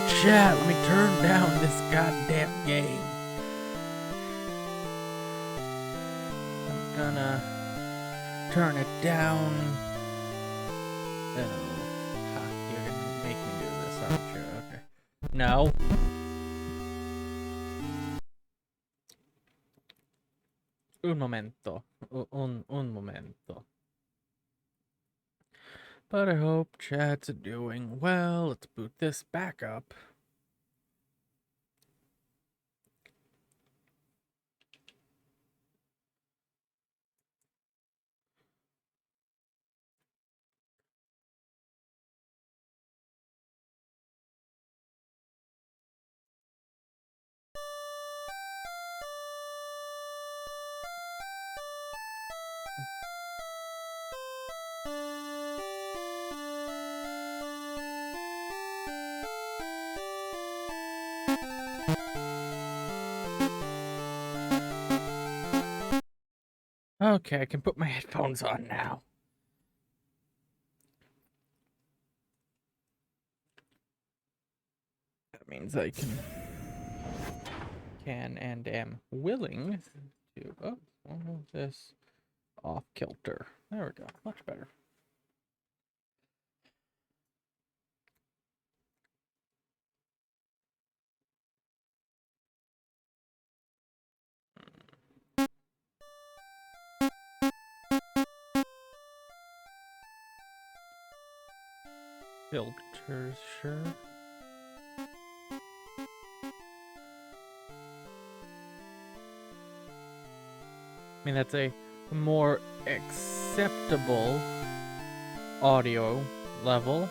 Chat, let me turn down this goddamn game. I'm gonna turn it down. Oh, ha, you're gonna make me do this, aren't you? Okay. No. Un momento. Un momento. But I hope chat's doing well. Let's boot this back up. Okay, I can put my headphones on now. That means I can and am willing to move this off kilter. There we go. Much better. Filters, sure. I mean, that's a more acceptable audio level.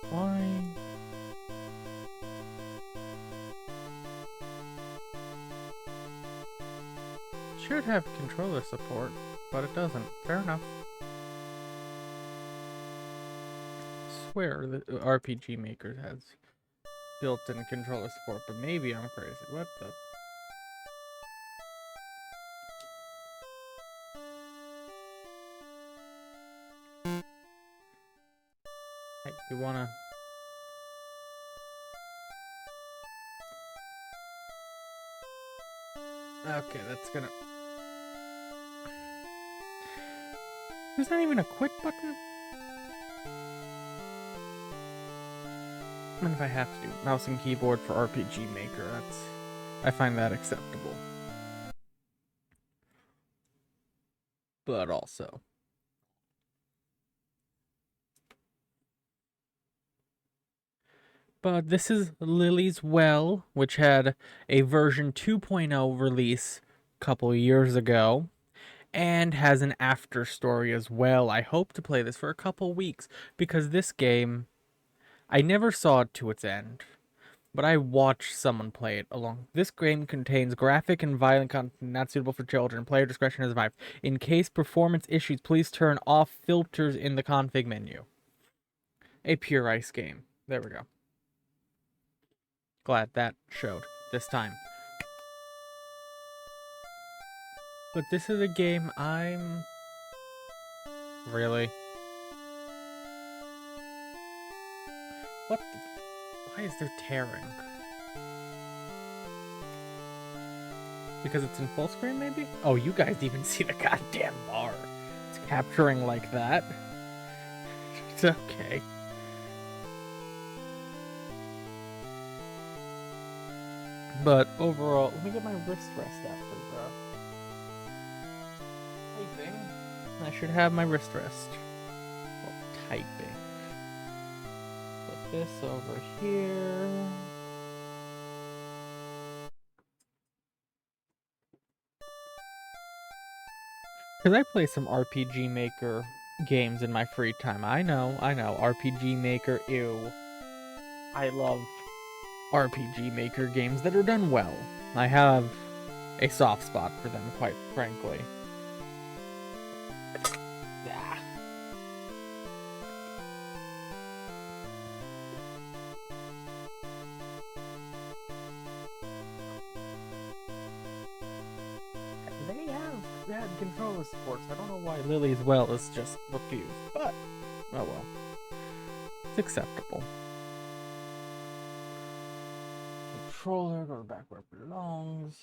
Why? Should have controller support, but it doesn't. Fair enough. I swear the RPG Maker has built-in controller support, but maybe I'm crazy. What the? Hey, you wanna? Okay, that's gonna. There's not even a quit button. And if I have to do mouse and keyboard for RPG Maker, I find that acceptable. But also, but this is Lily's Well, which had a version 2.0 release a couple years ago, and has an after story as well. I hope to play this for a couple weeks because this game, I never saw it to its end, but I watched someone play it along. This game contains graphic and violent content not suitable for children. Player discretion is advised. In case performance issues, please turn off filters in the config menu. A pure ice game. There we go. Glad that showed this time. But this is a game I'm... Really? What the... Why is there tearing? Because it's in full screen, maybe? Oh, you guys even see the goddamn bar. It's capturing like that. It's okay. But overall, let me get my wrist rest after typing. I should have my wrist rest. Well, typing. Put this over here. Because I play some RPG Maker games in my free time. I know. RPG Maker, ew. I love RPG Maker games that are done well. I have a soft spot for them, quite frankly. Ah. They have had controller support, so I don't know why Lily's well is just refused. But, oh well. It's acceptable. Controller, go back where it belongs.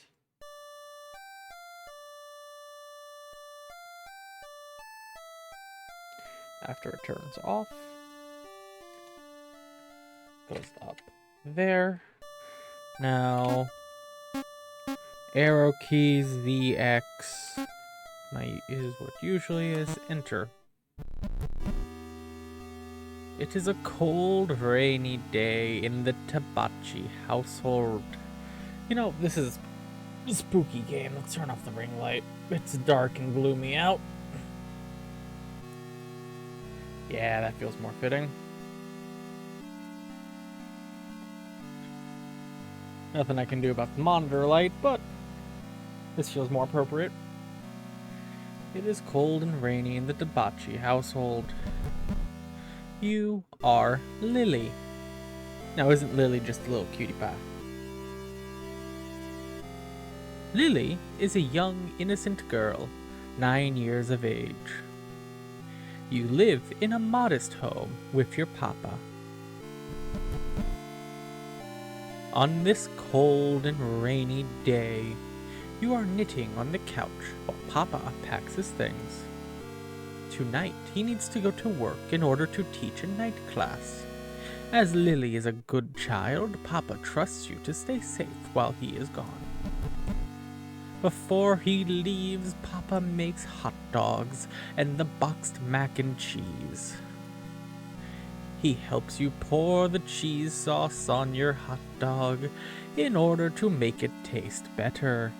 After it turns off, goes up there. Now, arrow keys, the X, is what usually is enter. It is a cold, rainy day in the Tabachi household. You know, this is a spooky game. Let's turn off the ring light. It's dark and gloomy out. Yeah, that feels more fitting. Nothing I can do about the monitor light, but this feels more appropriate. It is cold and rainy in the Tabachi household. You are Lily. Now, isn't Lily just a little cutie pie? Lily is a young, innocent girl, 9 years of age. You live in a modest home with your papa. On this cold and rainy day, you are knitting on the couch while papa packs his things. Tonight, he needs to go to work in order to teach a night class. As Lily is a good child, papa trusts you to stay safe while he is gone. Before he leaves, papa makes hot dogs and the boxed mac and cheese. He helps you pour the cheese sauce on your hot dog in order to make it taste better.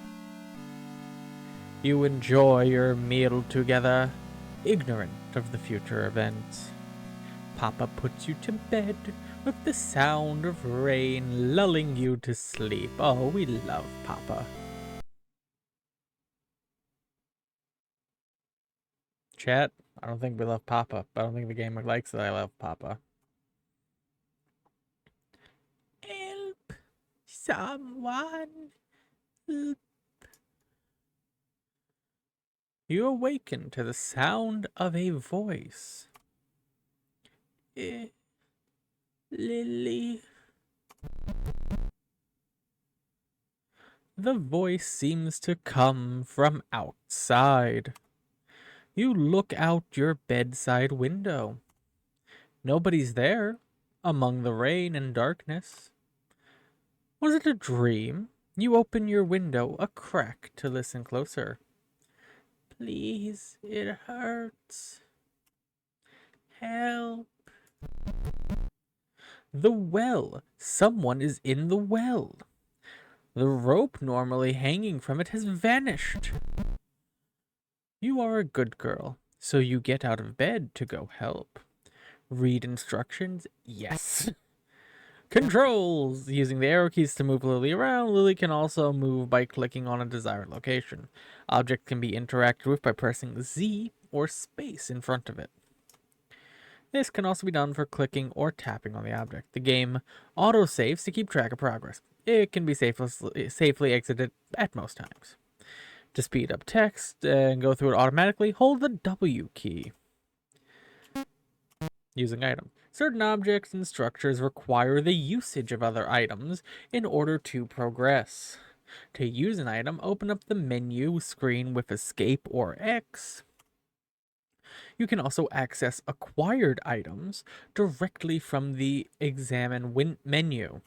You enjoy your meal together, ignorant of the future events. Papa puts you to bed with the sound of rain lulling you to sleep. Oh, we love Papa. Chat, I don't think we love Papa. I don't think the game likes that I love Papa. Help! Someone! Help! You awaken to the sound of a voice. Lily. The voice seems to come from outside. You look out your bedside window. Nobody's there, among the rain and darkness. Was it a dream? You open your window a crack to listen closer. Please, it hurts. Help. The well. Someone is in the well. The rope normally hanging from it has vanished. You are a good girl, so you get out of bed to go help. Read instructions? Yes. Controls! Using the arrow keys to move Lily around, Lily can also move by clicking on a desired location. Object can be interacted with by pressing Z or space in front of it. This can also be done for clicking or tapping on the object. The game autosaves to keep track of progress. It can be safely exited at most times. To speed up text and go through it automatically, hold the W key. Using item. Certain objects and structures require the usage of other items in order to progress. To use an item, open up the menu screen with Escape or X. You can also access acquired items directly from the Examine menu.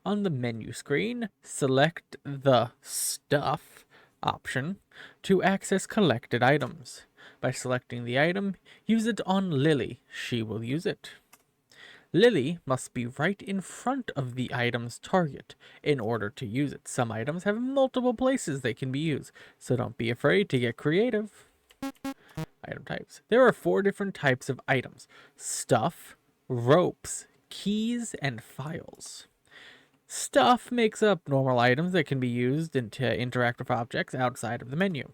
On the menu screen, select the Stuff option to access collected items. By selecting the item, use it on Lily. She will use it. Lily must be right in front of the item's target in order to use it. Some items have multiple places they can be used, so don't be afraid to get creative. Item types. There are 4 different types of items: stuff, ropes, keys, and files. Stuff makes up normal items that can be used to interact with objects outside of the menu.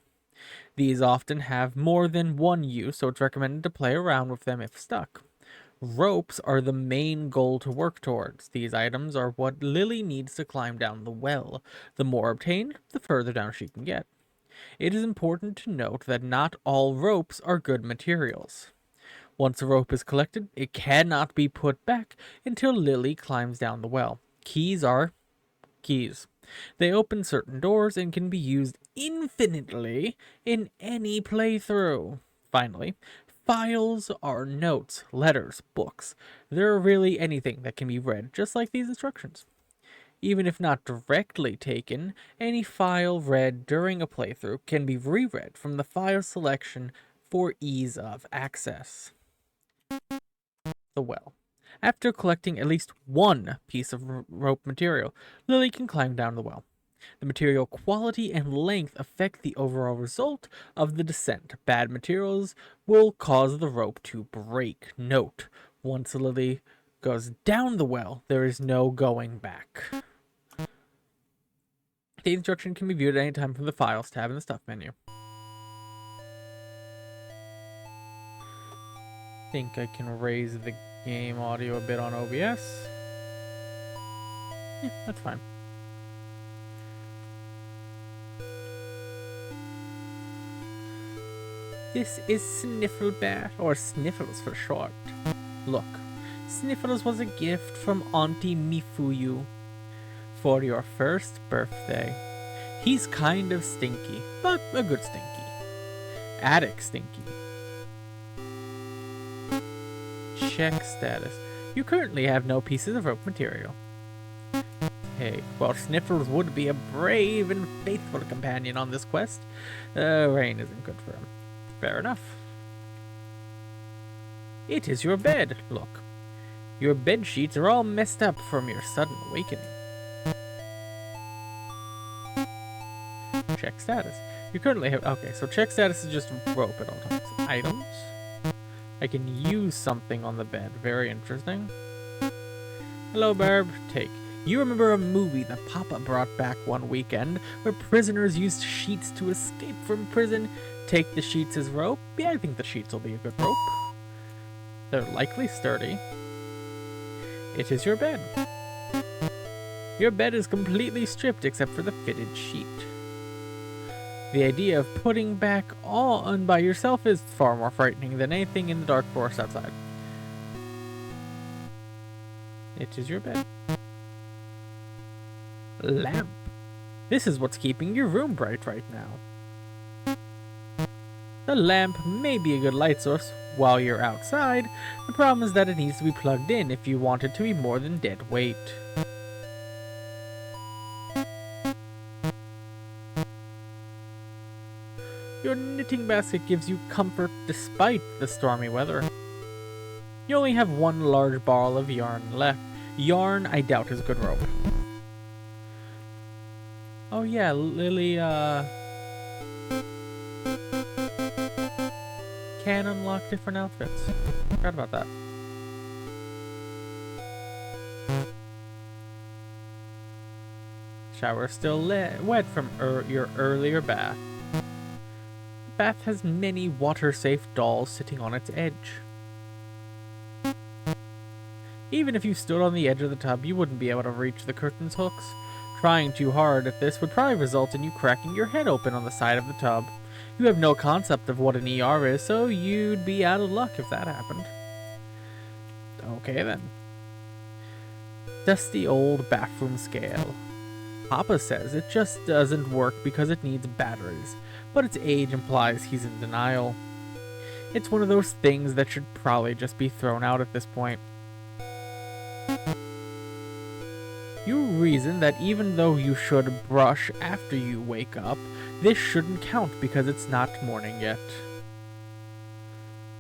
These often have more than one use, so it's recommended to play around with them if stuck. Ropes are the main goal to work towards. These items are what Lily needs to climb down the well. The more obtained, the further down she can get. It is important to note that not all ropes are good materials. Once a rope is collected, it cannot be put back until Lily climbs down the well. Keys are keys. They open certain doors and can be used infinitely in any playthrough. Finally, files are notes, letters, books. They're really anything that can be read, just like these instructions. Even if not directly taken, any file read during a playthrough can be reread from the file selection for ease of access. The well. After collecting at least one piece of rope material, Lily can climb down the well. The material quality and length affect the overall result of the descent. Bad materials will cause the rope to break. Note, once Lily goes down the well, there is no going back. The instruction can be viewed at any time from the Files tab in the Stuff menu. I think I can raise the game audio a bit on OBS. Yeah, that's fine. This is Snifflebear, or Sniffles for short. Look, Sniffles was a gift from Auntie Mifuyu for your first birthday. He's kind of stinky, but a good stinky. Attic stinky. Check status. You currently have no pieces of rope material. Hey, well, Sniffles would be a brave and faithful companion on this quest. Rain isn't good for him. Fair enough. It is your bed. Look, your bed sheets are all messed up from your sudden awakening. Check status. You currently have... Okay, so check status is just rope at all times. Items. I can use something on the bed. Very interesting. Hello, Barb. Take. You remember a movie that Papa brought back one weekend where prisoners used sheets to escape from prison? Take the sheets as rope? Yeah, I think the sheets will be a good rope. They're likely sturdy. It is your bed. Your bed is completely stripped except for the fitted sheet. The idea of putting back all on by yourself is far more frightening than anything in the dark forest outside. It is your bed. Lamp. This is what's keeping your room bright right now. The lamp may be a good light source while you're outside. The problem is that it needs to be plugged in if you want it to be more than dead weight. Your knitting basket gives you comfort despite the stormy weather. You only have one large ball of yarn left. Yarn, I doubt, is good rope. Oh yeah, Lily, can unlock different outfits. Forgot about that. Shower still wet from your earlier bath. The bath has many water-safe dolls sitting on its edge. Even if you stood on the edge of the tub, you wouldn't be able to reach the curtain's hooks. Trying too hard at this would probably result in you cracking your head open on the side of the tub. You have no concept of what an ER is, so you'd be out of luck if that happened. Okay then. Dusty old bathroom scale. Papa says it just doesn't work because it needs batteries, but its age implies he's in denial. It's one of those things that should probably just be thrown out at this point. You reason that even though you should brush after you wake up, this shouldn't count because it's not morning yet.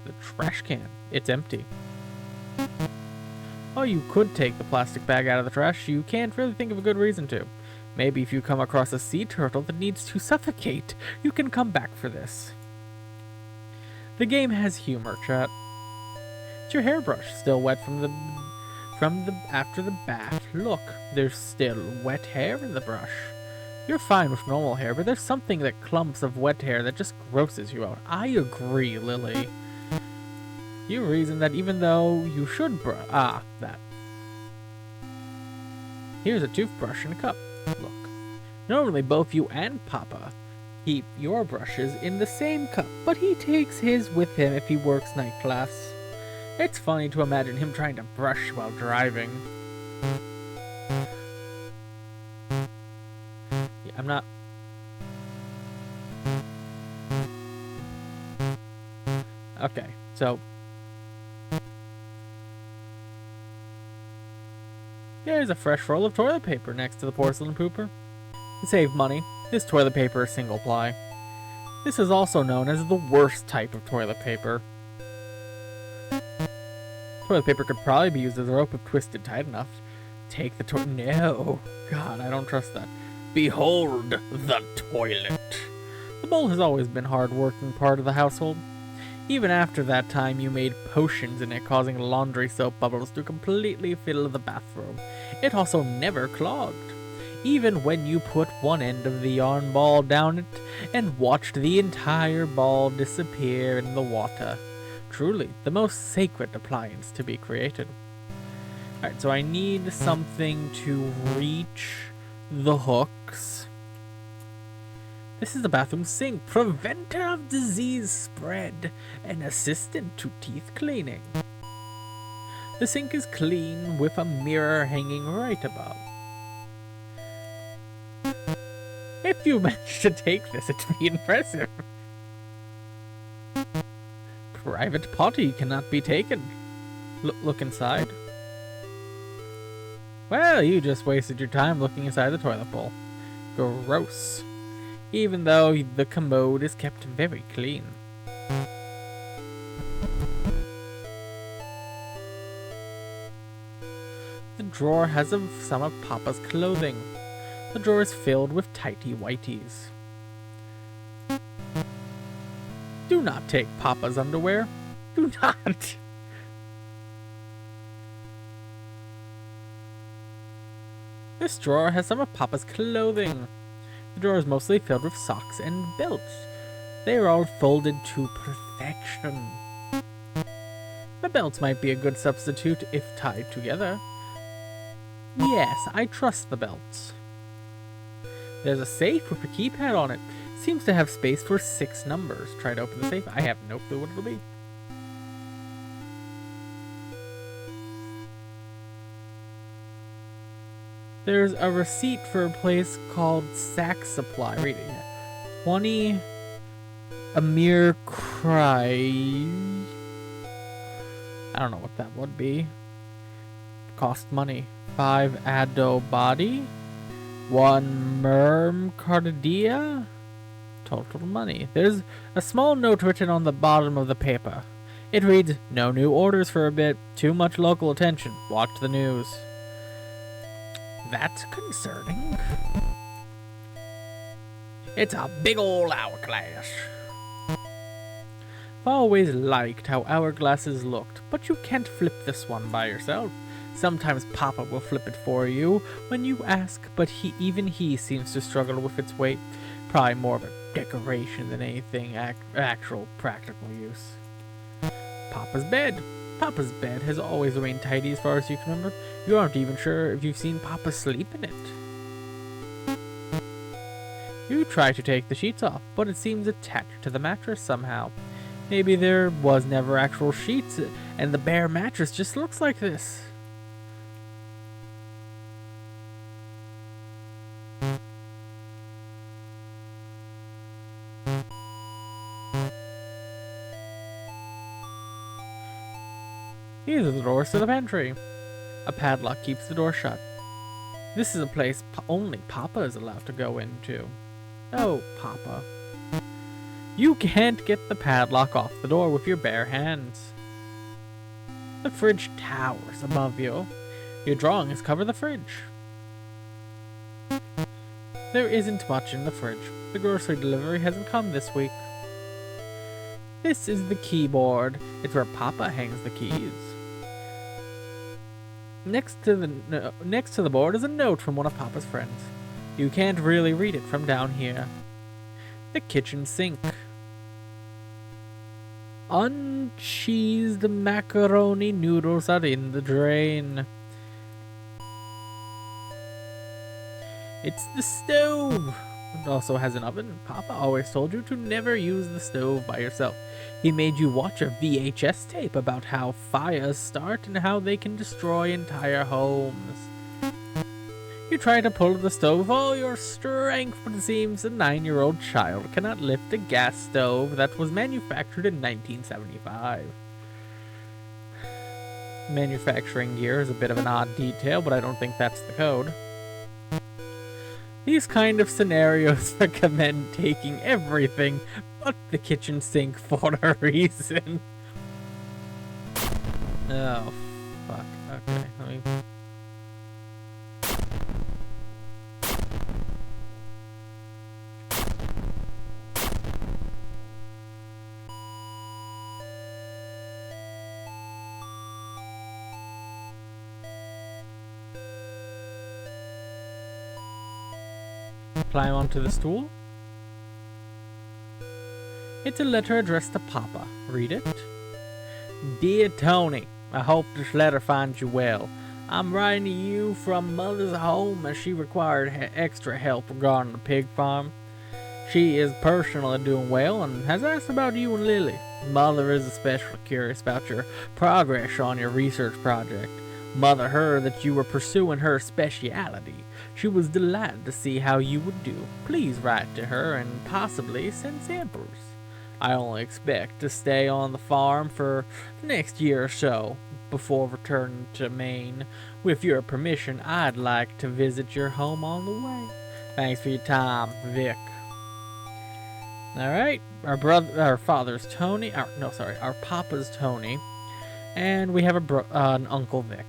The trash can. It's empty. Oh, you could take the plastic bag out of the trash. You can't really think of a good reason to. Maybe if you come across a sea turtle that needs to suffocate, you can come back for this. The game has humor, chat. It's your hairbrush, still wet after the bath. Look, there's still wet hair in the brush. You're fine with normal hair, but there's something that clumps of wet hair that just grosses you out. I agree, Lily. You reason that even though you should that. Here's a toothbrush and a cup. Look, normally both you and Papa keep your brushes in the same cup, but he takes his with him if he works night class. It's funny to imagine him trying to brush while driving. Yeah, I'm not... Okay, so... There's a fresh roll of toilet paper next to the porcelain pooper. To save money, this toilet paper is single ply. This is also known as the worst type of toilet paper. Toilet paper could probably be used as a rope if twisted tight enough. Take the toilet. No. God, I don't trust that. Behold the toilet. The bowl has always been a hard-working part of the household. Even after that time, you made potions in it, causing laundry soap bubbles to completely fill the bathroom. It also never clogged. Even when you put one end of the yarn ball down it and watched the entire ball disappear in the water. Truly, the most sacred appliance to be created. Alright, so I need something to reach the hooks. This is the bathroom sink, preventer of disease spread, and assistant to teeth cleaning. The sink is clean with a mirror hanging right above. If you manage to take this, it'd be impressive. Private potty cannot be taken. Look inside. Well, you just wasted your time looking inside the toilet bowl. Gross. Even though the commode is kept very clean. The drawer has some of Papa's clothing. The drawer is filled with tighty whities. Do not take Papa's underwear. Do not. This drawer has some of Papa's clothing. The drawer is mostly filled with socks and belts. They are all folded to perfection. The belts might be a good substitute if tied together. Yes, I trust the belts. There's a safe with a keypad on it. Seems to have space for 6 numbers. Try to open the safe. I have no clue what it'll be. There's a receipt for a place called Sack Supply. Read it. 20 Amir Cry. I don't know what that would be. Cost money. 5 Ado Body. 1 Merm Cardia. Total money. There's a small note written on the bottom of the paper. It reads, "No new orders for a bit. Too much local attention. Watch the news." That's concerning. It's a big old hourglass. I've always liked how hourglasses looked, but you can't flip this one by yourself. Sometimes Papa will flip it for you when you ask, but even he seems to struggle with its weight. Probably more of a decoration than anything actual practical use. Papa's bed. Papa's bed has always remained tidy as far as you can remember. You aren't even sure if you've seen Papa sleep in it. You try to take the sheets off, but it seems attached to the mattress somehow. Maybe there was never actual sheets, and the bare mattress just looks like this. These are the doors to the pantry. A padlock keeps the door shut. This is a place only Papa is allowed to go into. Oh, Papa. You can't get the padlock off the door with your bare hands. The fridge towers above you. Your drawings cover the fridge. There isn't much in the fridge. The grocery delivery hasn't come this week. This is the keyboard. It's where Papa hangs the keys. Next to the board is a note from one of Papa's friends. You can't really read it from down here. The kitchen sink. Uncheesed macaroni noodles are in the drain. It's the stove. also has an oven. Papa always told you to never use the stove by yourself. He made you watch a VHS tape about how fires start and how they can destroy entire homes. You try to pull the stove with all your strength, but it seems a 9-year-old child cannot lift a gas stove that was manufactured in 1975. Manufacturing gear is a bit of an odd detail, but I don't think that's the code. These kind of scenarios recommend taking everything but the kitchen sink for a reason. Oh, fuck. Okay, let me... Climb onto the stool. It's a letter addressed to Papa. Read it. Dear Tony, I hope this letter finds you well. I'm writing to you from Mother's home as she required extra help regarding the pig farm. She is personally doing well and has asked about you and Lily. Mother is especially curious about your progress on your research project. Mother heard that you were pursuing her specialty. She was delighted to see how you would do. Please write to her and possibly send samples. I only expect to stay on the farm for the next year or so before returning to Maine. With your permission, I'd like to visit your home on the way. Thanks for your time, Vic. Alright, our father's Tony, our papa's Tony, and we have an Uncle Vic.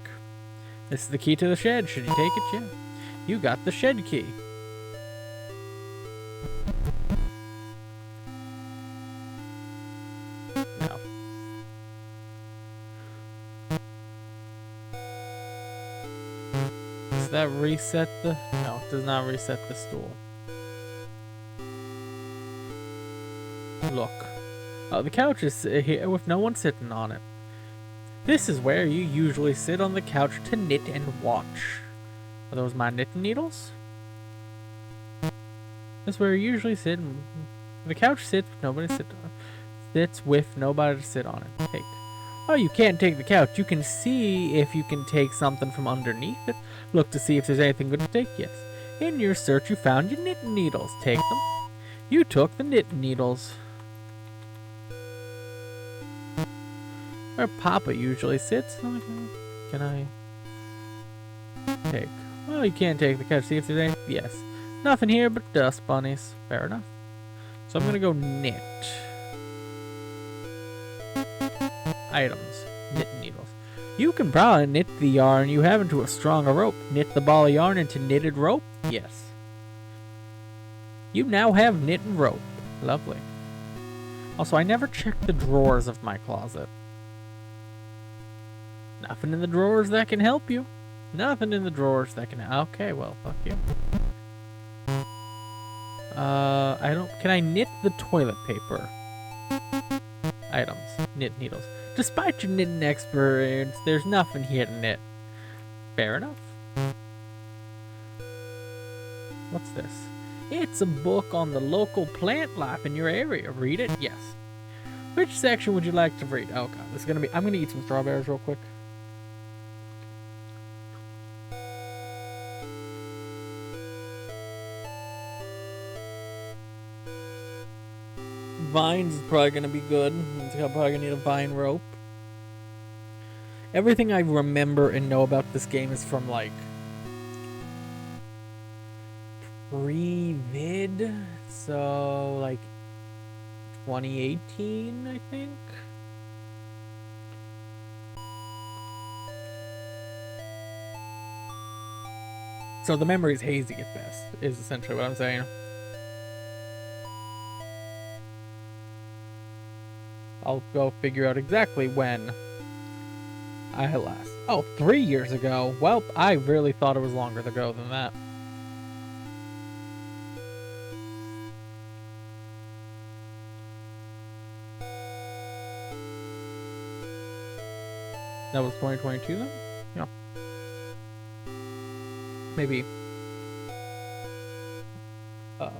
This is the key to the shed. Should you take it? Yeah. You got the shed key. No. Does that reset the... No, it does not reset the stool. Look. Oh, the couch is here with no one sitting on it. This is where you usually sit on the couch to knit and watch. Are those my knitting needles? This is where you usually sit. The couch sits with nobody to sit on. Sits with nobody to sit on it. Take. Oh, you can't take the couch. You can see if you can take something from underneath it. Look to see if there's anything good to take. Yes. In your search, you found your knitting needles. Take them. You took the knitting needles. Where Papa usually sits. Can I take? Well, you can't take the couch. See if there's any. Yes. Nothing here but dust bunnies. Fair enough. So I'm gonna go knit. Items. Knitting needles. You can probably knit the yarn you have into a stronger rope. Knit the ball of yarn into knitted rope. Yes. You now have knitted rope. Lovely. Also, I never checked the drawers of my closet. Nothing in the drawers that can help you. Nothing in the drawers that can... Okay, well, fuck you. Can I knit the toilet paper? Items. Knit needles. Despite your knitting experience, there's nothing here to knit. Fair enough. What's this? It's a book on the local plant life in your area. Read it? Yes. Which section would you like to read? Oh god, this is gonna be... I'm gonna eat some strawberries real quick. Vines is probably gonna be good. I'm probably gonna need a vine rope. Everything I remember and know about this game is from like pre-vid, so like 2018, I think. So the memory's hazy at best, is essentially what I'm saying. I'll go figure out exactly when I last... Oh, 3 years ago. Well, I really thought it was longer ago than that. That was 2022 then? Yeah. Maybe. Um,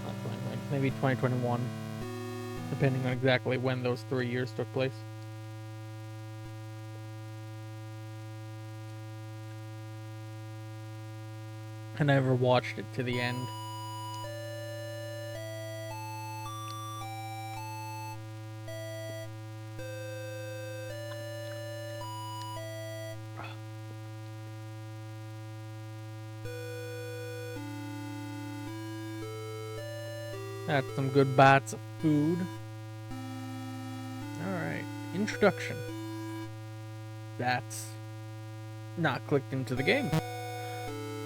not 2020, maybe 2021, depending on exactly when those 3 years took place. I never watched it to the end. That's some good bites of food. Alright, introduction. That's not clicked into the game.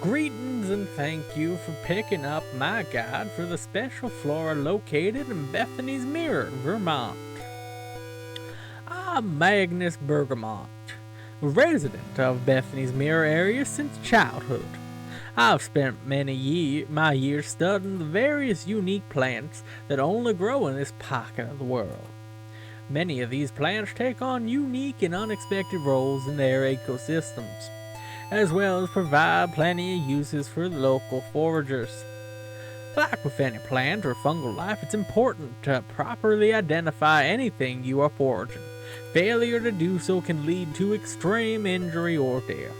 Greetings and thank you for picking up my guide for the special flora located in Bethany's Mirror, Vermont. I'm Magnus Bergamot, resident of Bethany's Mirror area since childhood. I've spent my years studying the various unique plants that only grow in this pocket of the world. Many of these plants take on unique and unexpected roles in their ecosystems, as well as provide plenty of uses for the local foragers. Like with any plant or fungal life, it's important to properly identify anything you are foraging. Failure to do so can lead to extreme injury or death.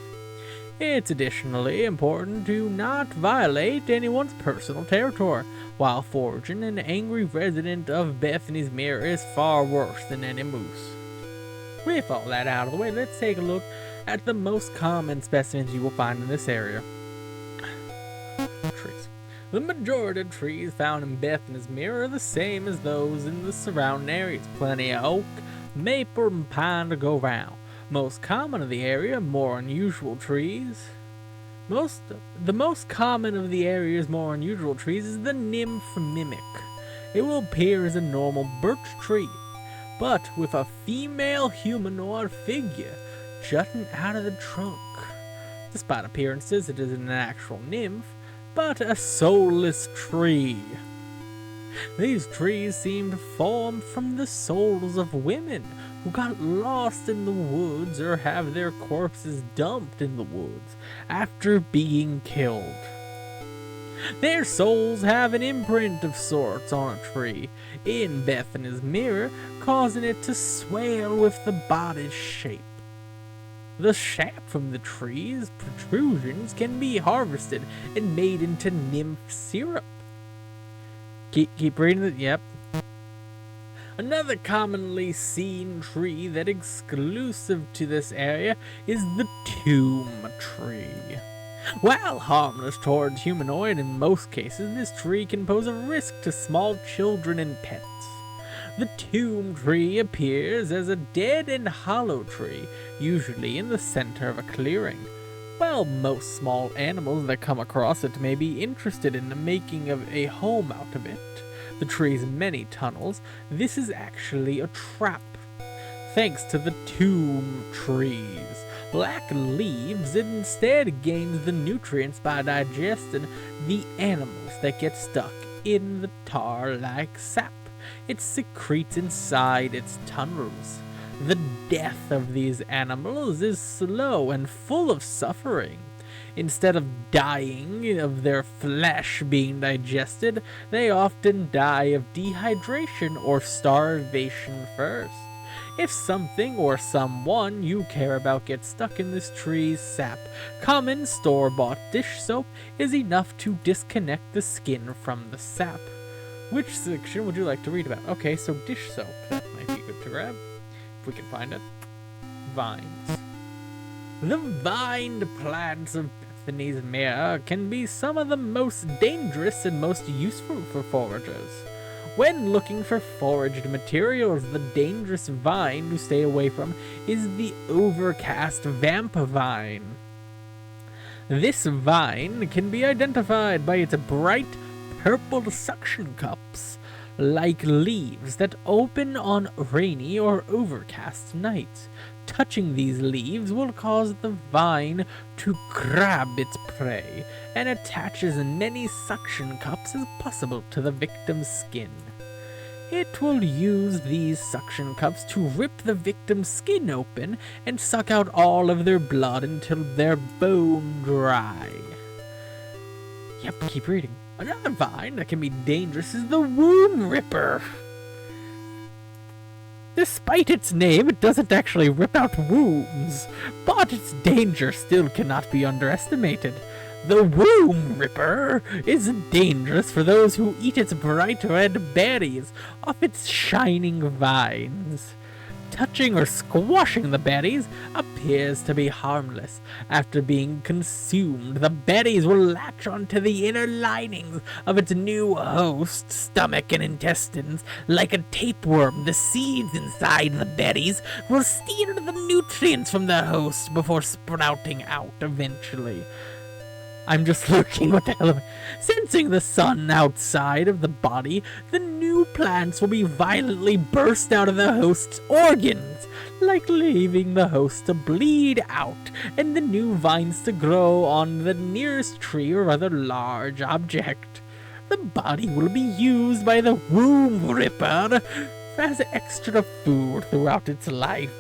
It's additionally important to not violate anyone's personal territory. While foraging, an angry resident of Bethany's Mirror is far worse than any moose. With all that out of the way, let's take a look at the most common specimens you will find in this area. Trees. The majority of trees found in Bethany's Mirror are the same as those in the surrounding areas. Plenty of oak, maple, and pine to go round. Most common of the area, more unusual trees. The most common of the area's more unusual trees is the nymph mimic. It will appear as a normal birch tree, but with a female humanoid figure jutting out of the trunk. Despite appearances, it isn't an actual nymph, but a soulless tree. These trees seem to form from the souls of women who got lost in the woods or have their corpses dumped in the woods after being killed. Their souls have an imprint of sorts on a tree in Bethany's Mirror, causing it to swell with the body's shape. The sap from the tree's protrusions can be harvested and made into nymph syrup. Keep reading it. Yep. Another commonly seen tree that is exclusive to this area is the tomb tree. While harmless towards humanoid in most cases, this tree can pose a risk to small children and pets. The tomb tree appears as a dead and hollow tree, usually in the center of a clearing. While most small animals that come across it may be interested in the making of a home out of it, the tree's many tunnels, this is actually a trap. Thanks to the tomb trees, lack leaves, it instead gains the nutrients by digesting the animals that get stuck in the tar like sap. It secretes inside its tunnels. The death of these animals is slow and full of suffering. Instead of dying of their flesh being digested, they often die of dehydration or starvation first. If something or someone you care about gets stuck in this tree's sap, common store-bought dish soap is enough to disconnect the skin from the sap. Which section would you like to read about? Okay, so dish soap. That might be good to grab, if we can find it. Vines. The vined plants of Bethany's Mirror can be some of the most dangerous and most useful for foragers. When looking for foraged materials, the dangerous vine to stay away from is the overcast vamp vine. This vine can be identified by its bright purple suction cups, like leaves that open on rainy or overcast nights. Touching these leaves will cause the vine to grab its prey and attach as many suction cups as possible to the victim's skin. It will use these suction cups to rip the victim's skin open and suck out all of their blood until they're bone dry. Yep, keep reading. Another vine that can be dangerous is the womb ripper. Despite its name, it doesn't actually rip out wombs, but its danger still cannot be underestimated. The womb ripper is dangerous for those who eat its bright red berries off its shining vines. Touching or squashing the berries appears to be harmless. After being consumed, the berries will latch onto the inner linings of its new host's stomach and intestines. Like a tapeworm, the seeds inside the berries will steal the nutrients from the host before sprouting out eventually. I'm just looking what the hell. Sensing the sun outside of the body, the new plants will be violently burst out of the host's organs, like leaving the host to bleed out and the new vines to grow on the nearest tree or other large object. The body will be used by the womb ripper as extra food throughout its life.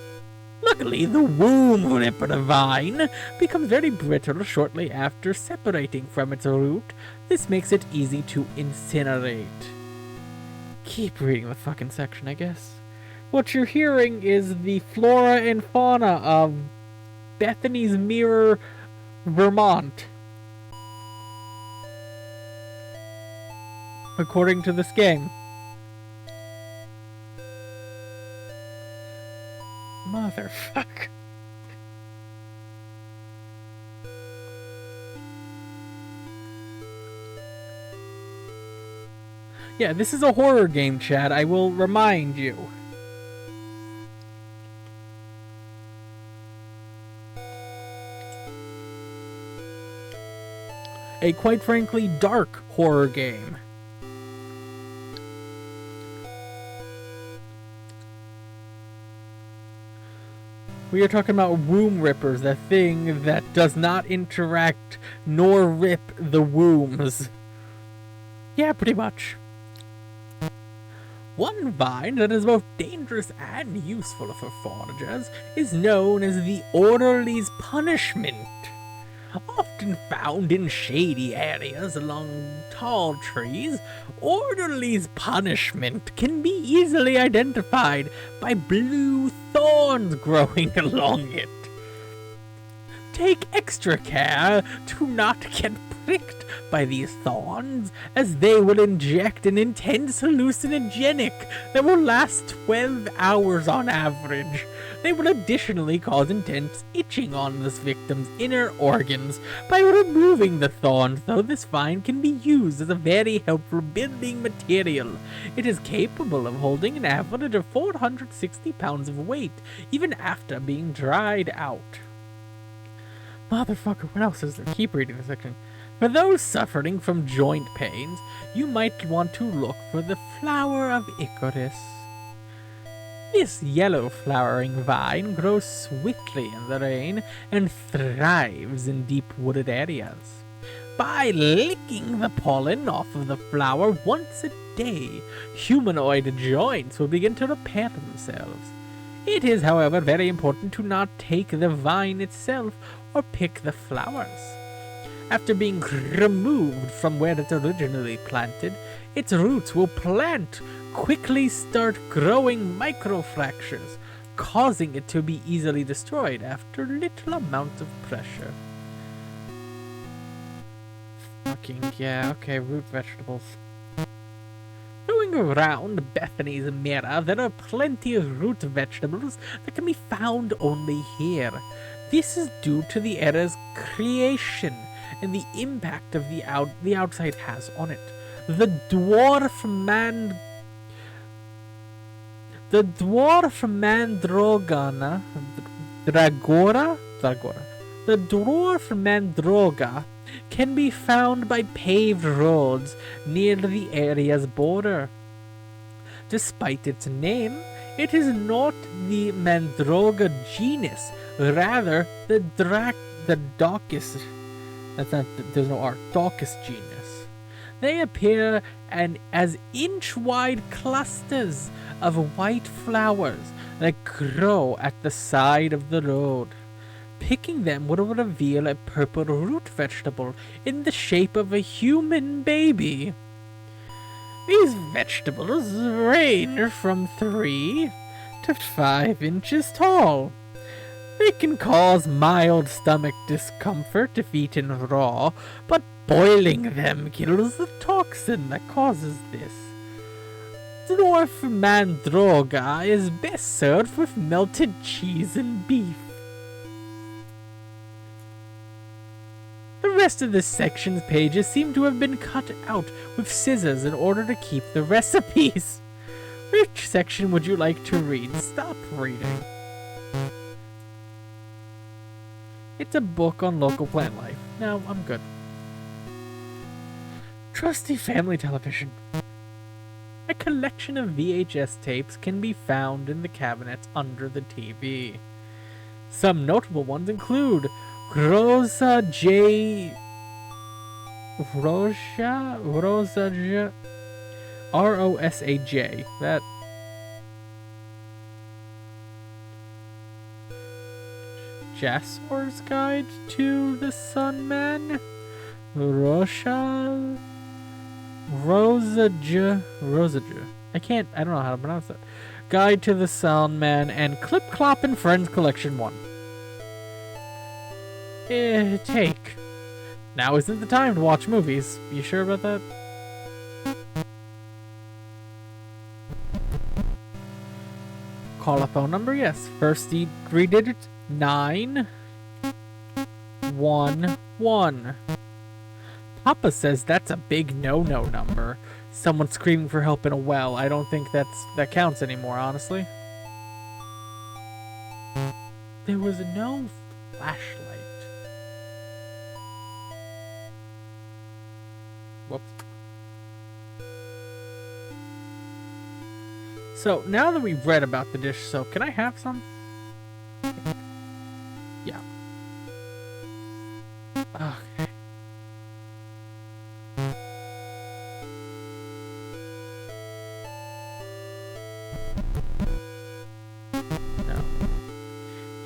Luckily, the womb ripper vine becomes very brittle shortly after separating from its root. This makes it easy to incinerate. Keep reading the fucking section, I guess. What you're hearing is the flora and fauna of Bethany's Mirror, Vermont. According to this game. Motherfucker. Yeah, this is a horror game, Chad. I will remind you. A quite frankly dark horror game. We are talking about womb rippers, the thing that does not interact nor rip the wombs. Yeah, pretty much. One vine that is both dangerous and useful for foragers is known as the orderly's punishment. Often found in shady areas along tall trees, orderly's punishment can be easily identified by blue thorns growing along it. Take extra care to not get pricked by these thorns, as they will inject an intense hallucinogenic that will last 12 hours on average. They will additionally cause intense itching on this victim's inner organs. By removing the thorns, though, this vine can be used as a very helpful building material. It is capable of holding an average of 460 pounds of weight, even after being dried out. Motherfucker, what else is there? Keep reading this section. For those suffering from joint pains, you might want to look for the flower of Icarus. This yellow flowering vine grows swiftly in the rain and thrives in deep wooded areas. By licking the pollen off of the flower once a day, humanoid joints will begin to repair themselves. It is, however, very important to not take the vine itself or pick the flowers. After being removed from where it originally planted, its roots will quickly start growing microfractures, causing it to be easily destroyed after little amount of pressure. Fucking yeah, okay, root vegetables. Going around Bethany's Mirror, there are plenty of root vegetables that can be found only here. This is due to the era's creation and the impact of the outside has on it. The dwarf Mandragora. The dwarf Mandroga can be found by paved roads near the area's border. Despite its name, it is not the Mandroga genus, rather the Daucus. There's no R. Daucus genus. They appear as inch-wide clusters of white flowers that grow at the side of the road. Picking them would reveal a purple root vegetable in the shape of a human baby. These vegetables range from 3 to 5 inches tall. They can cause mild stomach discomfort if eaten raw, but boiling them kills the toxin that causes this. Dwarf mandroga is best served with melted cheese and beef. The rest of this section's pages seem to have been cut out with scissors in order to keep the recipes. Which section would you like to read? Stop reading. It's a book on local plant life. No, I'm good. Trusty family television. A collection of VHS tapes can be found in the cabinets under the TV. Some notable ones include Rosa J. R-O-S-A-J. That. Jasper's Guide to the Sun Man? Rosa J. I don't know how to pronounce that. Guide to the Sun Man and Clip Clop and Friends Collection 1. Take. Now isn't the time to watch movies. You sure about that? Call a phone number? Yes. First 3 digits 911. Papa says that's a big no-no number. Someone screaming for help in a well. I don't think that counts anymore, honestly. There was no flashlight. Whoops. So, now that we've read about the dish soap, can I have some? Yeah. Okay. No.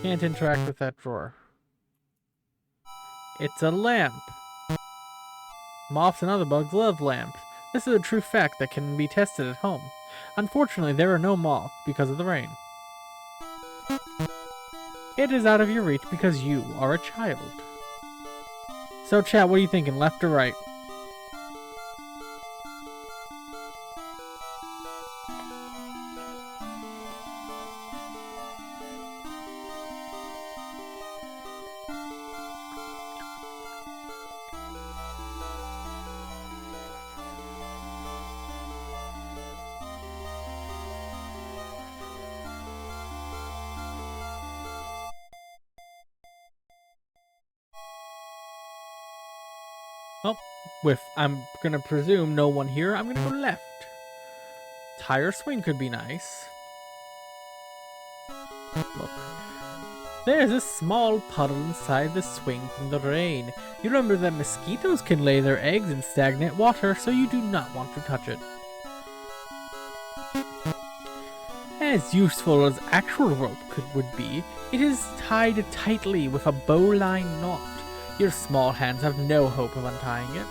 Can't interact with that drawer. It's a lamp. Moths and other bugs love lamps. This is a true fact that can be tested at home. Unfortunately, there are no moths because of the rain. It is out of your reach because you are a child. So, chat, what are you thinking, left or right? Well, with, I'm gonna presume, no one here, I'm gonna go left. Tire swing could be nice. Look. There's a small puddle inside the swing from the rain. You remember that mosquitoes can lay their eggs in stagnant water, so you do not want to touch it. As useful as actual rope would be, it is tied tightly with a bowline knot. Your small hands have no hope of untying it.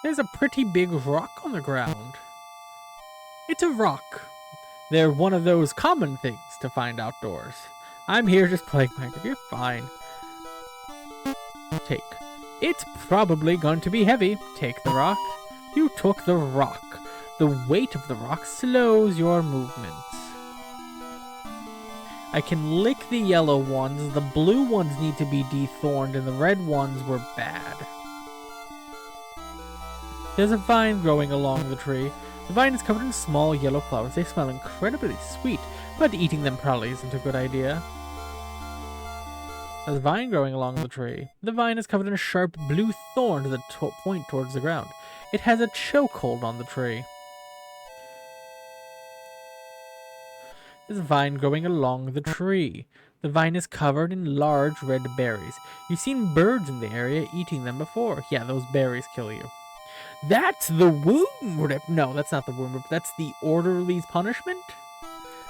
There's a pretty big rock on the ground. It's a rock. They're one of those common things to find outdoors. I'm here just playing Minecraft. You're fine. Take. It's probably going to be heavy. Take the rock. You took the rock. The weight of the rock slows your movements. I can lick the yellow ones. The blue ones need to be dethorned, and the red ones were bad. There's a vine growing along the tree. The vine is covered in small yellow flowers. They smell incredibly sweet, but eating them probably isn't a good idea. There's a vine growing along the tree. The vine is covered in a sharp blue thorn to the point towards the ground. It has a chokehold on the tree. There's a vine growing along the tree. The vine is covered in large red berries. You've seen birds in the area eating them before. Yeah, those berries kill you. That's the womb rip. No, that's not the womb rip. That's the orderly's punishment?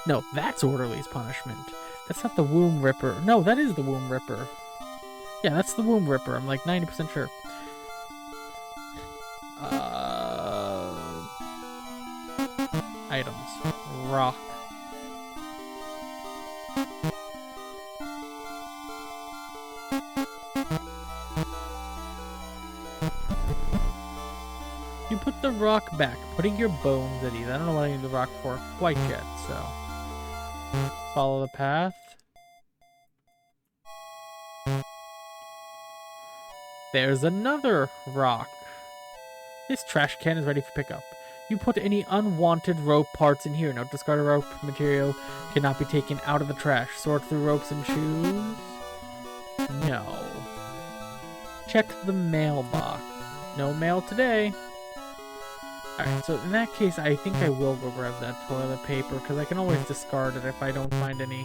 No, that's orderly's punishment. That's not the womb ripper. No, that is the womb ripper. Yeah, that's the womb ripper. I'm like 90% sure. Items. Rock. You put the rock back, putting your bones at ease. I don't know what I need the rock for quite yet, so... Follow the path. There's another rock. This trash can is ready for pickup. You put any unwanted rope parts in here. Note discarded rope material cannot be taken out of the trash. Sort through ropes and choose. No. Check the mailbox. No mail today. Alright, so in that case, I think I will go grab that toilet paper, because I can always discard it if I don't find any...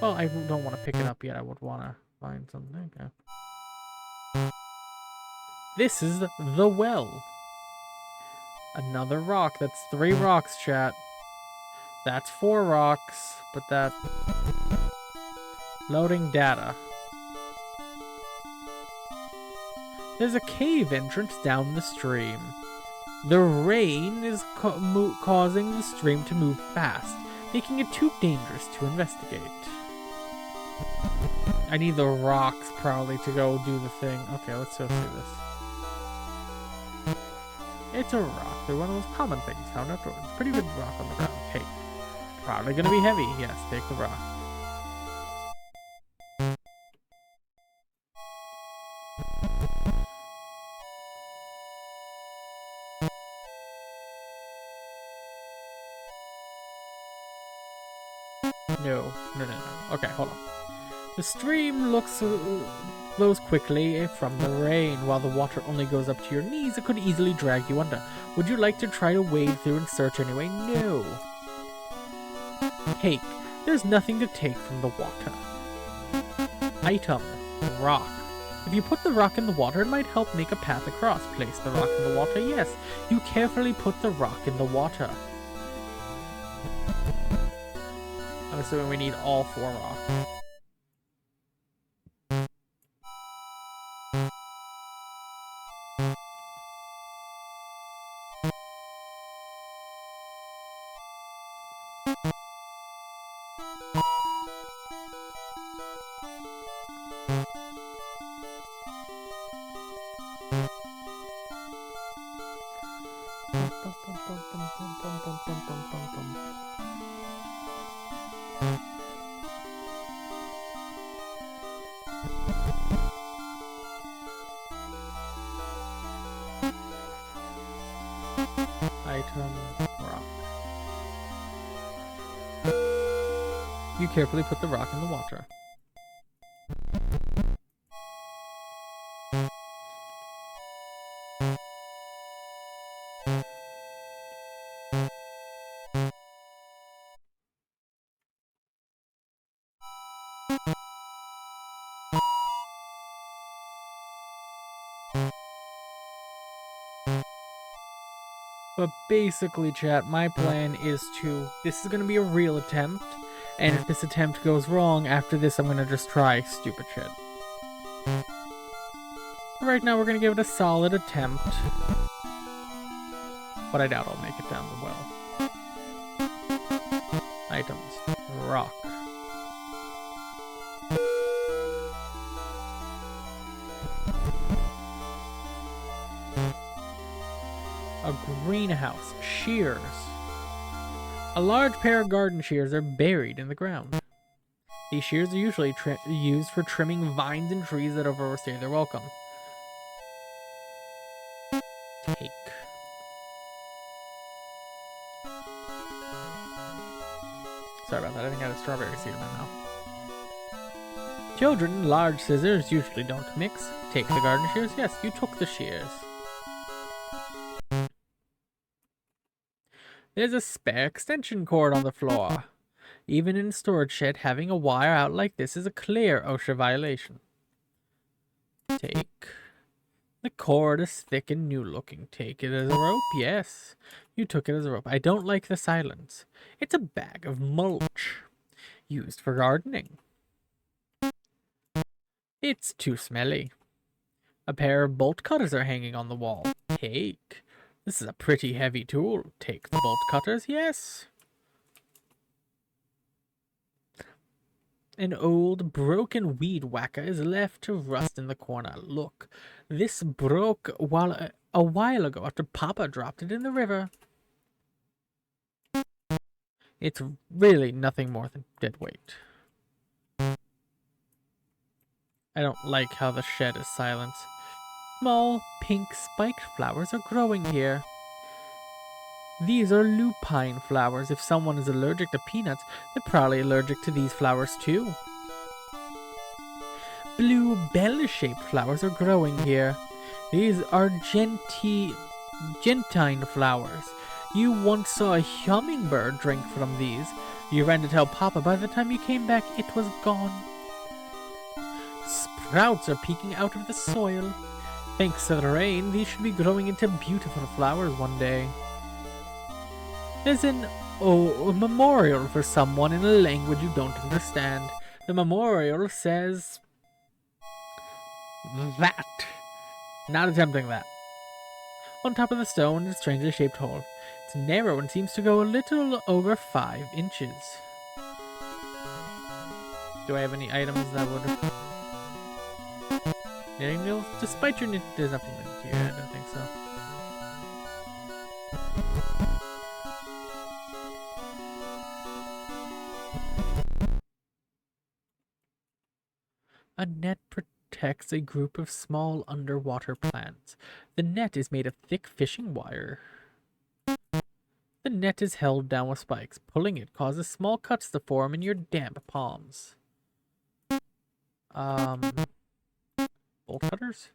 Well, I don't want to pick it up yet. I would want to find something. Okay. This is the well. Another rock. That's 3 rocks, chat. That's 4 rocks, but that... Loading data. There's a cave entrance down the stream. The rain is causing the stream to move fast, making it too dangerous to investigate. I need the rocks probably to go do the thing. Okay, let's go through this. It's a rock. They're one of those common things found outdoors. It's a pretty good rock on the ground. Hey, probably gonna be heavy. Yes, take the rock. No. Okay, hold on. The stream flows quickly from the rain. While the water only goes up to your knees, it could easily drag you under. Would you like to try to wade through and search anyway? No. Take. There's nothing to take from the water. Item. Rock. If you put the rock in the water, it might help make a path across. Place the rock in the water. Yes, you carefully put the rock in the water. I'm assuming we need all 4 rocks. Item, rock. You carefully put the rock in the water. But basically, chat, my plan is to... This is going to be a real attempt, and if this attempt goes wrong, after this I'm going to just try stupid shit. But right now we're going to give it a solid attempt. But I doubt I'll make it down the well. Items. Rock. A greenhouse. Shears. A large pair of garden shears are buried in the ground. These shears are usually used for trimming vines and trees that have overstayed their welcome. Take. Sorry about that, I think I had a strawberry seed in my mouth. Children, large scissors usually don't mix. Take the garden shears? Yes, you took the shears. There's a spare extension cord on the floor. Even in a storage shed, having a wire out like this is a clear OSHA violation. Take. The cord is thick and new looking. Take it as a rope? Yes. You took it as a rope. I don't like the silence. It's a bag of mulch. Used for gardening. It's too smelly. A pair of bolt cutters are hanging on the wall. Take. This is a pretty heavy tool. Take the bolt cutters? Yes. An old, broken weed whacker is left to rust in the corner. Look, this broke a while ago after Papa dropped it in the river. It's really nothing more than dead weight. I don't like how the shed is silent. Small, pink spiked flowers are growing here. These are lupine flowers. If someone is allergic to peanuts, they're probably allergic to these flowers too. Blue bell-shaped flowers are growing here. These are gentine flowers. You once saw a hummingbird drink from these. You ran to tell Papa. By the time you came back, it was gone. Sprouts are peeking out of the soil. Thanks to the rain, these should be growing into beautiful flowers one day. There's a memorial for someone in a language you don't understand. The memorial says that. Not attempting that. On top of the stone is a strangely shaped hole. It's narrow and seems to go a little over 5 inches. Do I have any items that would... knitting needles? Despite your knit, there's nothing here. I don't think so. A net protects a group of small underwater plants. The net is made of thick fishing wire. The net is held down with spikes. Pulling it causes small cuts to form in your damp palms. Bolt cutters?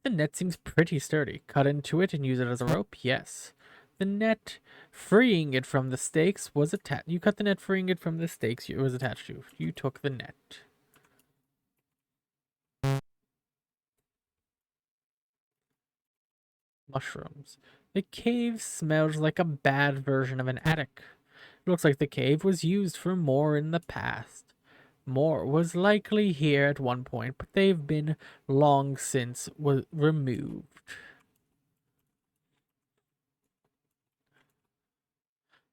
The net seems pretty sturdy. Cut into it and use it as a rope? Yes. The net, freeing it from the stakes, was attached. You cut the net, freeing it from the stakes it was attached to. You took the net. Mushrooms. The cave smells like a bad version of an attic. It looks like the cave was used for more in the past. More was likely here at one point, but they've been long since removed.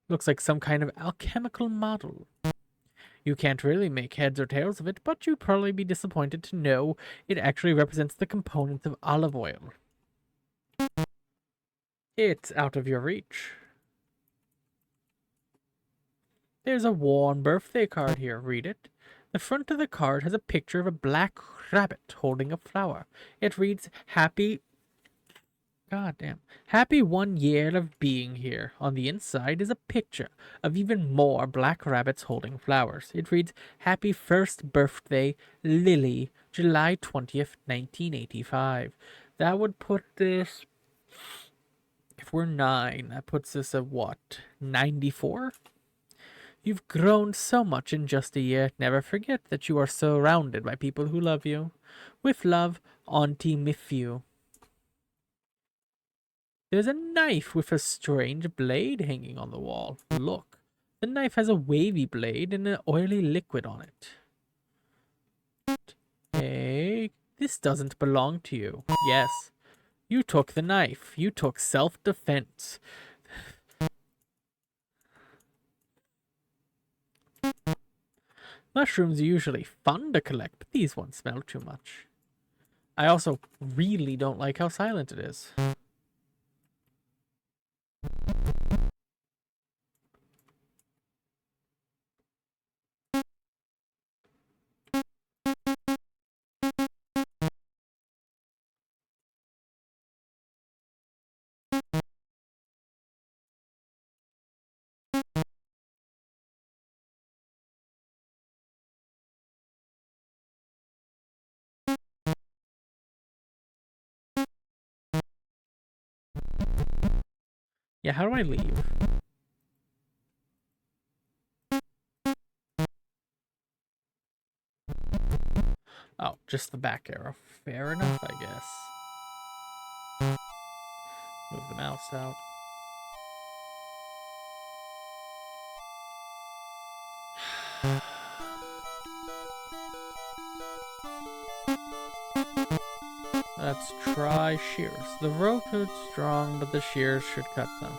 Looks like some kind of alchemical model. You can't really make heads or tails of it, but you'd probably be disappointed to know it actually represents the components of olive oil. It's out of your reach. There's a worn birthday card here. Read it. The front of the card has a picture of a black rabbit holding a flower. It reads, Happy 1 year of being here. On the inside is a picture of even more black rabbits holding flowers. It reads, Happy first birthday, Lily, July 20th, 1985. That would put this, if we're 9, that puts this at what, 94? You've grown so much in just a year. Never forget that you are surrounded by people who love you. With love, Auntie Miffy. There's a knife with a strange blade hanging on the wall. Look, the knife has a wavy blade and an oily liquid on it. Hey, this doesn't belong to you. Yes, you took the knife. You took self-defense. Mushrooms are usually fun to collect, but these ones smell too much. I also really don't like how silent it is. Yeah, how do I leave? Oh, just the back arrow. Fair enough, I guess. Move the mouse out. Let's try shears. The rope is strong, but the shears should cut them.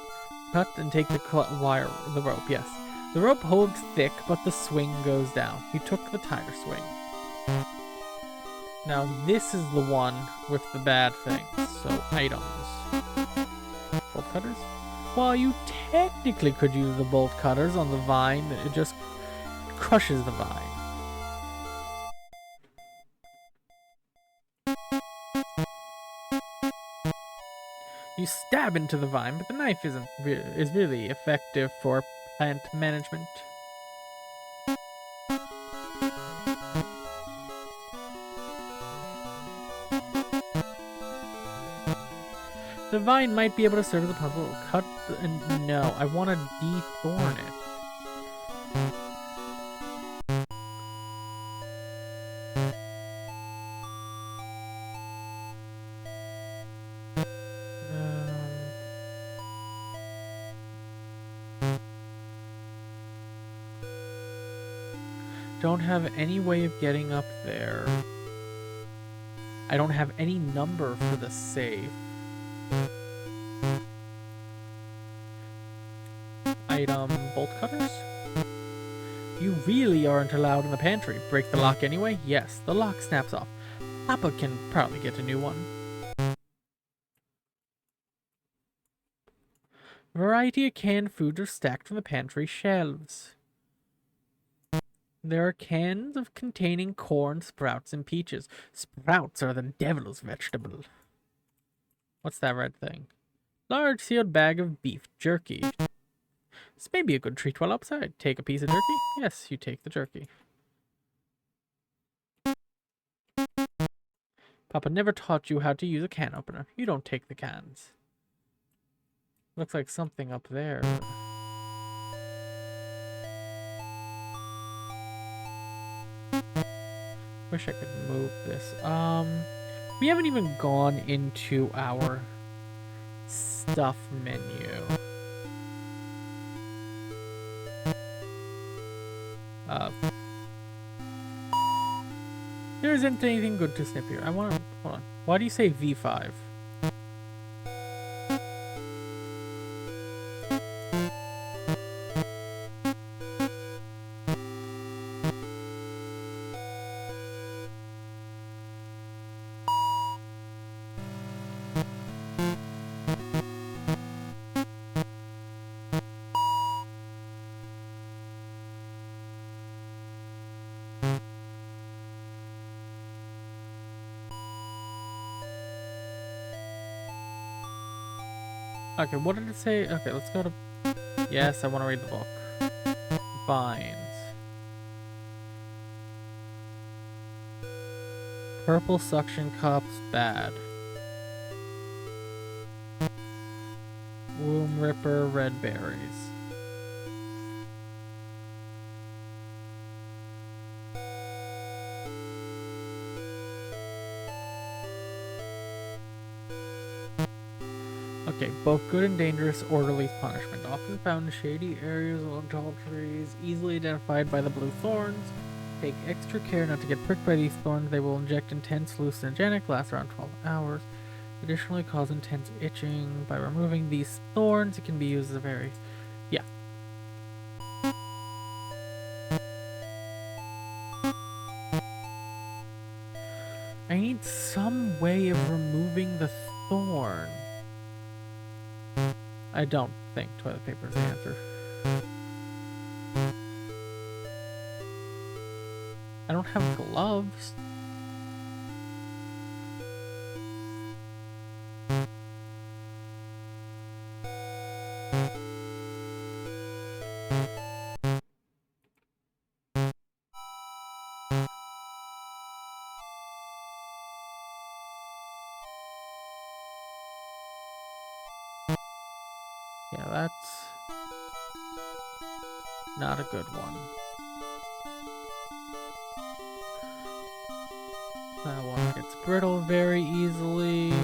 Cut and take the the rope, yes. The rope holds thick, but the swing goes down. You took the tire swing. Now this is the one with the bad things. So, items. Bolt cutters? Well, you technically could use the bolt cutters on the vine. It just crushes the vine. You stab into the vine, but the knife is really effective for plant management. The vine might be able to serve as a puzzle. Cut no, I want to de-thorn it. Don't have any way of getting up there. I don't have any number for the safe. Item bolt cutters? You really aren't allowed in the pantry. Break the lock anyway? Yes, the lock snaps off. Papa can probably get a new one. A variety of canned foods are stacked from the pantry shelves. There are cans of containing corn, sprouts, and peaches. Sprouts are the devil's vegetable. What's that red thing? Large sealed bag of beef jerky. This may be a good treat while outside. Take a piece of jerky? Yes, you take the jerky. Papa never taught you how to use a can opener. You don't take the cans. Looks like something up there. Wish I could move this. We haven't even gone into our stuff menu. There isn't anything good to snip here. I want to... Hold on. Why do you say V5? Okay, what did it say? Okay, let's go to... Yes, I want to read the book. Vines. Purple suction cups, bad. Womb ripper, red berries. Okay, both good and dangerous orderly punishment. Often found in shady areas along tall trees, easily identified by the blue thorns. Take extra care not to get pricked by these thorns. They will inject intense hallucinogenic, last around 12 hours. Additionally, cause intense itching. By removing these thorns, it can be used as a very... Yeah. I need some way of removing the thorn. I don't think toilet paper is the answer. I don't have gloves. Yeah, that's not a good one. That one gets brittle very easily. Is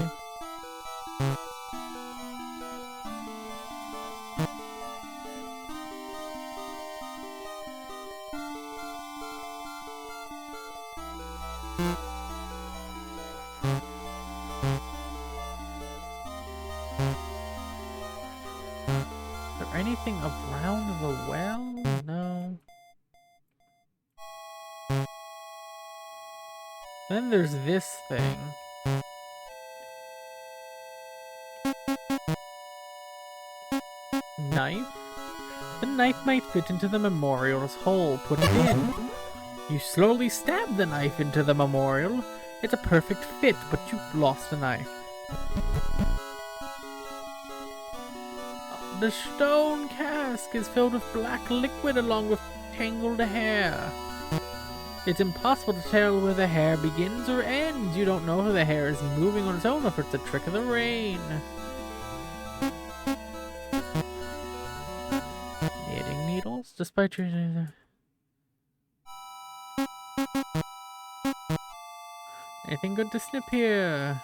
there anything around the well? No. Then there's this thing. Knife? The knife might fit into the memorial's hole. Put it in. You slowly stab the knife into the memorial. It's a perfect fit, but you've lost the knife. The stone cask is filled with black liquid along with tangled hair. It's impossible to tell where the hair begins or ends. You don't know if the hair is moving on its own or if it's a trick of the rain. Knitting needles? Despite your... Anything good to snip here?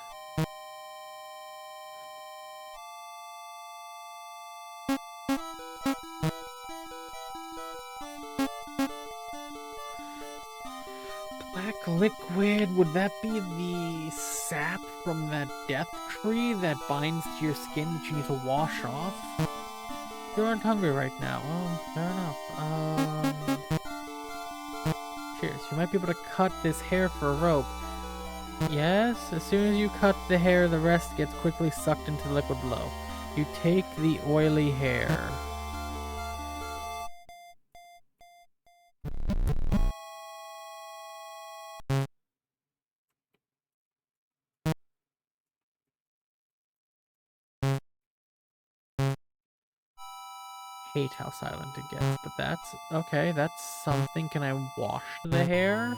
Black liquid, would that be the sap from that death tree that binds to your skin that you need to wash off? You aren't hungry right now. Oh, fair enough. Cheers. You might be able to cut this hair for a rope. Yes, as soon as you cut the hair, the rest gets quickly sucked into the liquid below. You take the oily hair. Hate how silent it gets, but that's okay. That's something. Can I wash the hair?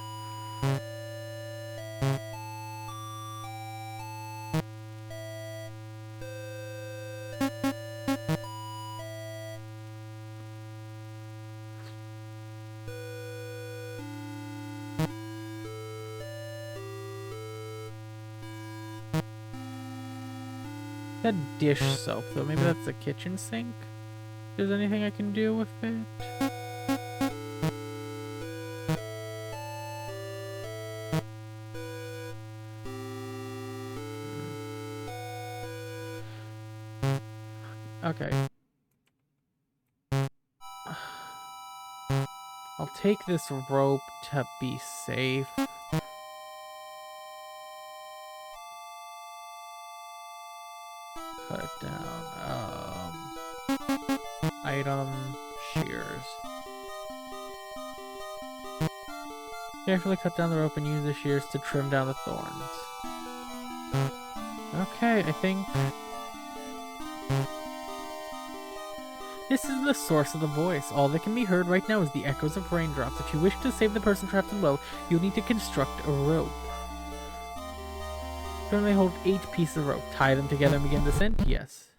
That dish soap, though. Maybe that's a kitchen sink? If there's anything I can do with it? Okay. I'll take this rope to be safe. Cut it down. Item, shears. Carefully cut down the rope and use the shears to trim down the thorns. Okay, I think... This is the source of the voice. All that can be heard right now is the echoes of raindrops. If you wish to save the person trapped in the well, you'll need to construct a rope. Currently hold 8 pieces of rope. Tie them together and begin descent? Yes.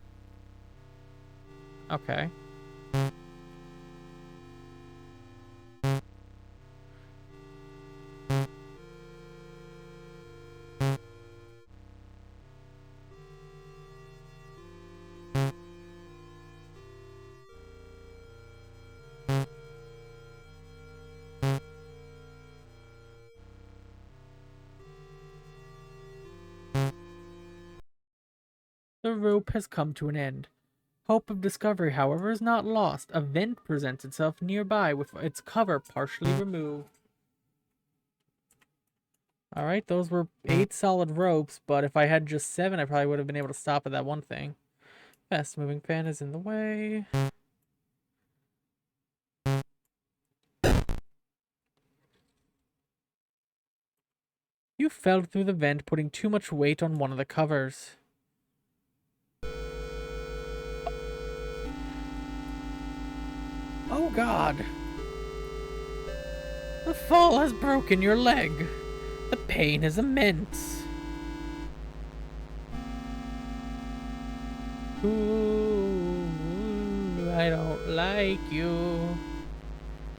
Okay. The rope has come to an end. Hope of discovery, however, is not lost. A vent presents itself nearby with its cover partially removed. Alright, those were 8 solid ropes, but if I had just 7, I probably would have been able to stop at that one thing. Fast moving fan is in the way. You fell through the vent, putting too much weight on one of the covers. Oh God! The fall has broken your leg. The pain is immense. Ooh, I don't like you.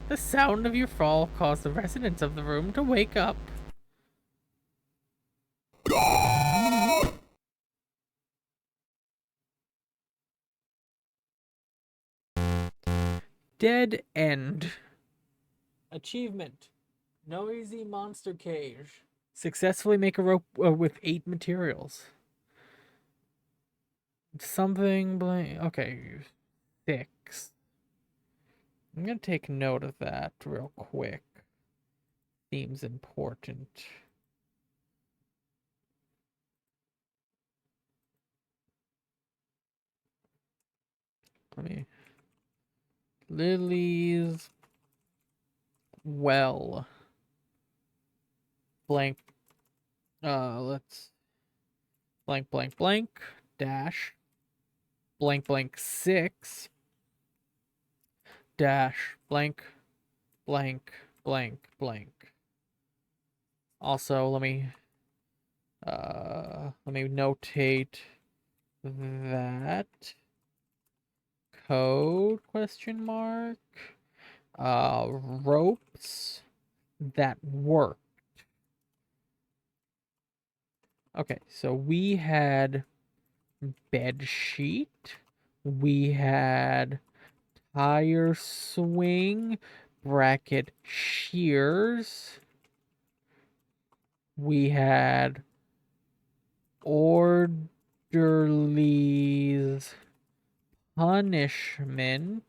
The sound of your fall caused the residents of the room to wake up. Dead end. Achievement. Noisy monster cage. Successfully make a rope with 8 materials. Something blank. Okay. 6. I'm gonna take note of that real quick. Seems important. Let me. Lily's well. Blank. Let's. Blank, blank, blank. Dash. Blank, blank, 6. Dash. Blank, blank, blank, blank. Also, let me notate that code question mark ropes that work. Okay, so we had bed sheet, we had tire swing, bracket shears, we had orderly's punishment,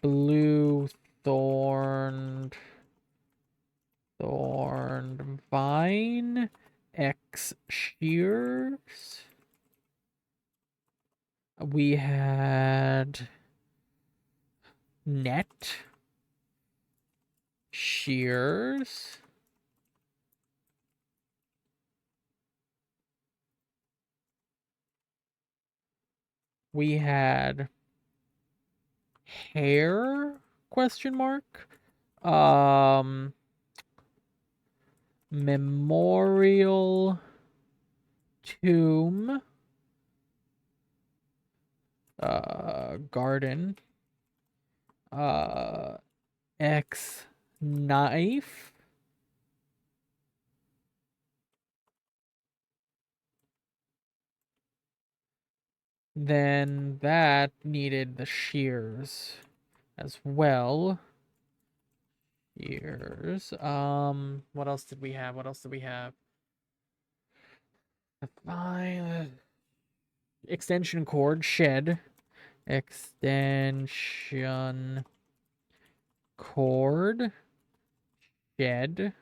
blue thorned vine, X shears. We had net shears. We had hair question mark. Memorial tomb. Garden. X knife. Then that needed the shears as well. Shears. What else did we have? What else did we have? Extension cord, shed. Extension cord, shed.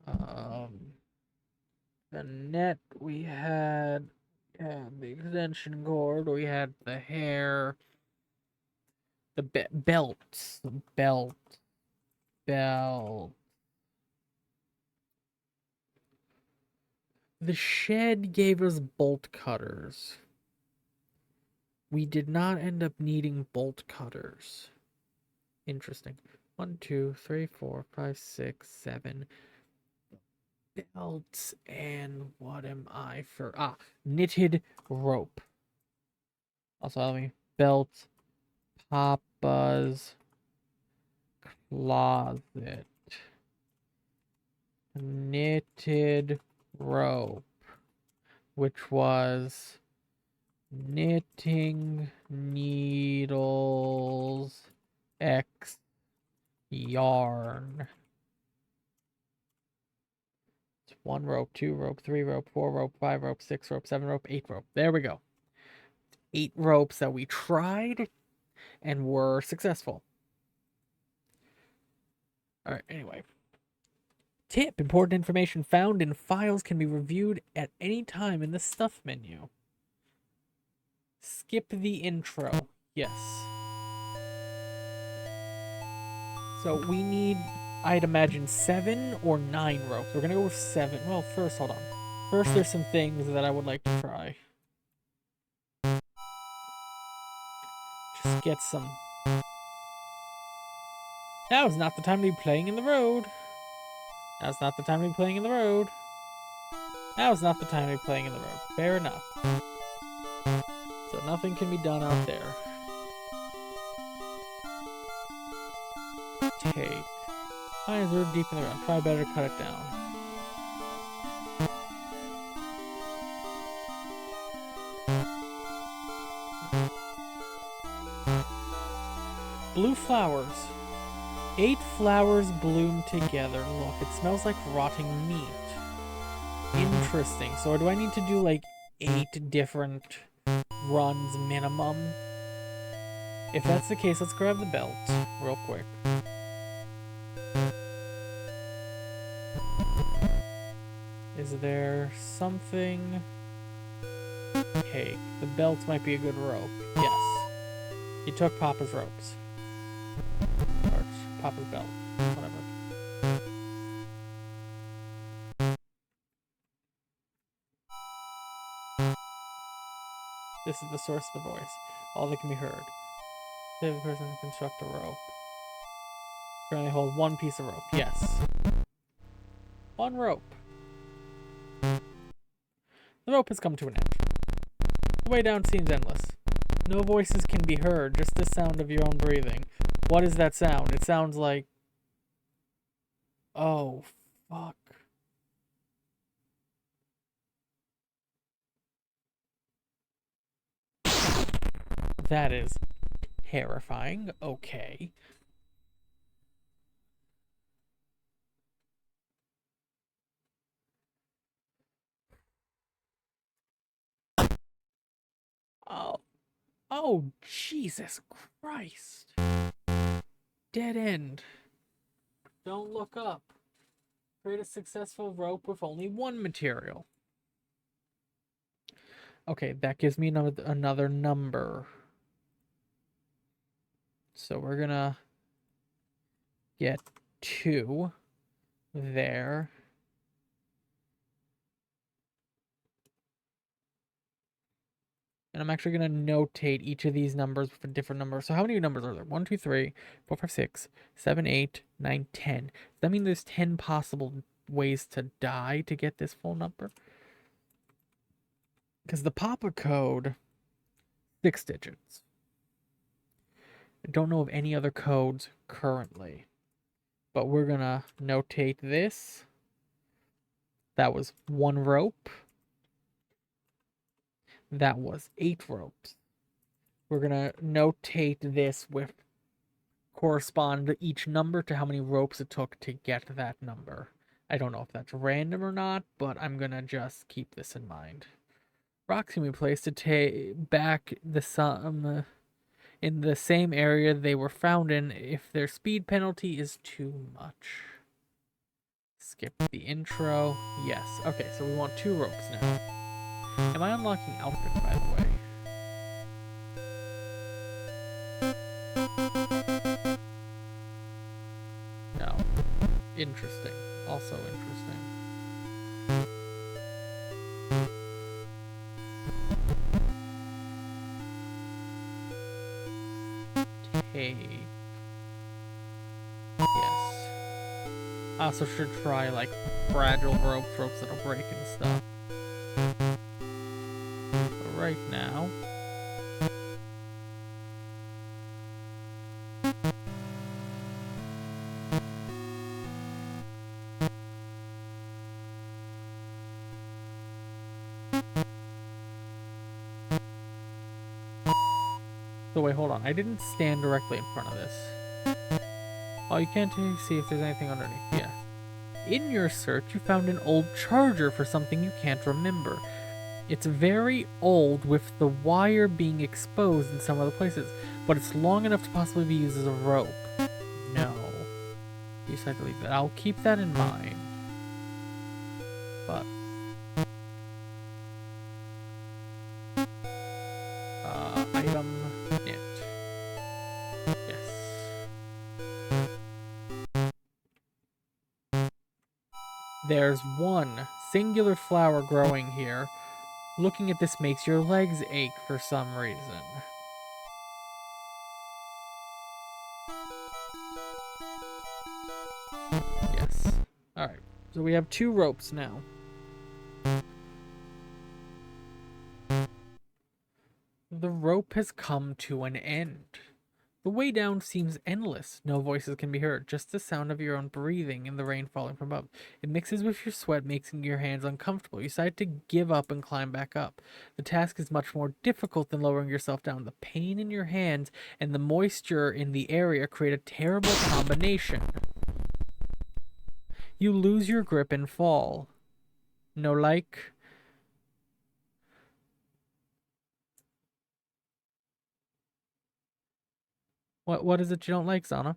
The net we had, the extension cord, we had the hair, the belts, the belt. The shed gave us bolt cutters. We did not end up needing bolt cutters. Interesting. 1, 2, 3, 4, 5, 6, 7 belts, and what am I for? Knitted rope. Also, let me belt, Papa's closet, knitted rope, which was knitting needles X yarn. It's 1 rope, 2 rope, 3 rope, 4 rope, 5 rope, 6 rope, 7 rope, 8 rope. There we go. 8 ropes that we tried and were successful. All right, anyway. Tip: important information found in files can be reviewed at any time in the stuff menu. Skip the intro. Yes. So we need, I'd imagine, 7 or 9 ropes. We're gonna go with 7. Well, first, hold on. First, there's some things that I would like to try. Just get some. Now is not the time to be playing in the road. Now's not the time to be playing in the road. Now's not the time to be playing in the road. Fair enough. So nothing can be done out there. Take. Pine is rooted deep in the ground. Try better to cut it down. flowers. 8 flowers bloom together. Look, it smells like rotting meat. Interesting. So do I need to do like 8 different runs minimum? If that's the case, let's grab the belt real quick. Is there something? Okay, the belt might be a good rope. Yes. He took Papa's ropes. Or Papa's belt. Whatever. This is the source of the voice. All that can be heard. Save the person to construct a rope. Currently hold 1 piece of rope. Yes. 1 rope. The rope has come to an end. The way down seems endless. No voices can be heard, just the sound of your own breathing. What is that sound? It sounds like... Oh, fuck. That is terrifying. Okay. Oh. Oh, Jesus Christ. Dead end. Don't look up. Create a successful rope with only 1 material. Okay, that gives me another number. So we're gonna get 2 there. And I'm actually going to notate each of these numbers with a different number. So how many numbers are there? 1, 2, 3, 4, 5, 6, 7, 8, 9, 10. Does that mean there's 10 possible ways to die to get this full number? Because the Papa code, 6 digits. I don't know of any other codes currently. But we're going to notate this. That was 1 rope. That was 8 ropes. We're going to notate this with correspond each number to how many ropes it took to get that number. I don't know if that's random or not, but I'm going to just keep this in mind. Rocks can be placed to take back the sum in the same area they were found in if their speed penalty is too much. Skip the intro. Yes. Okay, so we want 2 ropes now. Am I unlocking outfit, by the way? No. Interesting. Also interesting. Tape. Yes. I also should try, like, fragile ropes that'll break and stuff. But right now... So wait, hold on. I didn't stand directly in front of this. Oh, you can't see if there's anything underneath. Yeah. In your search, you found an old charger for something you can't remember. It's very old, with the wire being exposed in some other places, but it's long enough to possibly be used as a rope. No. You decided to leave that. I'll keep that in mind. But... item knit. Yes. There's 1 singular flower growing here. Looking at this makes your legs ache for some reason. Yes. Alright, so we have 2 ropes now. The rope has come to an end. The way down seems endless. No voices can be heard, just the sound of your own breathing and the rain falling from above. It mixes with your sweat, making your hands uncomfortable. You decide to give up and climb back up. The task is much more difficult than lowering yourself down. The pain in your hands and the moisture in the area create a terrible combination. You lose your grip and fall. No like. What is it you don't like, Zana?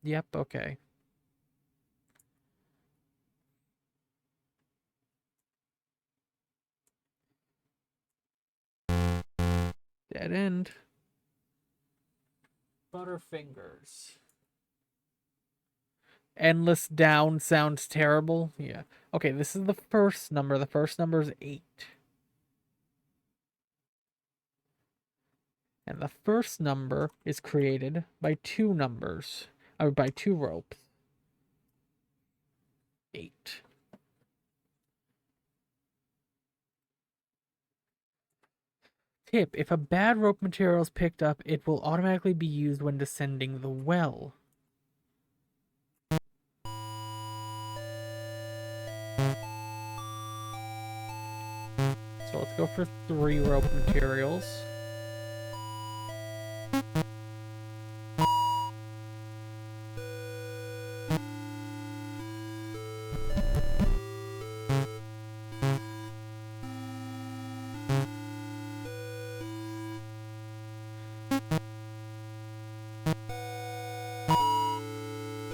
Yep, okay. Dead end. Butterfingers. Endless down sounds terrible. Yeah. Okay, this is the first number. The first number is 8. And the first number is created by 2 numbers. Or by 2 ropes. 8. Tip: if a bad rope material is picked up, it will automatically be used when descending the well. So let's go for 3 rope materials.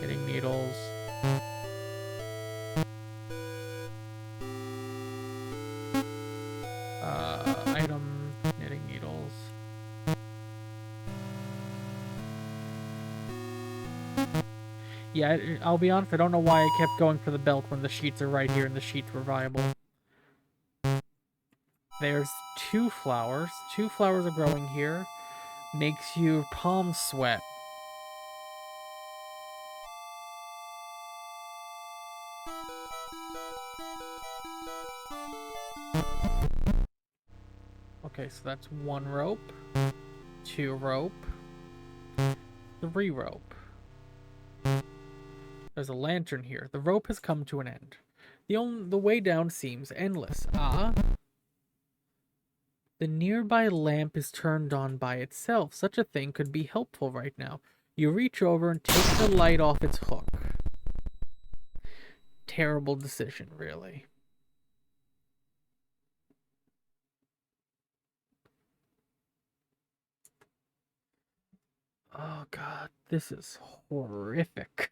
Knitting needles. Item, knitting needles. Yeah, I'll be honest, I don't know why I kept going for the belt when the sheets are right here and the sheets were viable. There's 2 flowers. 2 flowers are growing here. Makes you palm sweat. Okay, so that's 1 rope, 2 rope, 3 rope. There's a lantern here. The rope has come to an end. The way down seems endless. The nearby lamp is turned on by itself. Such a thing could be helpful right now. You reach over and take the light off its hook. Terrible decision, really. Oh god, this is horrific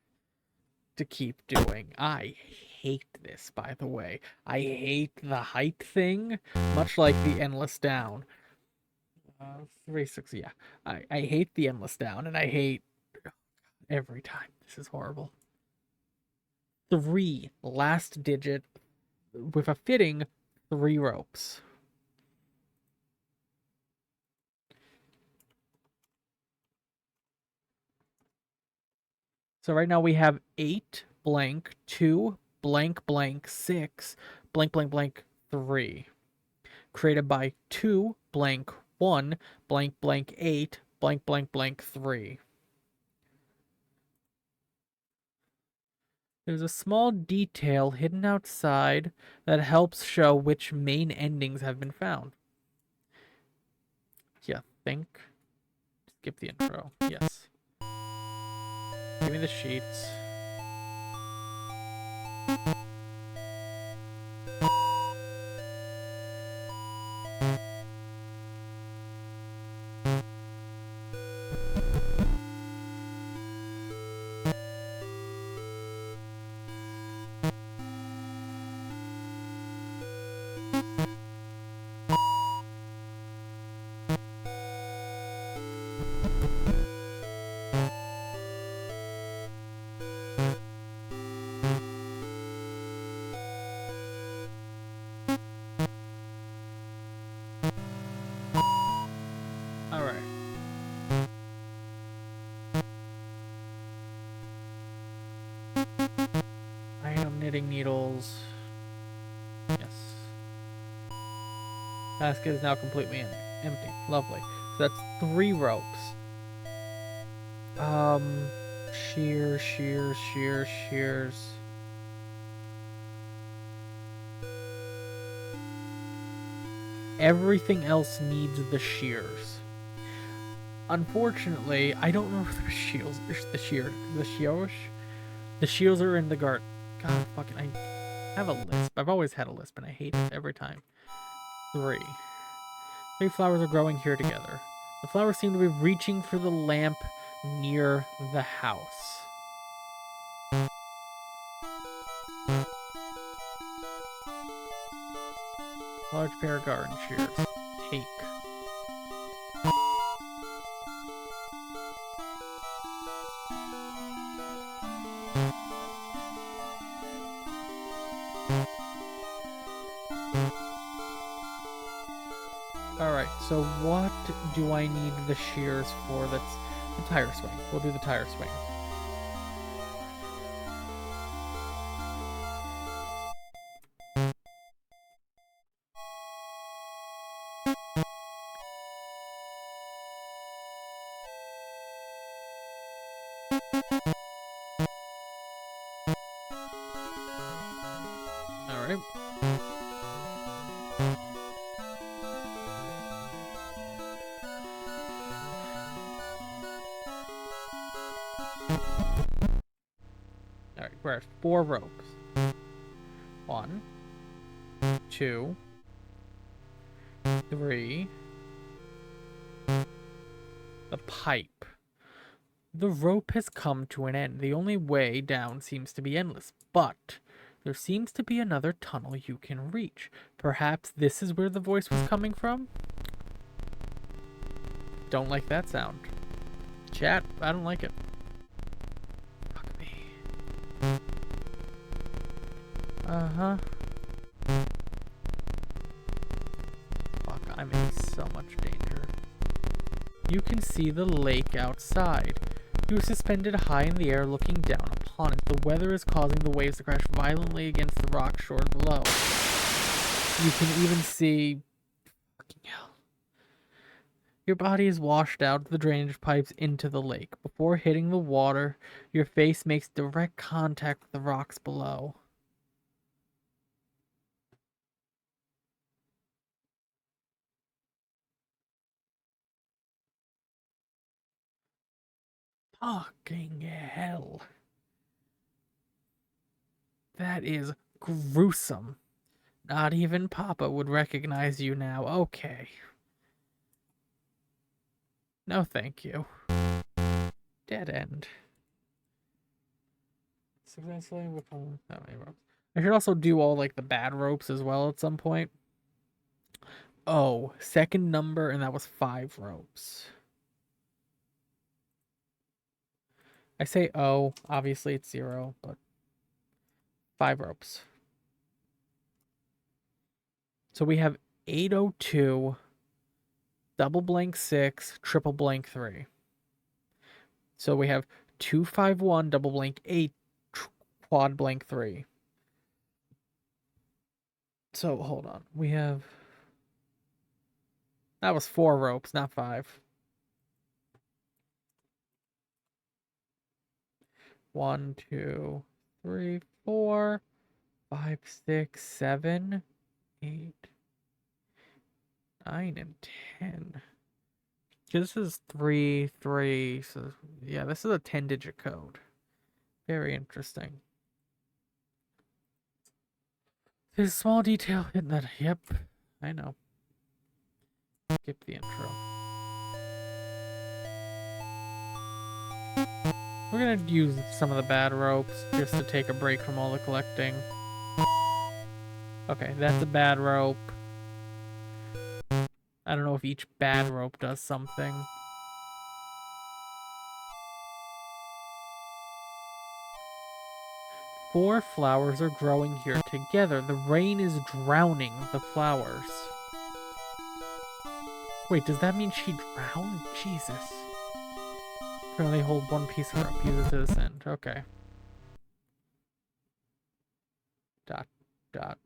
to keep doing. I hate this, by the way. I hate the height thing, much like the endless down. 360, yeah. I hate the endless down, and I hate every time. This is horrible. 3, last digit, with a fitting 3 ropes. So right now we have 8 blank 2 blank blank 6 blank blank blank 3. Created by 2 blank 1 blank blank 8 blank blank blank 3. There's a small detail hidden outside that helps show which main endings have been found. Yeah, think. Skip the intro. Yes. Give me the sheets. Alright. I am knitting needles. Yes. Basket is now completely empty. Lovely. So that's 3 ropes. Shears, shears, shears, shears. Everything else needs the shears. Unfortunately, I don't know if the shears are in the garden. God, fucking, I have a lisp. I've always had a lisp, and I hate it every time. 3. 3 flowers are growing here together. The flowers seem to be reaching for the lamp near the house. Large pair of garden shears. Take. Alright, so what do I need the shears for? That's the tire swing. We'll do the tire swing. Alright. Alright, we're at 4 ropes. 1, 2, 3. The pipe. The rope has come to an end. The only way down seems to be endless, but there seems to be another tunnel you can reach. Perhaps this is where the voice was coming from? Don't like that sound. Chat, I don't like it. Fuck me. Uh-huh. Fuck, I'm in so much danger. You can see the lake outside. You are suspended high in the air looking down upon it. The weather is causing the waves to crash violently against the rock shore below. You can even see... Fucking hell. Your body is washed out of the drainage pipes into the lake. Before hitting the water, your face makes direct contact with the rocks below. Fucking hell. That is gruesome. Not even Papa would recognize you now. Okay. No, thank you. Dead end. Successfully become that many ropes. I should also do all like the bad ropes as well at some point. Oh, second number, and that was 5 ropes. I say oh, obviously it's 0, but 5 ropes. So we have 802, double blank 6, triple blank 3. So we have 251, double blank 8, quad blank 3. So hold on. We have... That was 4 ropes, not 5. 1, 2, 3, 4, 5, 6, 7, 8, 9, and 10. This is 3, 3. So yeah, this is a 10-digit code. Very interesting. There's a small detail in that. Yep, I know. Skip the intro. We're gonna use some of the bad ropes just to take a break from all the collecting. Okay, that's a bad rope. I don't know if each bad rope does something. Four flowers are growing here together. The rain is drowning the flowers. Wait, does that mean she drowned? Jesus. Can only hold one piece of rope. Use it to this end. Okay. Dot, dot,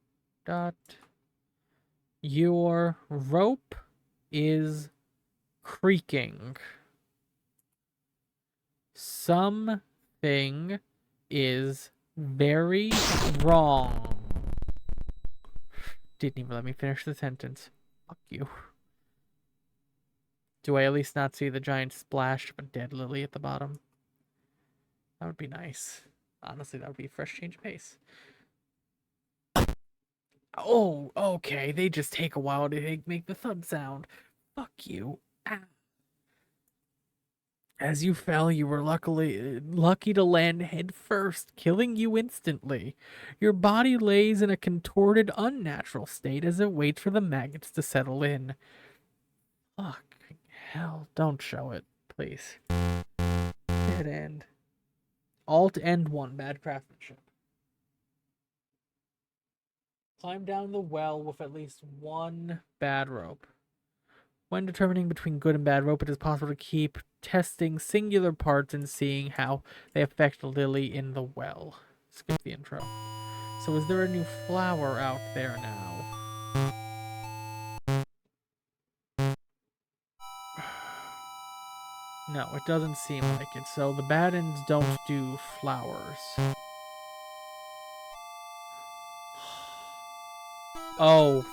dot. Your rope is creaking. Something is very wrong. Didn't even let me finish the sentence. Fuck you. Do I at least not see the giant splash of a dead lily at the bottom? That would be nice. Honestly, that would be a fresh change of pace. Oh, okay. They just take a while to make the thud sound. Fuck you. Ah. As you fell, you were lucky to land head first, killing you instantly. Your body lays in a contorted, unnatural state as it waits for the maggots to settle in. Fucking hell. Don't show it, please. Dead end. Alt end 1, bad craftsmanship. Climb down the well with at least one bad rope. When determining between good and bad rope, it is possible to keep testing singular parts and seeing how they affect Lily in the well. Skip the intro. So is there a new flower out there now? No, it doesn't seem like it. So the bad ends don't do flowers. Oh,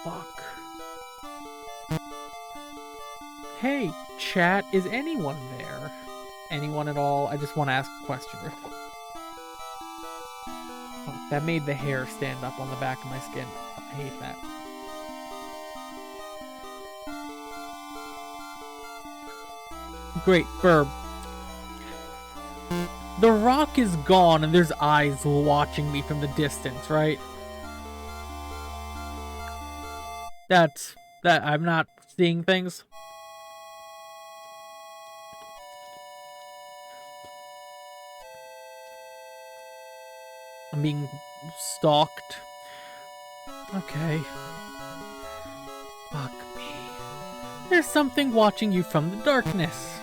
fuck. Hey, chat, is anyone there? Anyone at all? I just want to ask a question real quick. Oh, that made the hair stand up on the back of my skin. I hate that. Great, Burb. The rock is gone and there's eyes watching me from the distance, right? That I'm not seeing things. I'm being stalked. Okay. Fuck me. There's something watching you from the darkness.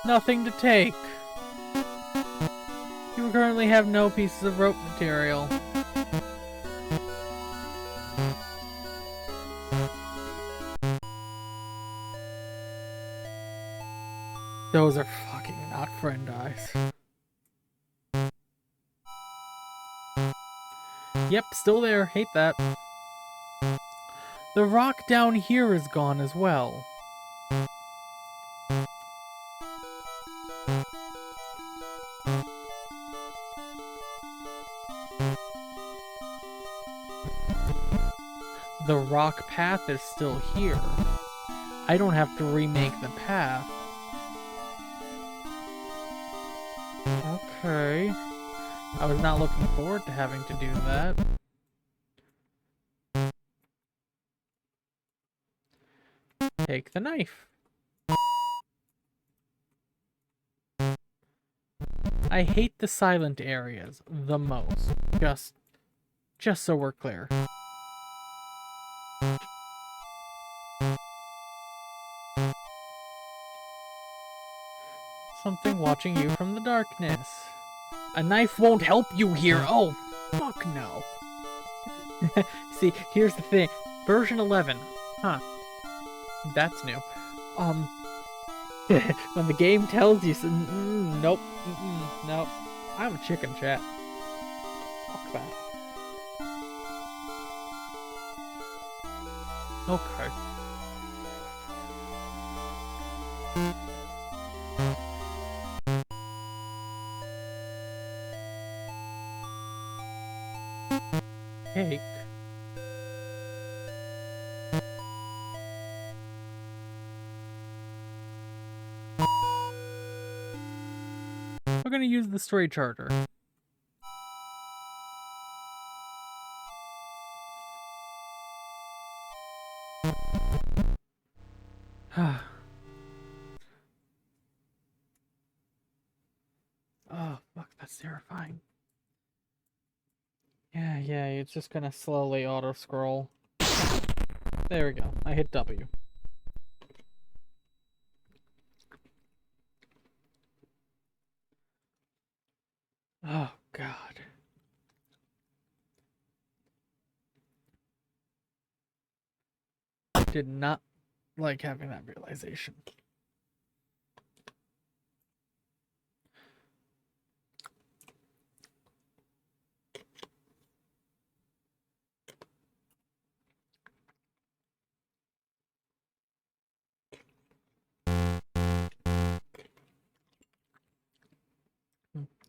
Nothing to take. You currently have no pieces of rope material. Those are fucking not friend eyes. Yep, still there. Hate that. The rock down here is gone as well. The rock path is still here. I don't have to remake the path. Okay. I was not looking forward to having to do that. Take the knife. I hate the silent areas the most. Just so we're clear. Something watching you from the darkness. A knife won't help you here. Oh, fuck no. See, here's the thing. Version 11. Huh. That's new. When the game tells you, nope, nope. I'm a chicken, chat. Fuck that. Okay. Cake. We're gonna use the story charter. Oh, fuck, that's terrifying. Yeah, it's just gonna slowly auto-scroll. There we go. I hit W. Oh, God. did not like having that realization.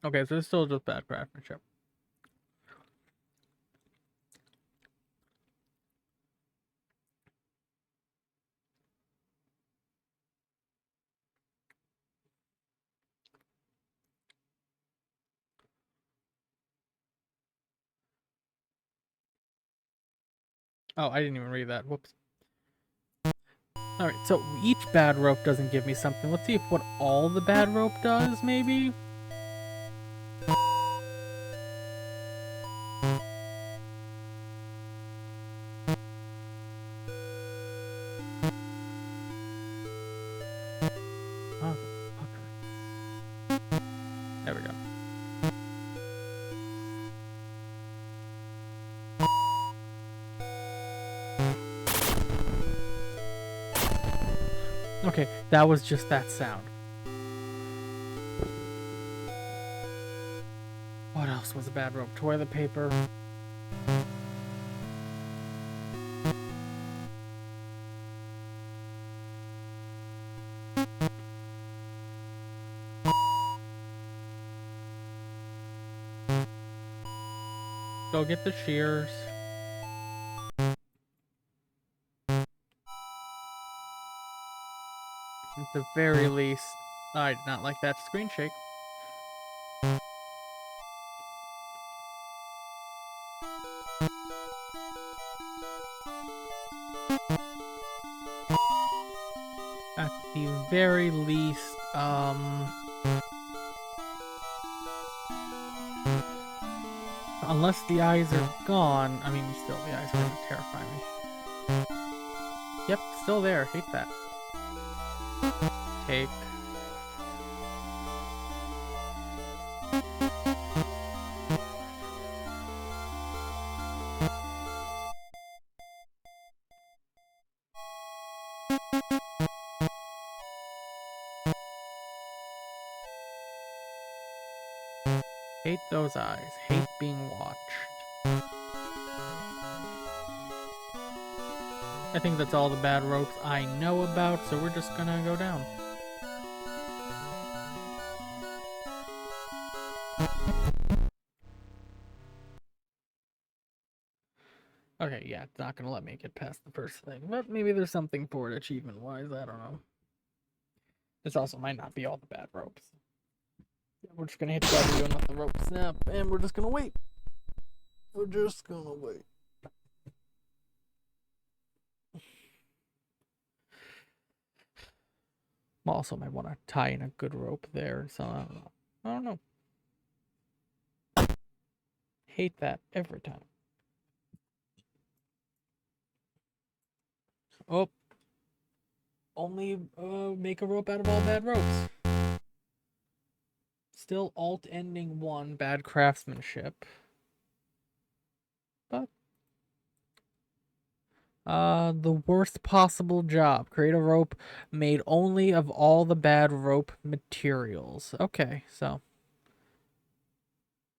Okay, so it's still just bad craftsmanship. Oh, I didn't even read that. Whoops. Alright, so each bad rope doesn't give me something. Let's see if what all the bad rope does, maybe? Oh, fucker. There we go. Okay, that was just that sound. What else was a bad rope? Toilet paper. Go get the shears. At the very least, I did not like that screen shake. At the very least, unless the eyes are gone, I mean, still, the eyes are going to terrify me. Yep, still there. Hate that. Take. Hate those eyes. Hate being watched. I think that's all the bad ropes I know about, so we're just gonna go down. Okay, yeah, it's not gonna let me get past the first thing, but maybe there's something for it achievement-wise, I don't know. This also might not be all the bad ropes. We're just gonna hit W and let the rope snap, and we're just gonna wait. We're just gonna wait. Also might want to tie in a good rope there, so I don't know. I don't know. Hate that every time. Oh. Only make a rope out of all bad ropes. Still alt ending 1, bad craftsmanship. But the worst possible job. Create a rope made only of all the bad rope materials. Okay, so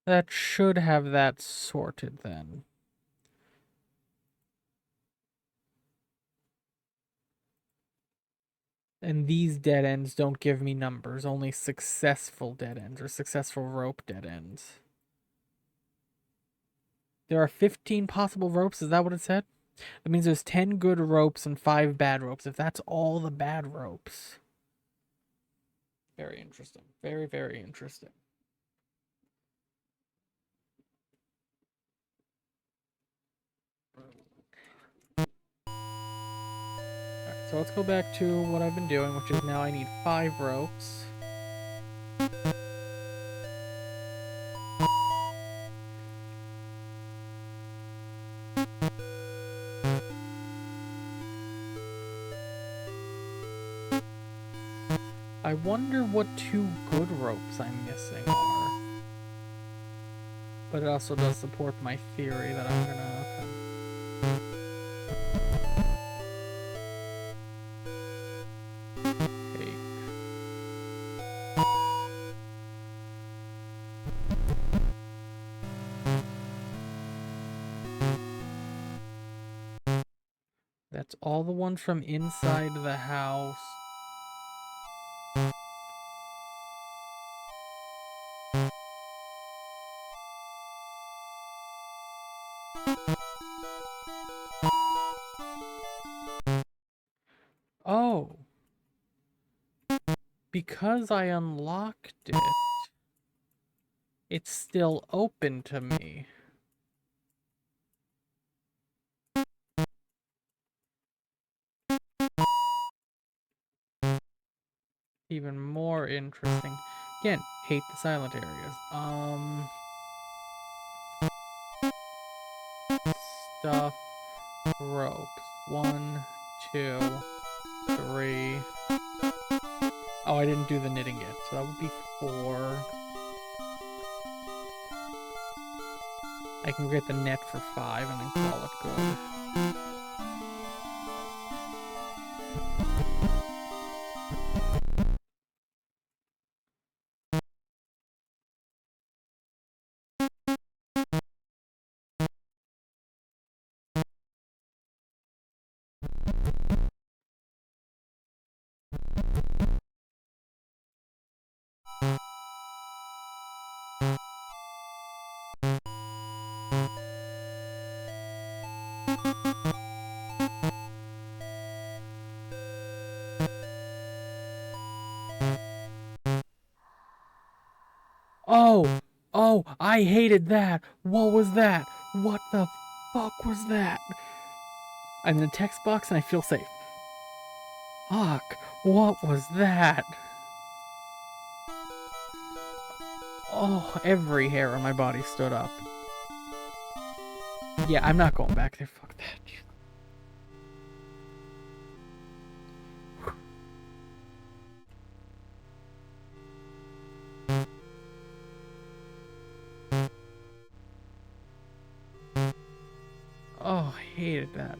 that should have that sorted then. And these dead ends don't give me numbers, only successful dead ends or successful rope dead ends. There are 15 possible ropes, is that what it said? That means there's 10 good ropes and 5 bad ropes, if that's all the bad ropes. Very interesting. Very, very interesting. Alright, so let's go back to what I've been doing, which is now I need 5 ropes. I wonder what 2 good ropes I'm missing are. But it also does support my theory that I'm gonna... That's all the ones from inside the house. Oh. Because I unlocked it, it's still open to me. Even more interesting. Again, hate the silent areas. Stuff, ropes. 1, 2, 3. Oh, I didn't do the knitting yet, so that would be 4. I can get the net for 5 and then call it good. Oh, I hated that. What was that? What the fuck was that? I'm in a text box and I feel safe. Fuck, what was that? Oh, every hair on my body stood up. Yeah, I'm not going back there. Fuck that. Oh, I hated that.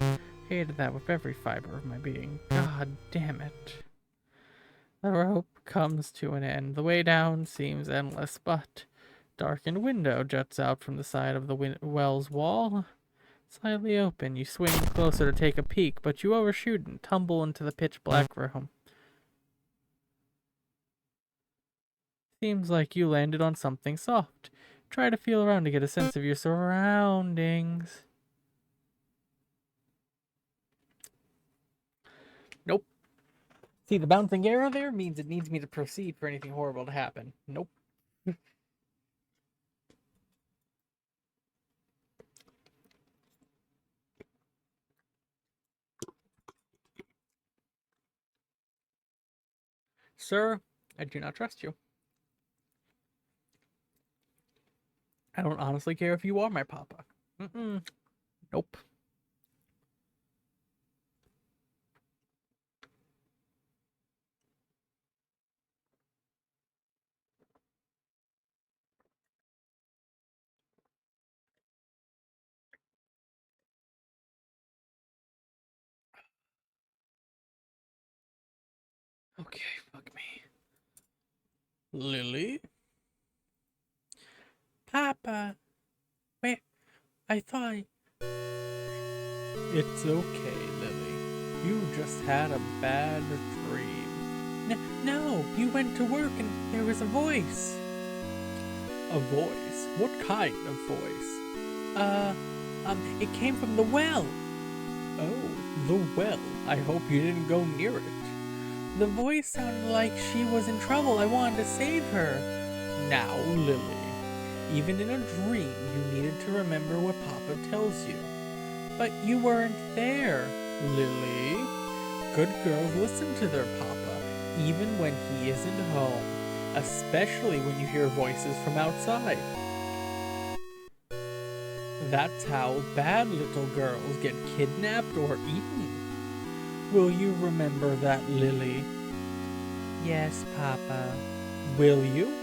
Hated that with every fiber of my being. God damn it. The rope comes to an end. The way down seems endless, but darkened window juts out from the side of the well's wall. Slightly open, you swing closer to take a peek, but you overshoot and tumble into the pitch black room. Seems like you landed on something soft. Try to feel around to get a sense of your surroundings. Nope. See, the bouncing arrow there means it needs me to proceed for anything horrible to happen. Nope. Sir, I do not trust you. I don't honestly care if you are my papa. Nope. Okay, fuck me. Lily? Papa, wait, I thought... It's okay, Lily. You just had a bad dream. No, you went to work and there was a voice. A voice? What kind of voice? It came from the well. Oh, the well. I hope you didn't go near it. The voice sounded like she was in trouble. I wanted to save her. Now, Lily, even in a dream, you needed to remember what Papa tells you. But you weren't there, Lily. Good girls listen to their Papa, even when he isn't home, especially when you hear voices from outside. That's how bad little girls get kidnapped or eaten. Will you remember that, Lily? Yes, Papa. Will you?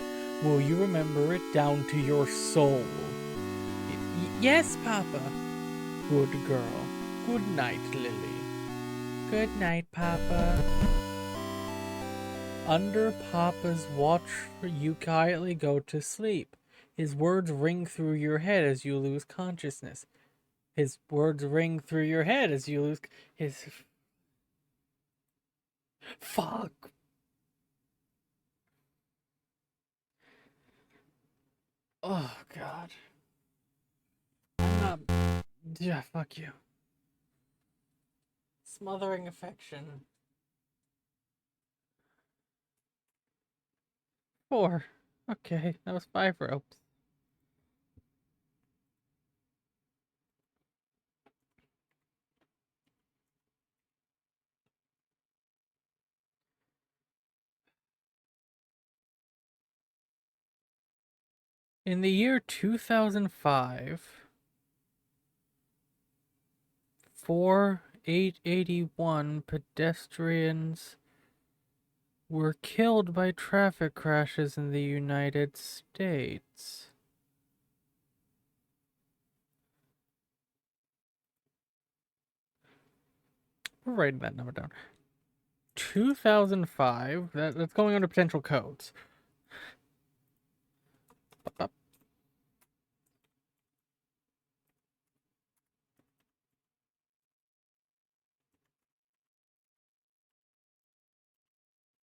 Will you remember it down to your soul? Yes, Papa. Good girl. Good night, Lily. Good night, Papa. Under Papa's watch, you quietly go to sleep. His words ring through your head as you lose consciousness. His words ring through your head as you lose his. Fuck. Oh, God. I'm not. Yeah, fuck you. Smothering affection. 4. Okay, that was 5 ropes. In the year 2005, 4,881 pedestrians were killed by traffic crashes in the United States. We're writing that number down. 2005, that's going under potential codes.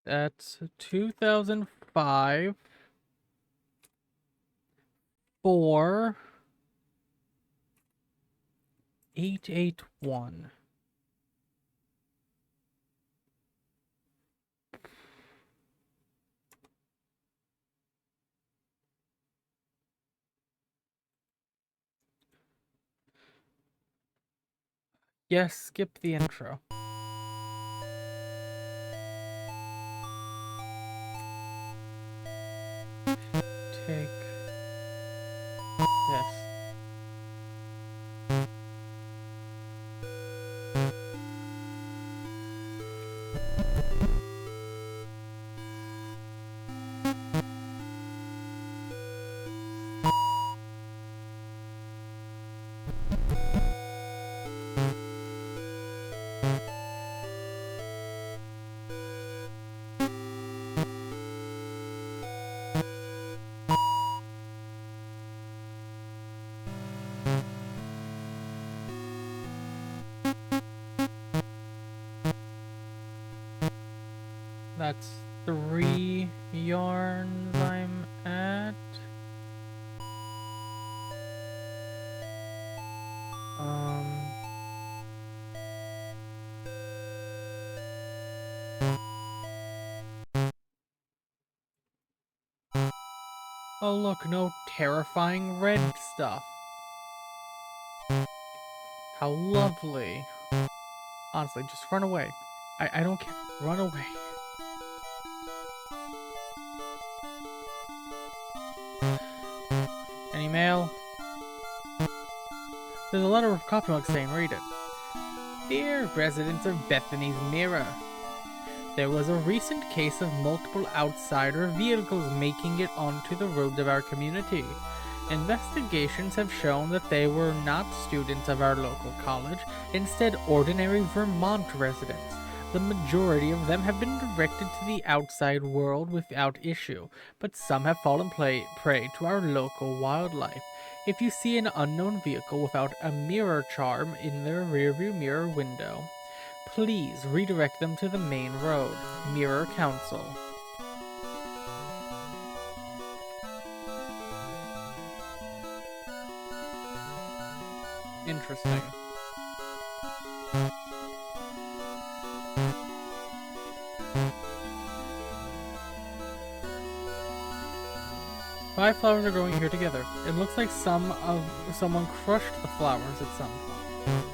That's 2005, 4, 881. Yes, skip the intro. Take this. That's 3 yarns I'm at. Oh look, no terrifying red stuff. How lovely. Honestly, just run away. I don't care. Run away. Any mail? There's a letter of coffee mug saying, read it. Dear residents of Bethany's Mirror, there was a recent case of multiple outsider vehicles making it onto the roads of our community. Investigations have shown that they were not students of our local college, instead ordinary Vermont residents. The majority of them have been directed to the outside world without issue, but some have fallen prey to our local wildlife. If you see an unknown vehicle without a mirror charm in their rearview mirror window, please redirect them to the main road. Mirror Council. Interesting. Five flowers are growing here together. It looks like someone crushed the flowers at some point.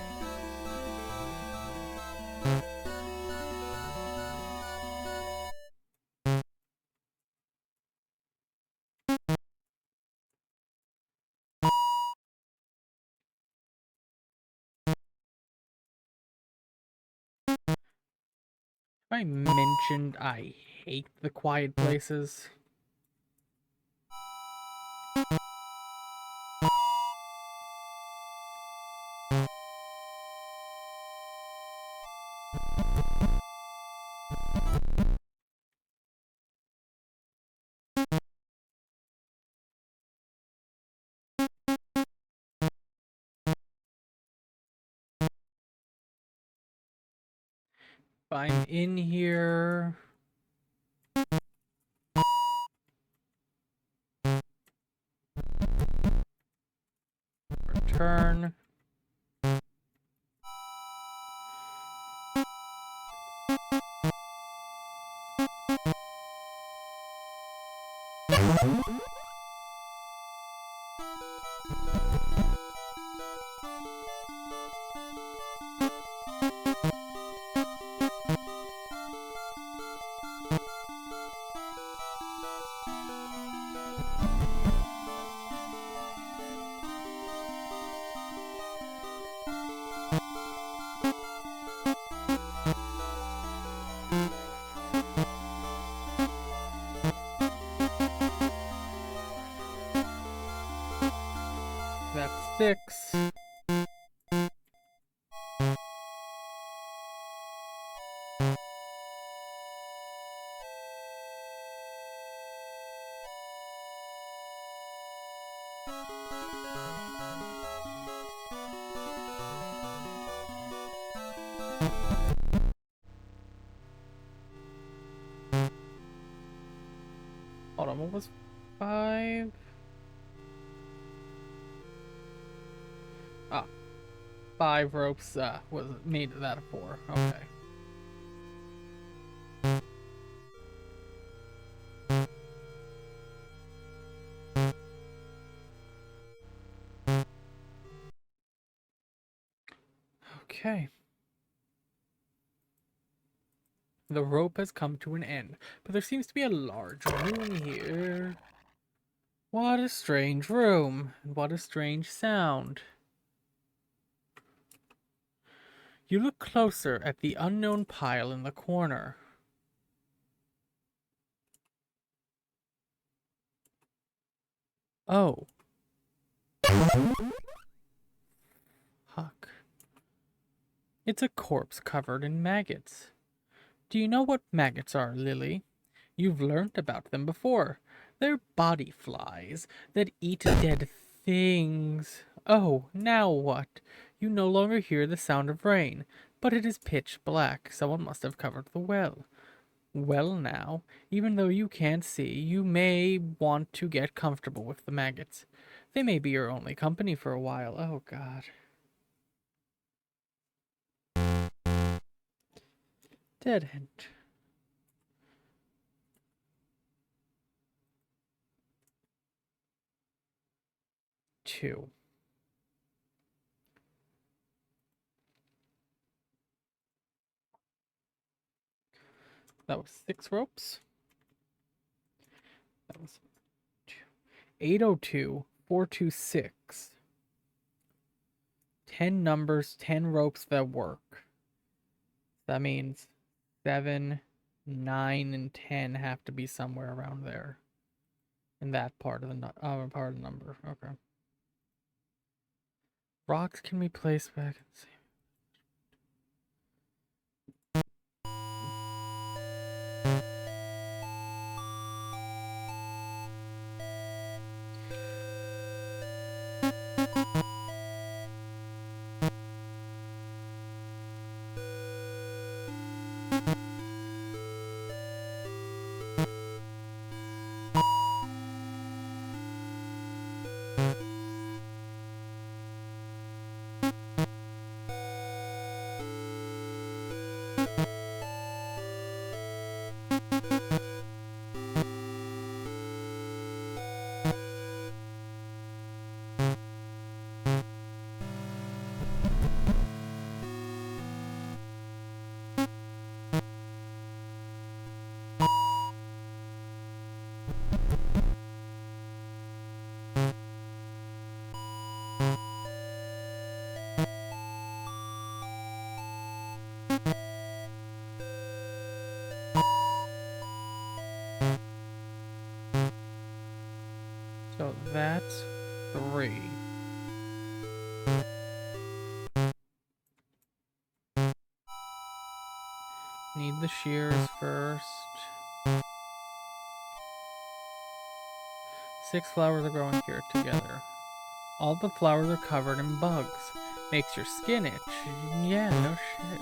I mentioned I hate the quiet places. If I'm in here... Return. That's 6. Hold on, what was 5? Ah, 5 ropes was made that a 4. Okay. Okay. The rope has come to an end, but there seems to be a large room here. What a strange room, and what a strange sound. You look closer at the unknown pile in the corner. Oh. Huck. It's a corpse covered in maggots. Do you know what maggots are, Lily? You've learnt about them before. They're body flies that eat dead things. Oh, now what? You no longer hear the sound of rain, but it is pitch black. Someone must have covered the well. Well now, even though you can't see, you may want to get comfortable with the maggots. They may be your only company for a while. Oh, God. Dead end. Two. That was 6 ropes. That was 802, 426. 10 numbers, 10 ropes that work. That means 7, 9, and 10 have to be somewhere around there. In that part of the part of the number. Okay. Rocks can be placed back. So that's 3. Need the shears first. 6 flowers are growing here together. All the flowers are covered in bugs. Makes your skin itch. Yeah, no shit.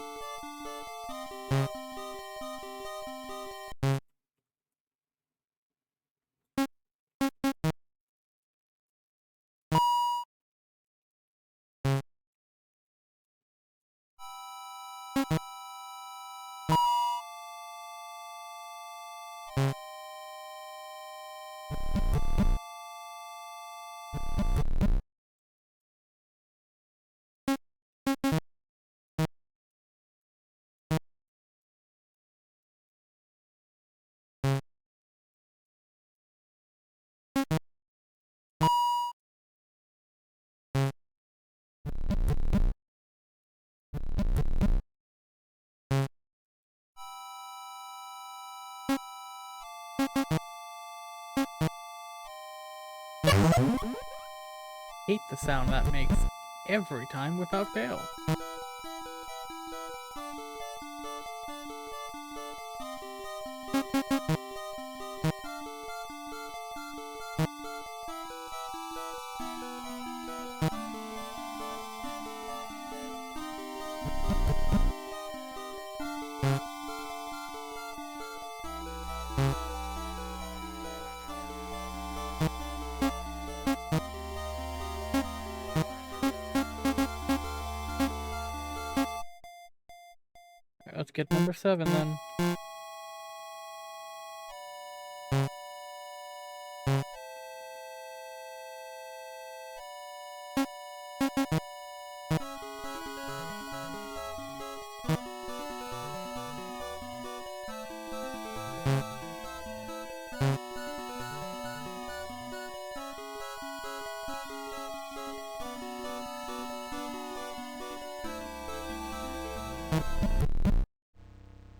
Hate the sound that makes every time without fail. Let's get number 7 then.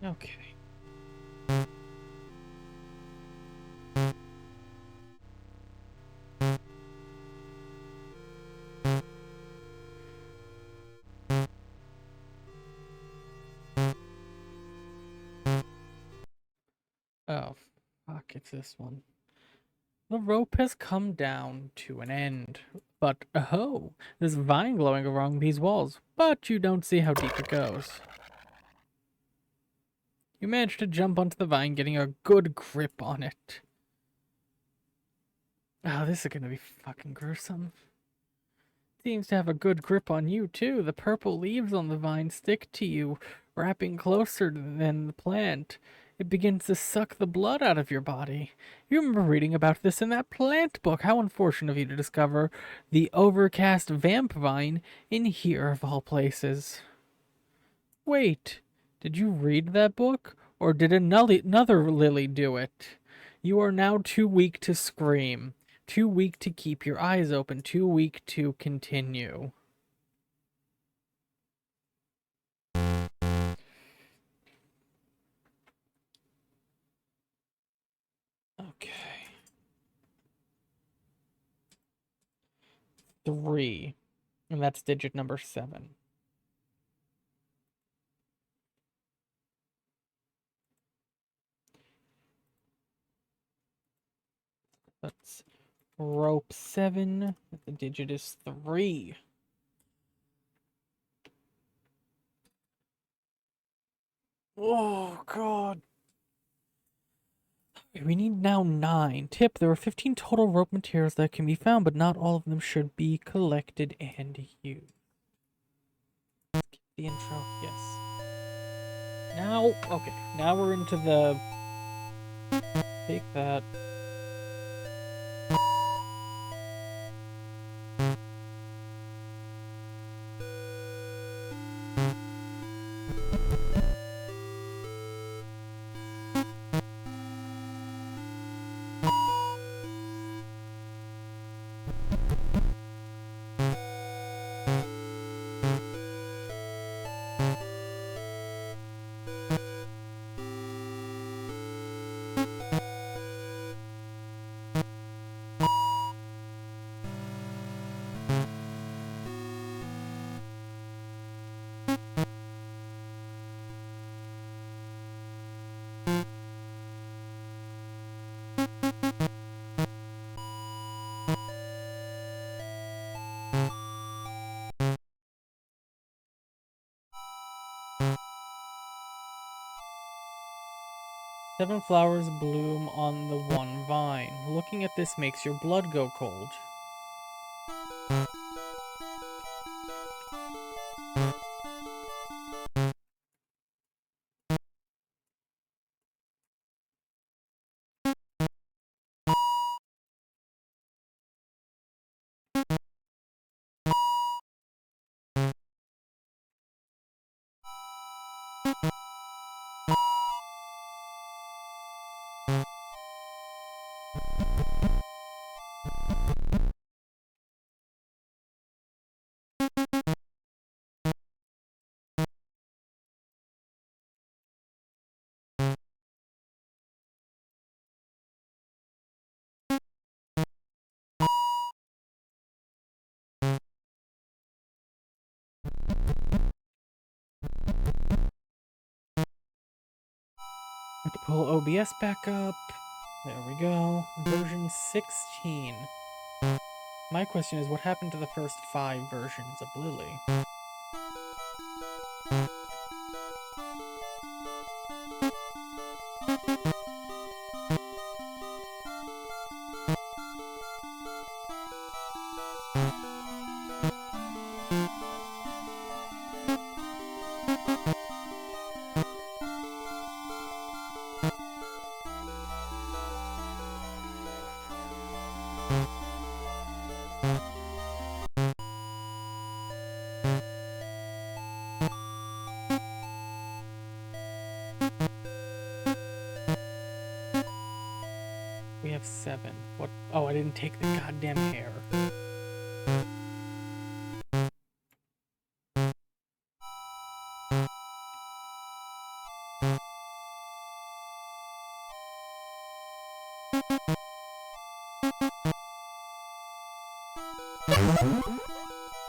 Okay. Oh, fuck, it's this one. The rope has come down to an end. But, oh, there's vine glowing along these walls, but you don't see how deep it goes. You manage to jump onto the vine, getting a good grip on it. Oh, this is gonna be fucking gruesome. Seems to have a good grip on you, too. The purple leaves on the vine stick to you, wrapping closer than the plant. It begins to suck the blood out of your body. You remember reading about this in that plant book. How unfortunate of you to discover the overcast vamp vine in here, of all places. Wait, did you read that book? Or did another Lily do it? You are now too weak to scream. Too weak to keep your eyes open. Too weak to continue. Okay. 3. And that's digit number 7. That's rope 7. The digit is 3. Oh, God. We need now 9. Tip, there are 15 total rope materials that can be found, but not all of them should be collected and used. The intro, yes. Now, okay, now we're into the... Take that. 7 flowers bloom on the one vine. Looking at this makes your blood go cold. I have to pull OBS back up. There we go. Version 16. My question is, what happened to the first 5 versions of Lily? We have 7. What? Oh, I didn't take the goddamn hair.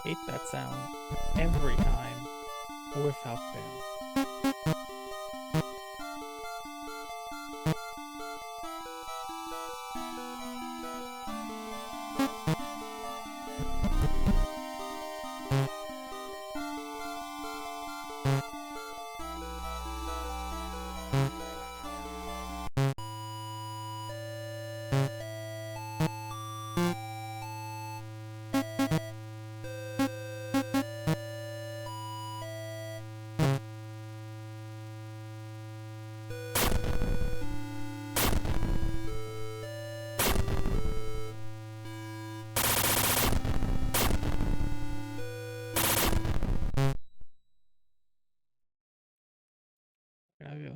Hate that sound every time, without fail.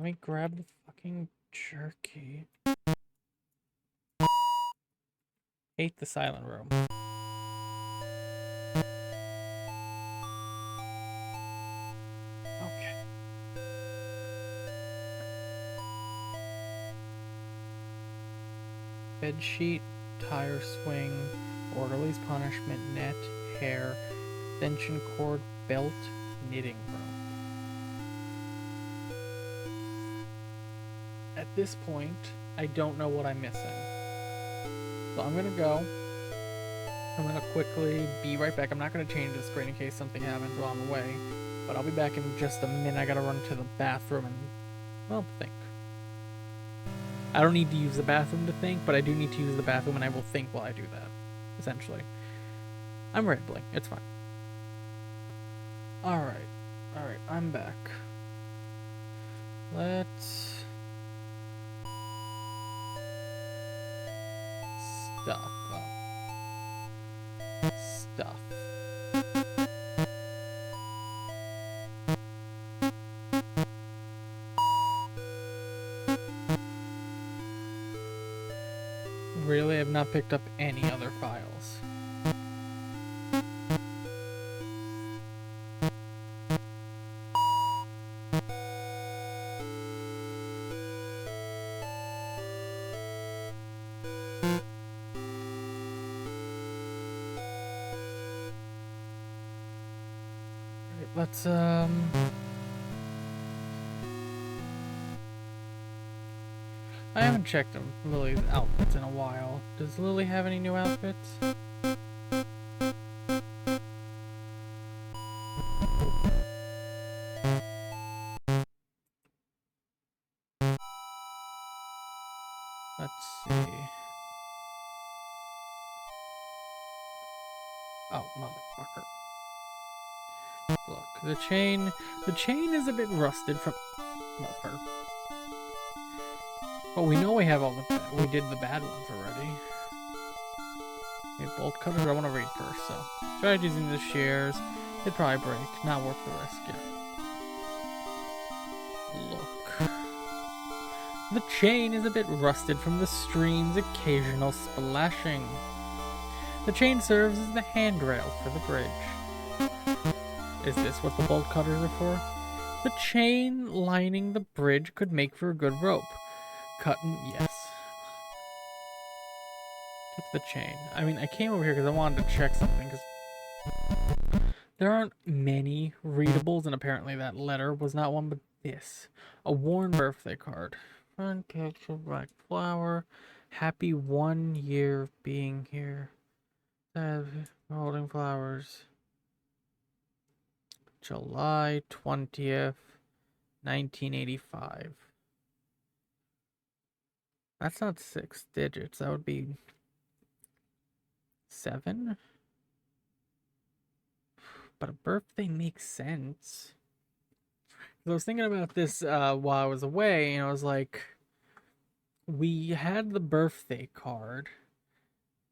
Let me grab the fucking jerky. Hate the silent room. Okay. Bed sheet, tire swing, orderly's punishment, net, hair, extension cord, belt, knitting rope. At this point, I don't know what I'm missing. So I'm gonna go. I'm gonna quickly be right back. I'm not gonna change the screen in case something happens while I'm away, but I'll be back in just a minute. I gotta run to the bathroom and, well, think. I don't need to use the bathroom to think, but I do need to use the bathroom and I will think while I do that, essentially. I'm rambling. It's fine. Alright. Alright, I'm back. Let's... stuff up. Stuff. Really, I've not picked up any other files. Let's, I haven't checked Lily's outfits in a while. Does Lily have any new outfits? Let's see. Oh, motherfucker. Look, the chain is a bit rusted from motherfucker. But we know we have we did the bad ones already. Okay, bolt cutters I want to read first, so. Tried using the shears. They'd probably break. Not worth the risk, yeah. Look. The chain is a bit rusted from the stream's occasional splashing. The chain serves as the handrail for the bridge. Is this what the bolt cutters are for? The chain lining the bridge could make for a good rope. Cutting, yes. Keep the chain. I mean, I came over here because I wanted to check something, because there aren't many readables, and apparently that letter was not one, but this. A worn birthday card. Front picture, black flower. Happy 1 year being here. Holding flowers. July 20th, 1985. That's not 6 digits. That would be 7. But a birthday makes sense. I was thinking about this while I was away, and I was like, we had the birthday card,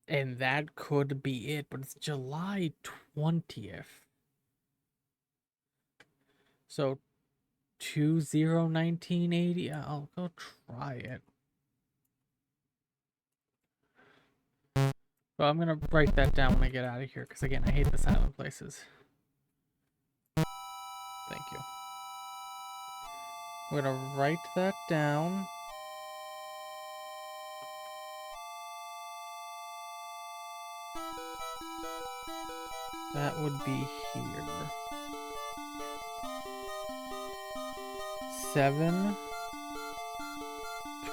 and that could be it, but it's July 20th. So 201980. I'll go try it. Well, I'm gonna write that down when I get out of here, because again, I hate the silent places. Thank you. I'm gonna write that down. That would be here. 7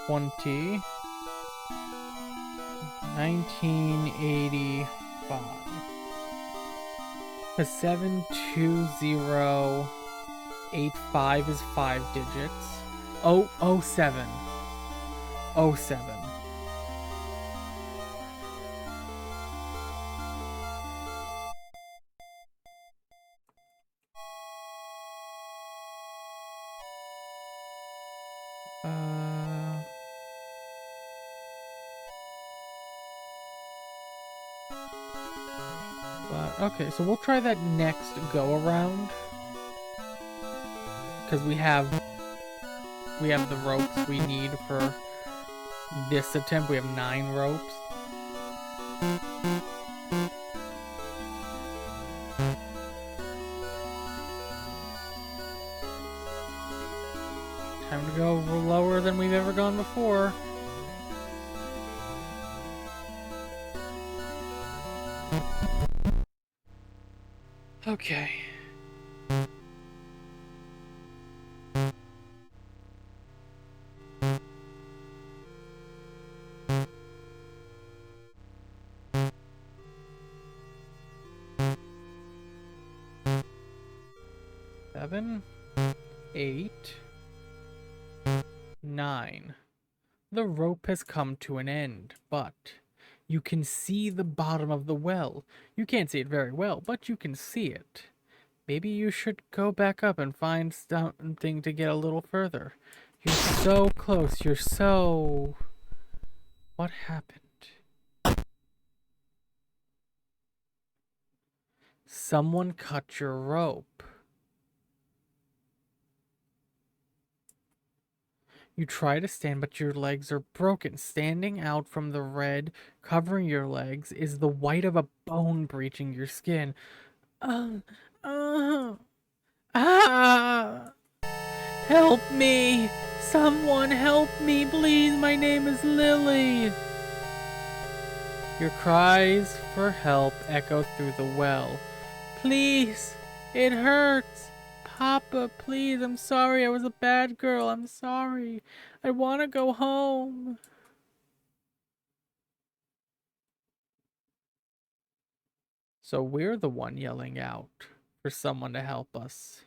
20 1985. The 72085 is 5 digits. Oh, 07. 07. Okay, so we'll try that next go around, because we have the ropes we need for this attempt. We have 9 ropes. Time to go lower than we've ever gone before. Okay. Seven, 8, 9. The rope has come to an end, but you can see the bottom of the well. You can't see it very well, but you can see it. Maybe you should go back up and find something to get a little further. You're so close. You're so... What happened? Someone cut your rope. You try to stand, but your legs are broken. Standing out from the red covering your legs is the white of a bone breaching your skin. Help me! Someone help me, please! My name is Lily! Your cries for help echo through the well. Please! It hurts! Papa, please, I'm sorry, I was a bad girl, I'm sorry. I want to go home. So we're the one yelling out for someone to help us.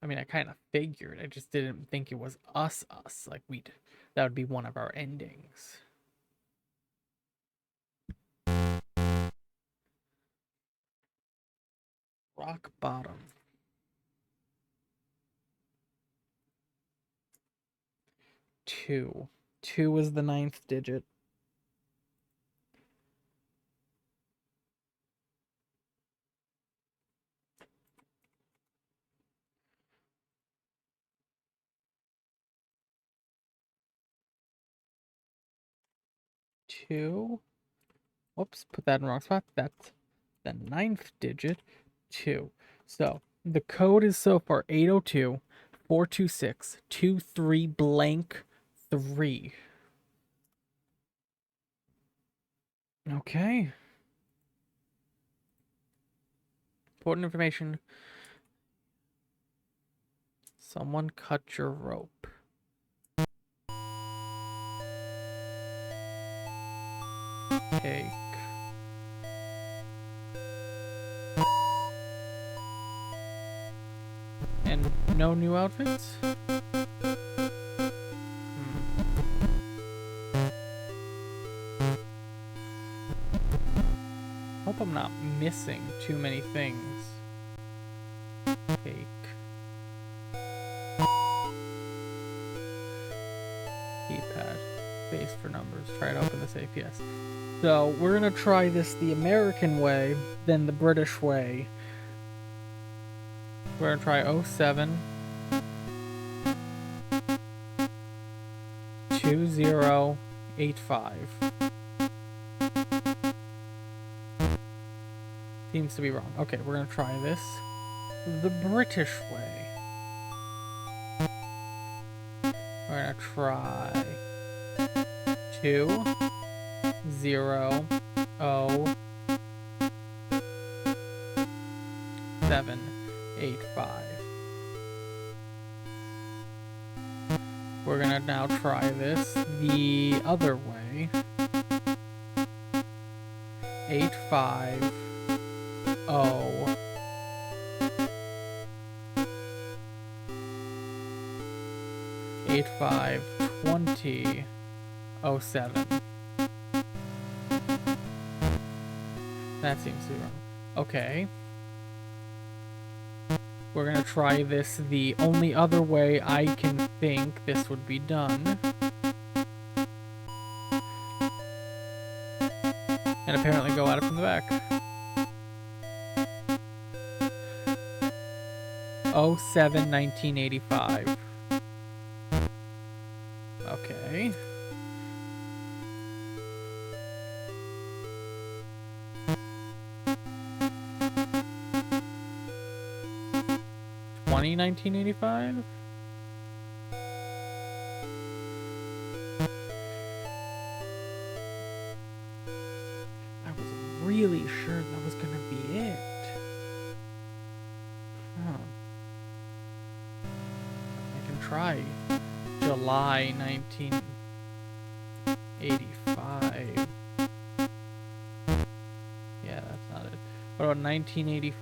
I mean, I kind of figured. I just didn't think it was us. Like that would be one of our endings. Rock bottom. 2. 2 is the 9th digit. Two. Whoops, put that in the wrong spot. That's the 9th digit. 2. So the code is so far 802 426 23 blank 3. Okay. Important information. Someone cut your rope. Take. And no new outfits? Hope I'm not missing too many things. Take. Keypad. Space for numbers. Try to open the safe, yes. So we're gonna try this the American way, then the British way. We're gonna try 07 2085. Seems to be wrong. Okay, we're gonna try this the British way. We're gonna try 200785. We're gonna now try this the other way. 850 852007. That seems to be wrong. Okay. We're gonna try this the only other way I can think this would be done. And apparently go at it from the back. 07-1985. Okay. Twenty 1985? I was really sure that was gonna be it. Huh. I can try July 1985. Yeah, that's not it. What about 1980?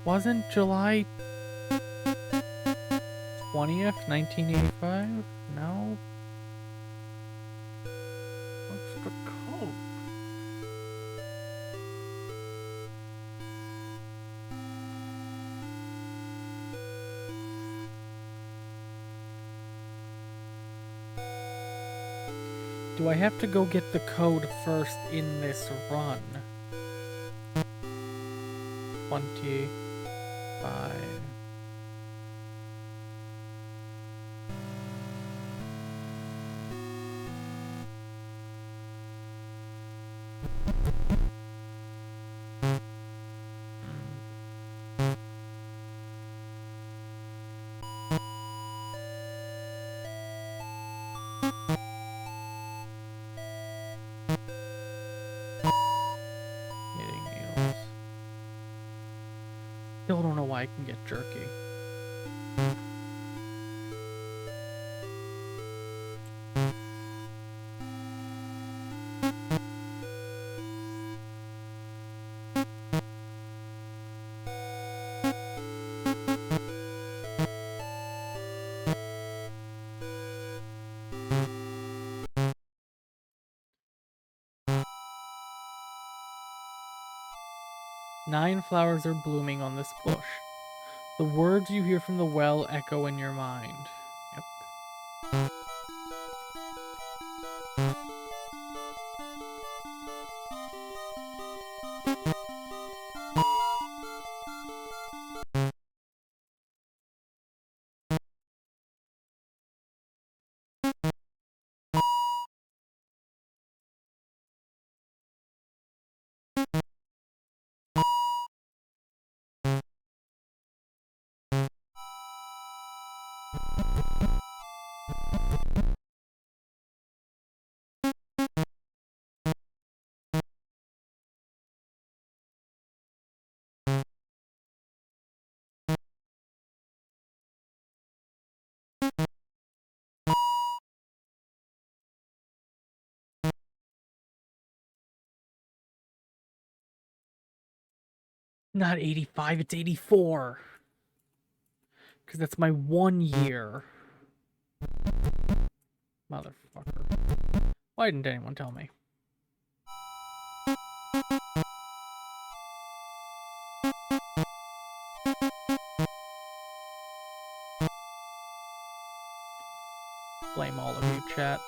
Wasn't July 20th, 1985? No? What's the code? Do I have to go get the code first in this run? 25. Knitting needles. Still don't know why I can get jerky. 9 flowers are blooming on this bush. The words you hear from the well echo in your mind. Yep. Not 85, it's 84. Because that's my 1 year. Motherfucker. Why didn't anyone tell me? Blame all of you, chat.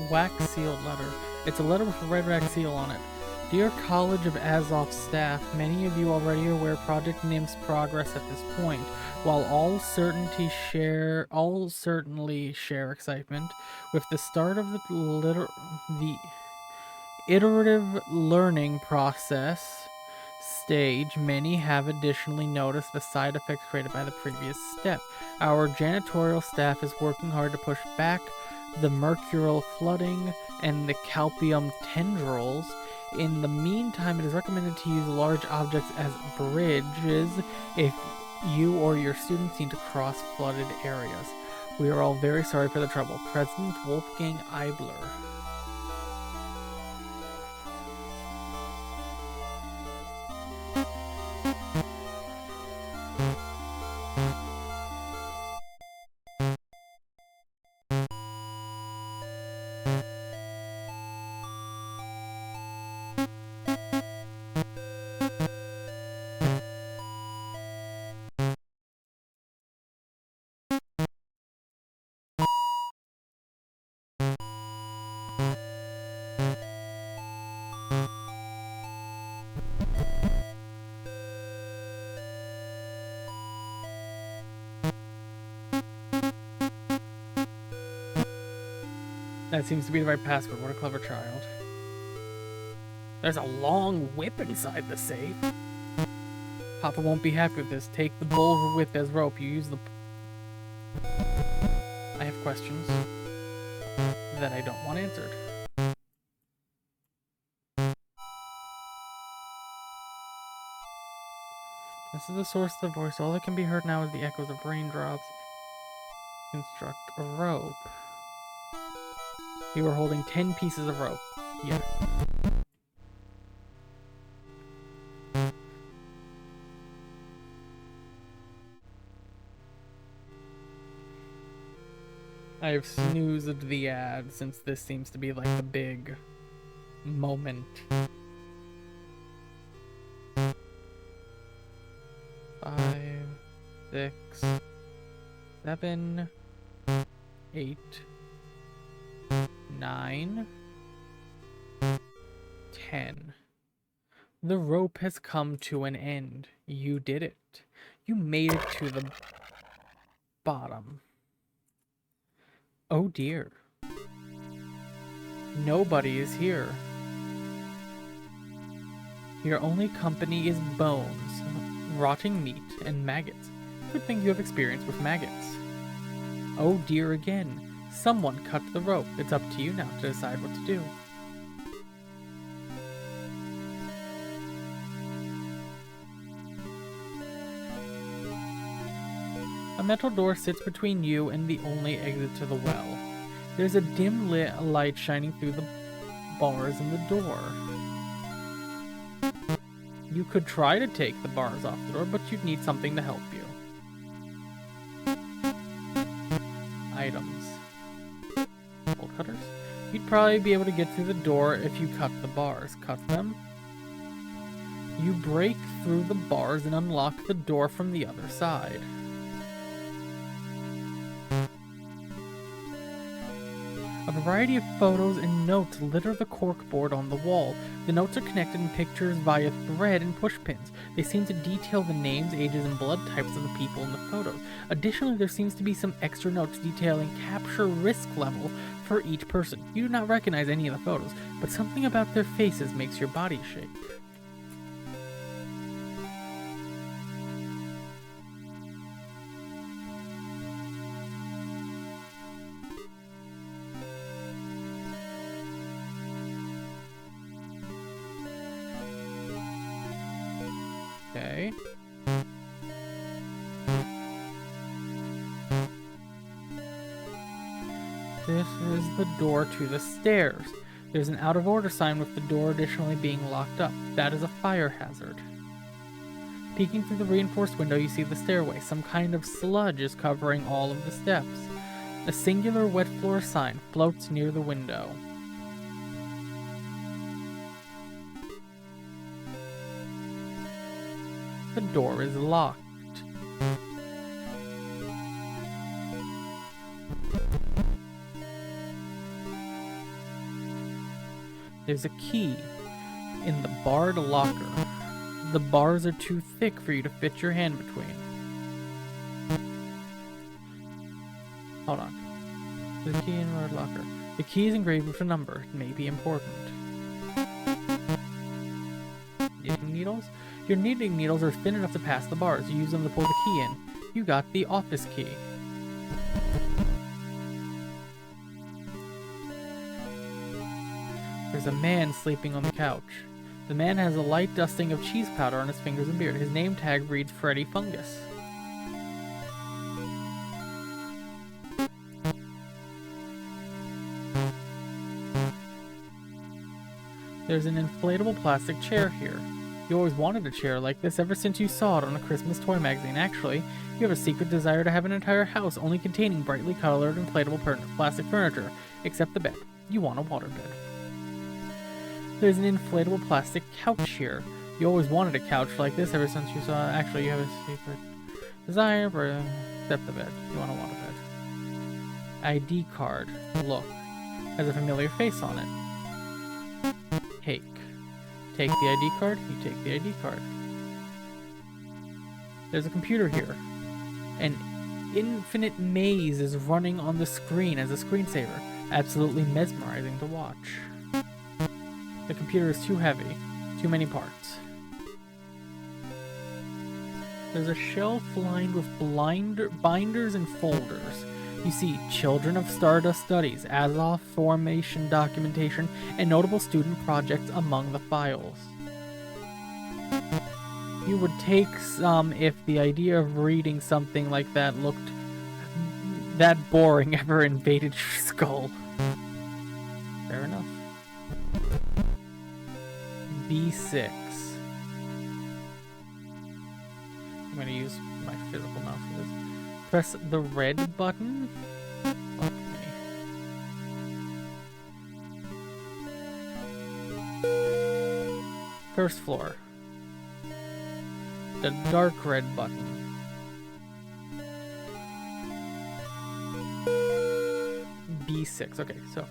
Wax sealed letter. It's a letter with a red wax seal on it. Dear College of Azov staff, many of you already are aware Project NIM's progress at this point. While all certainly share excitement with the start of the iterative learning process stage, many have additionally noticed the side effects created by the previous step. Our janitorial staff is working hard to push back the mercurial flooding and the calcium tendrils. In the meantime, it is recommended to use large objects as bridges if you or your students need to cross flooded areas. We are all very sorry for the trouble. President Wolfgang Eibler. That seems to be the right password. What a clever child. There's a long whip inside the safe. Papa won't be happy with this. Take the bull whip as rope. You use the... I have questions that I don't want answered. This is the source of the voice. All that can be heard now is the echoes of raindrops. Construct a rope. You are holding 10 pieces of rope. Yes. I have snoozed the ad since this seems to be like the big moment. 5, 6, 7, 8, 9, 10. The rope has come to an end. You did it. You made it to the bottom. Oh dear. Nobody is here. Your only company is bones, rotting meat, and maggots. Good thing you have experience with maggots. Oh dear again. Someone cut the rope. It's up to you now to decide what to do. A metal door sits between you and the only exit to the well. There's a dim lit light shining through the bars in the door. You could try to take the bars off the door, but you'd need something to help you. Items. Bolt cutters. You'd probably be able to get through the door if you cut the bars. Cut them. You break through the bars and unlock the door from the other side. A variety of photos and notes litter the corkboard on the wall. The notes are connected in pictures via thread and pushpins. They seem to detail the names, ages, and blood types of the people in the photos. Additionally, there seems to be some extra notes detailing capture risk level for each person. You do not recognize any of the photos, but something about their faces makes your body shake. Okay. This is the door to the stairs. There's an out of order sign with the door additionally being locked up. That is a fire hazard. Peeking through the reinforced window, you see the stairway. Some kind of sludge is covering all of the steps. A singular wet floor sign floats near the window. The door is locked. There's a key in the barred locker. The bars are too thick for you to fit your hand between. Hold on. There's a key in the barred locker. The key is engraved with a number. It may be important. Knitting needles? Your knitting needles are thin enough to pass the bars. You use them to pull the key in. You got the office key. There's a man sleeping on the couch. The man has a light dusting of cheese powder on his fingers and beard. His name tag reads Freddy Fungus. There's an inflatable plastic chair here. You always wanted a chair like this ever since you saw it on a Christmas toy magazine. Actually, you have a secret desire to have an entire house only containing brightly colored inflatable plastic furniture, except the bed. You want a waterbed. There's an inflatable plastic couch here. You always wanted a couch like this ever since you saw it. Actually, you have a secret desire for except the bed. You want a waterbed. ID card. Look. Has a familiar face on it. Take. Take the ID card, you take the ID card. There's a computer here. An infinite maze is running on the screen as a screensaver. Absolutely mesmerizing to watch. The computer is too heavy. Too many parts. There's a shelf lined with binders and folders. You see Children of Stardust Studies, Azov Formation documentation, and notable student projects among the files. You would take some if the idea of reading something like that looked that boring ever invaded your skull. Fair enough. B6. I'm going to use my physical mouse for this. Press the red button. Fuck me. First floor. The dark red button. B6. Okay, so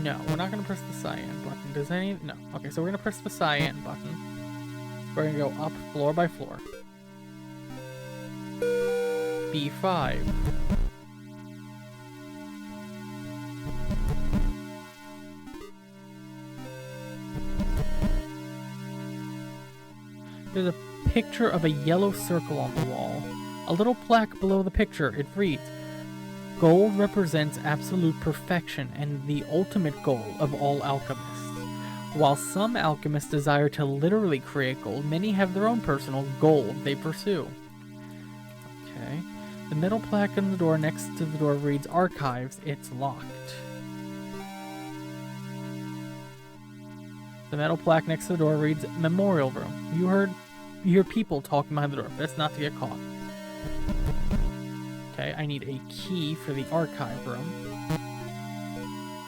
No, we're not going to press the cyan button. Does any... No. Okay, so we're going to press the cyan button. We're going to go up floor by floor. B5. There's a picture of a yellow circle on the wall. A little plaque below the picture. It reads, "Gold represents absolute perfection and the ultimate goal of all alchemists. While some alchemists desire to literally create gold, many have their own personal gold they pursue." Okay. The metal plaque on the door next to the door reads, "Archives." It's locked. The metal plaque next to the door reads, "Memorial Room." You hear people talking behind the door. Best not to get caught. Okay, I need a key for the archive room.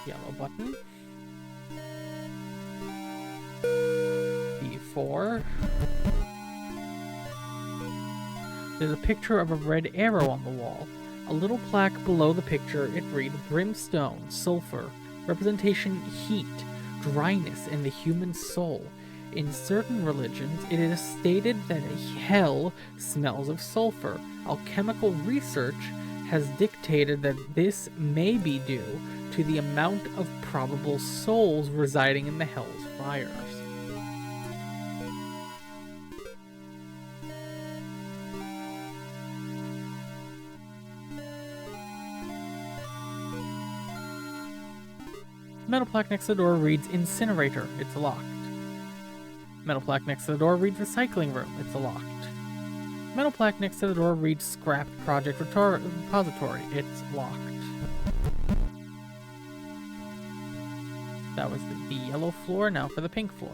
Yellow button. B4. There's a picture of a red arrow on the wall. A little plaque below the picture, it reads, "Brimstone, sulfur, representation heat, dryness, and the human soul. In certain religions, it is stated that hell smells of sulfur. Alchemical research has dictated that this may be due to the amount of probable souls residing in the hell's fires." Metal plaque next to the door reads, "Incinerator." It's locked. Metal plaque next to the door reads, "Recycling room." It's locked. Metal plaque next to the door reads, "Scrapped project repository." It's locked. That was the yellow floor. Now for the pink floor.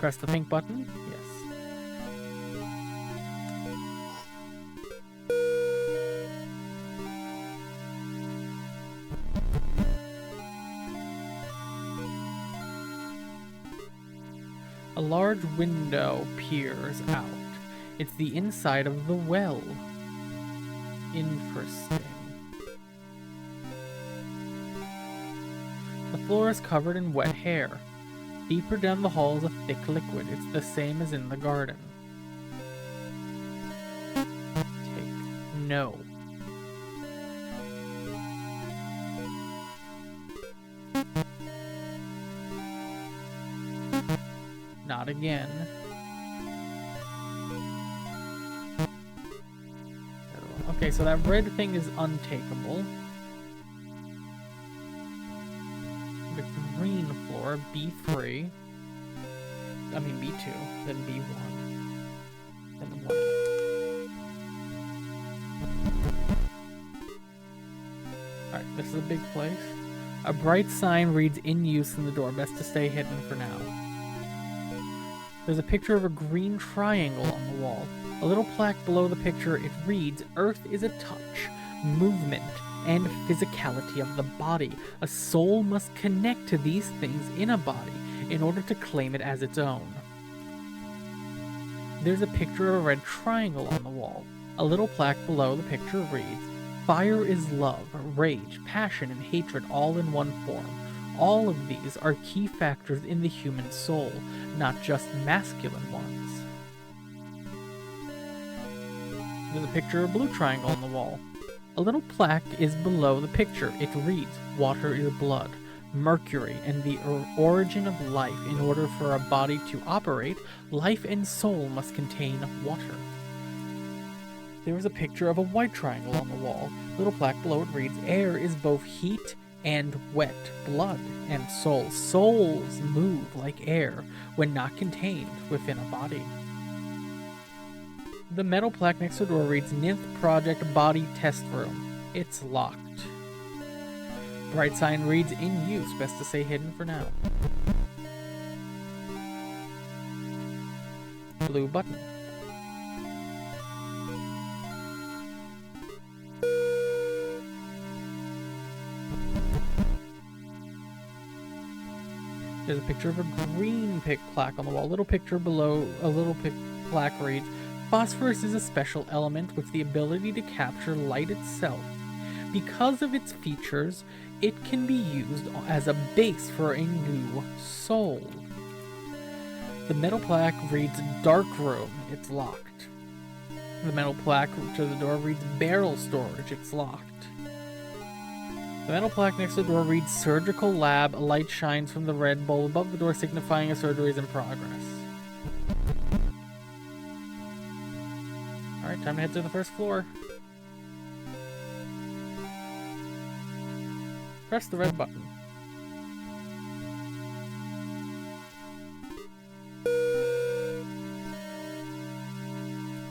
Press the pink button. Yes. A large window peers out. It's the inside of the well. Interesting. The floor is covered in wet hair. Deeper down the hall is a thick liquid. It's the same as in the garden. Take no. Not again. Okay, so that red thing is untakeable. The green floor, B3. I mean B2, then B1, then 1. Alright, this is a big place. A bright sign reads, "In use" in the door. Best to stay hidden for now. There's a picture of a green triangle on the wall. A little plaque below the picture, it reads, "Earth is a touch, movement, and physicality of the body. A soul must connect to these things in a body in order to claim it as its own." There's a picture of a red triangle on the wall. A little plaque below the picture reads, "Fire is love, rage, passion, and hatred all in one form. All of these are key factors in the human soul, not just masculine ones." There's a picture of a blue triangle on the wall. A little plaque is below the picture. It reads, "Water is blood, Mercury, and the origin of life. In order for a body to operate, life and soul must contain water." There is a picture of a white triangle on the wall. Little plaque below it reads, "Air is both heat and wet, blood and soul. Souls move like air when not contained within a body." The metal plaque next to the door reads, "Nymph Project Body Test Room." It's locked. Bright sign reads, "In use." Best to stay hidden for now. Blue button. There's a picture of a green plaque on the wall. A little picture below, a little plaque reads, "Phosphorus is a special element with the ability to capture light itself. Because of its features, it can be used as a base for a new soul. The metal plaque reads Dark Room, it's locked. The metal plaque to the door reads Barrel Storage, it's locked. The metal plaque next to the door reads Surgical Lab, a light shines from the red bulb above the door signifying a surgery is in progress. Alright, time to head to the first floor. Press the red button.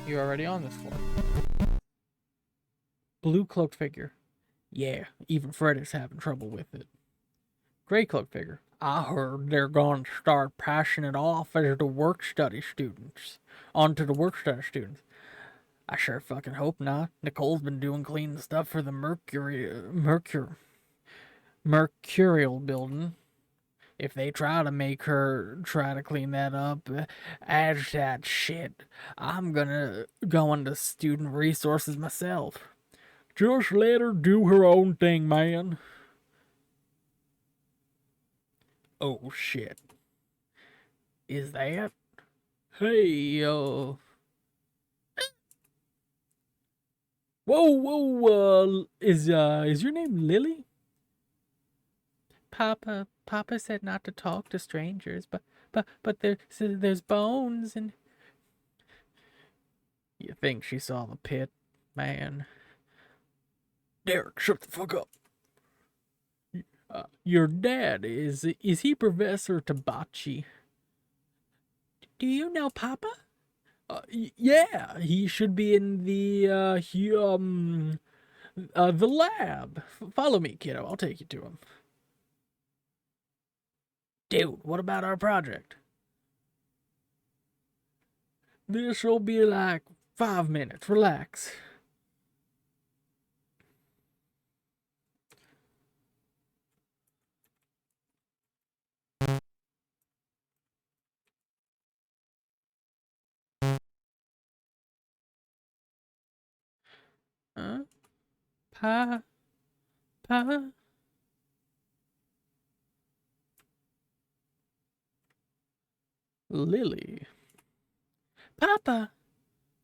You're already on this floor. Blue cloaked figure. Yeah, even Fred is having trouble with it. Gray cloaked figure. I heard they're going to start passing it off as the work study students. Onto the work study students. I sure fucking hope not. Nicole's been doing clean stuff for the Mercurial building. If they try to make her try to clean that up as that shit, I'm gonna go into student resources myself. Just let her do her own thing, man. Oh shit. Is that? Hey, Whoa, is your name Lily? Papa said not to talk to strangers, but there's bones and... You think she saw the pit, man? Derek, shut the fuck up. Your dad, is he Professor Tabachi? Do you know Papa? Yeah, he should be in the lab. Follow me, kiddo, I'll take you to him. Dude, what about our project? This'll be like 5 minutes, relax. Huh? Pa? Lily. Papa!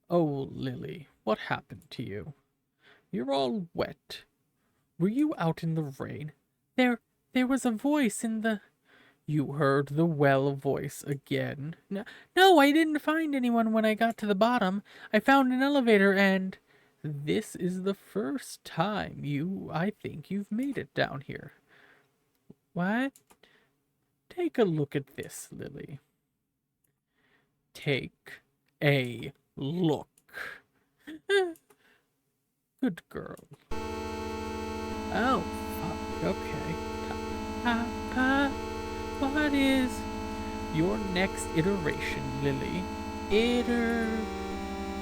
Oh, Lily, what happened to you? You're all wet. Were you out in the rain? There was a voice in the... You heard the well voice again. No, I didn't find anyone when I got to the bottom. I found an elevator and... This is the first time I think you've made it down here. What? Take a look at this, Lily. Take a look. Good girl. Oh, fuck, okay. Papa, what is your next iteration, Lily?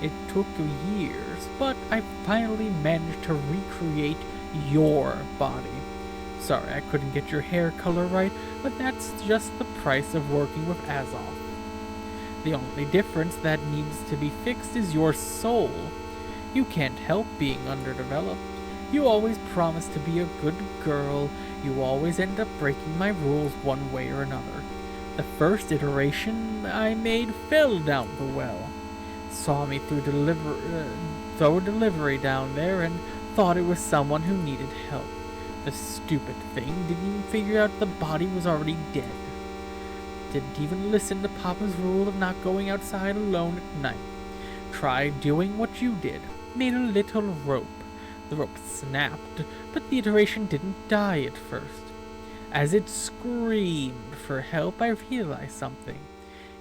It took years, but I finally managed to recreate your body. Sorry, I couldn't get your hair color right, but that's just the price of working with Azoth. The only difference that needs to be fixed is your soul. You can't help being underdeveloped. You always promise to be a good girl. You always end up breaking my rules one way or another. The first iteration I made fell down the well. Saw me throw delivery down there and thought it was someone who needed help. The stupid thing didn't even figure out the body was already dead. Didn't even listen to Papa's rule of not going outside alone at night. Tried doing what you did. Made a little rope. The rope snapped, but the iteration didn't die at first. As it screamed for help, I realized something.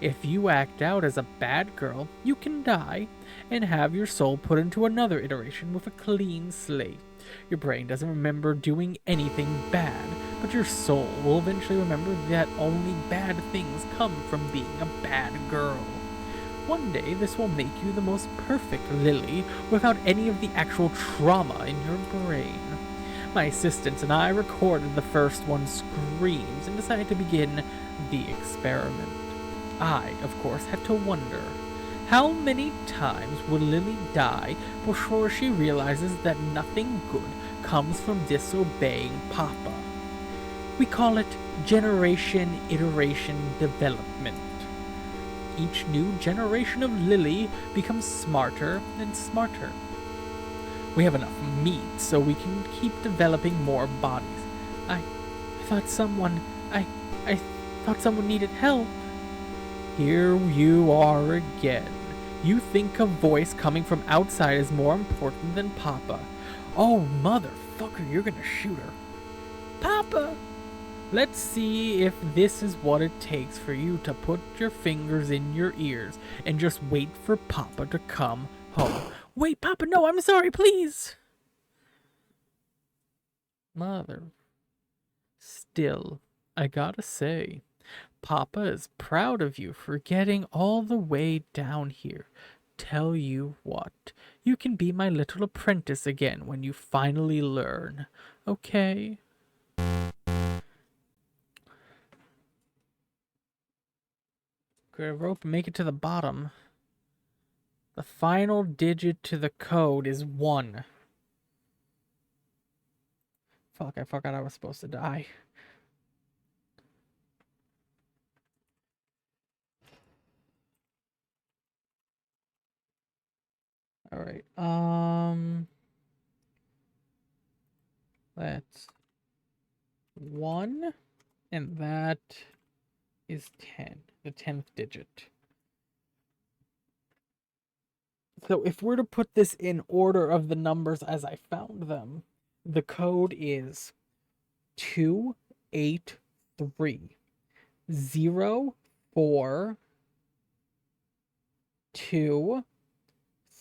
If you act out as a bad girl, you can die and have your soul put into another iteration with a clean slate. Your brain doesn't remember doing anything bad, but your soul will eventually remember that only bad things come from being a bad girl. One day, this will make you the most perfect Lily without any of the actual trauma in your brain. My assistants and I recorded the first one's screams and decided to begin the experiment. I, of course, had to wonder, how many times will Lily die before she realizes that nothing good comes from disobeying Papa. We call it generation, iteration, development. Each new generation of Lily becomes smarter and smarter. We have enough meat so we can keep developing more bodies. I thought someone needed help. Here you are again. You think a voice coming from outside is more important than Papa. Oh, motherfucker, you're gonna shoot her. Papa! Let's see if this is what it takes for you to put your fingers in your ears and just wait for Papa to come home. Wait, Papa, no, I'm sorry, please. Mother. Still, I gotta say, Papa is proud of you for getting all the way down here. Tell you what, you can be my little apprentice again when you finally learn, okay? Grab a rope and make it to the bottom. The final digit to the code is 1. Fuck, I forgot I was supposed to die. Alright, that's 1, and that is 10, the 10th digit. So if we're to put this in order of the numbers as I found them, the code is 283 0 4 2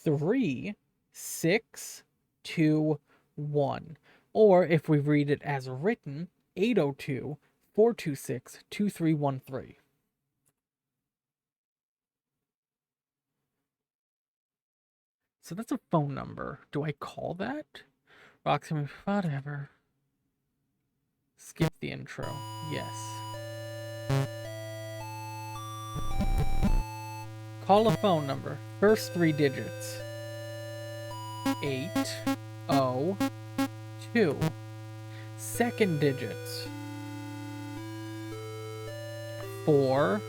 3 6 2 1. Or if we read it as written, 802 426 2313. So that's a phone number. Do I call that? Roxy, whatever. Skip the intro. Yes. Call a phone number. First 3 digits. 802. Second digits. 4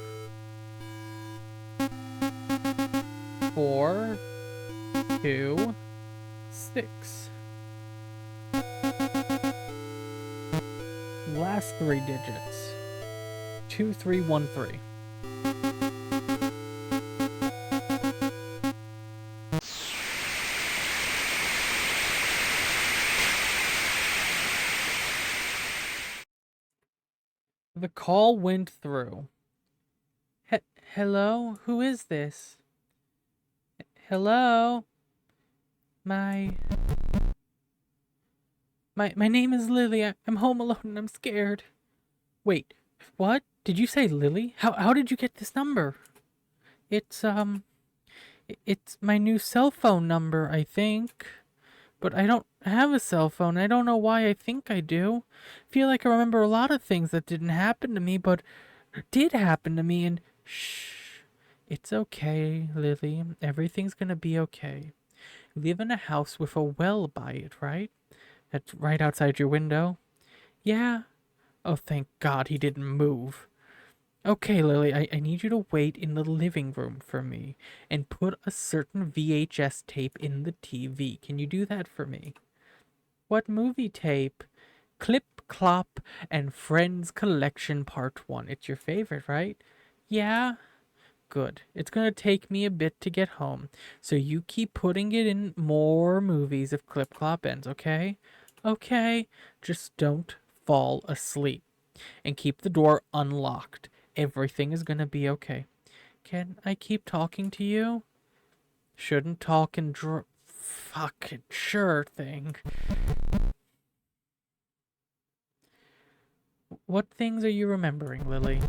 4 2 6. Last 3 digits. 2313. The call went through. Hello? Who is this? Hello? My name is Lily. I'm home alone and I'm scared. Wait, what? Did you say Lily? How did you get this number? It's my new cell phone number, I think. But I don't have a cell phone. I don't know why I think I do. Feel like I remember a lot of things that didn't happen to me, but did happen to me, and shh. It's okay, Lily. Everything's gonna be okay. You live in a house with a well by it, right? That's right outside your window. Yeah. Oh, thank God he didn't move. Okay, Lily, I need you to wait in the living room for me and put a certain VHS tape in the TV. Can you do that for me? What movie tape? Clip, Clop, and Friends Collection Part 1. It's your favorite, right? Yeah? Good. It's gonna take me a bit to get home, so you keep putting it in more movies if Clip Clop ends, okay? Okay. Just don't fall asleep. And keep the door unlocked. Everything is gonna be okay. Can I keep talking to you? Shouldn't talk and fucking sure thing. What things are you remembering, Lily?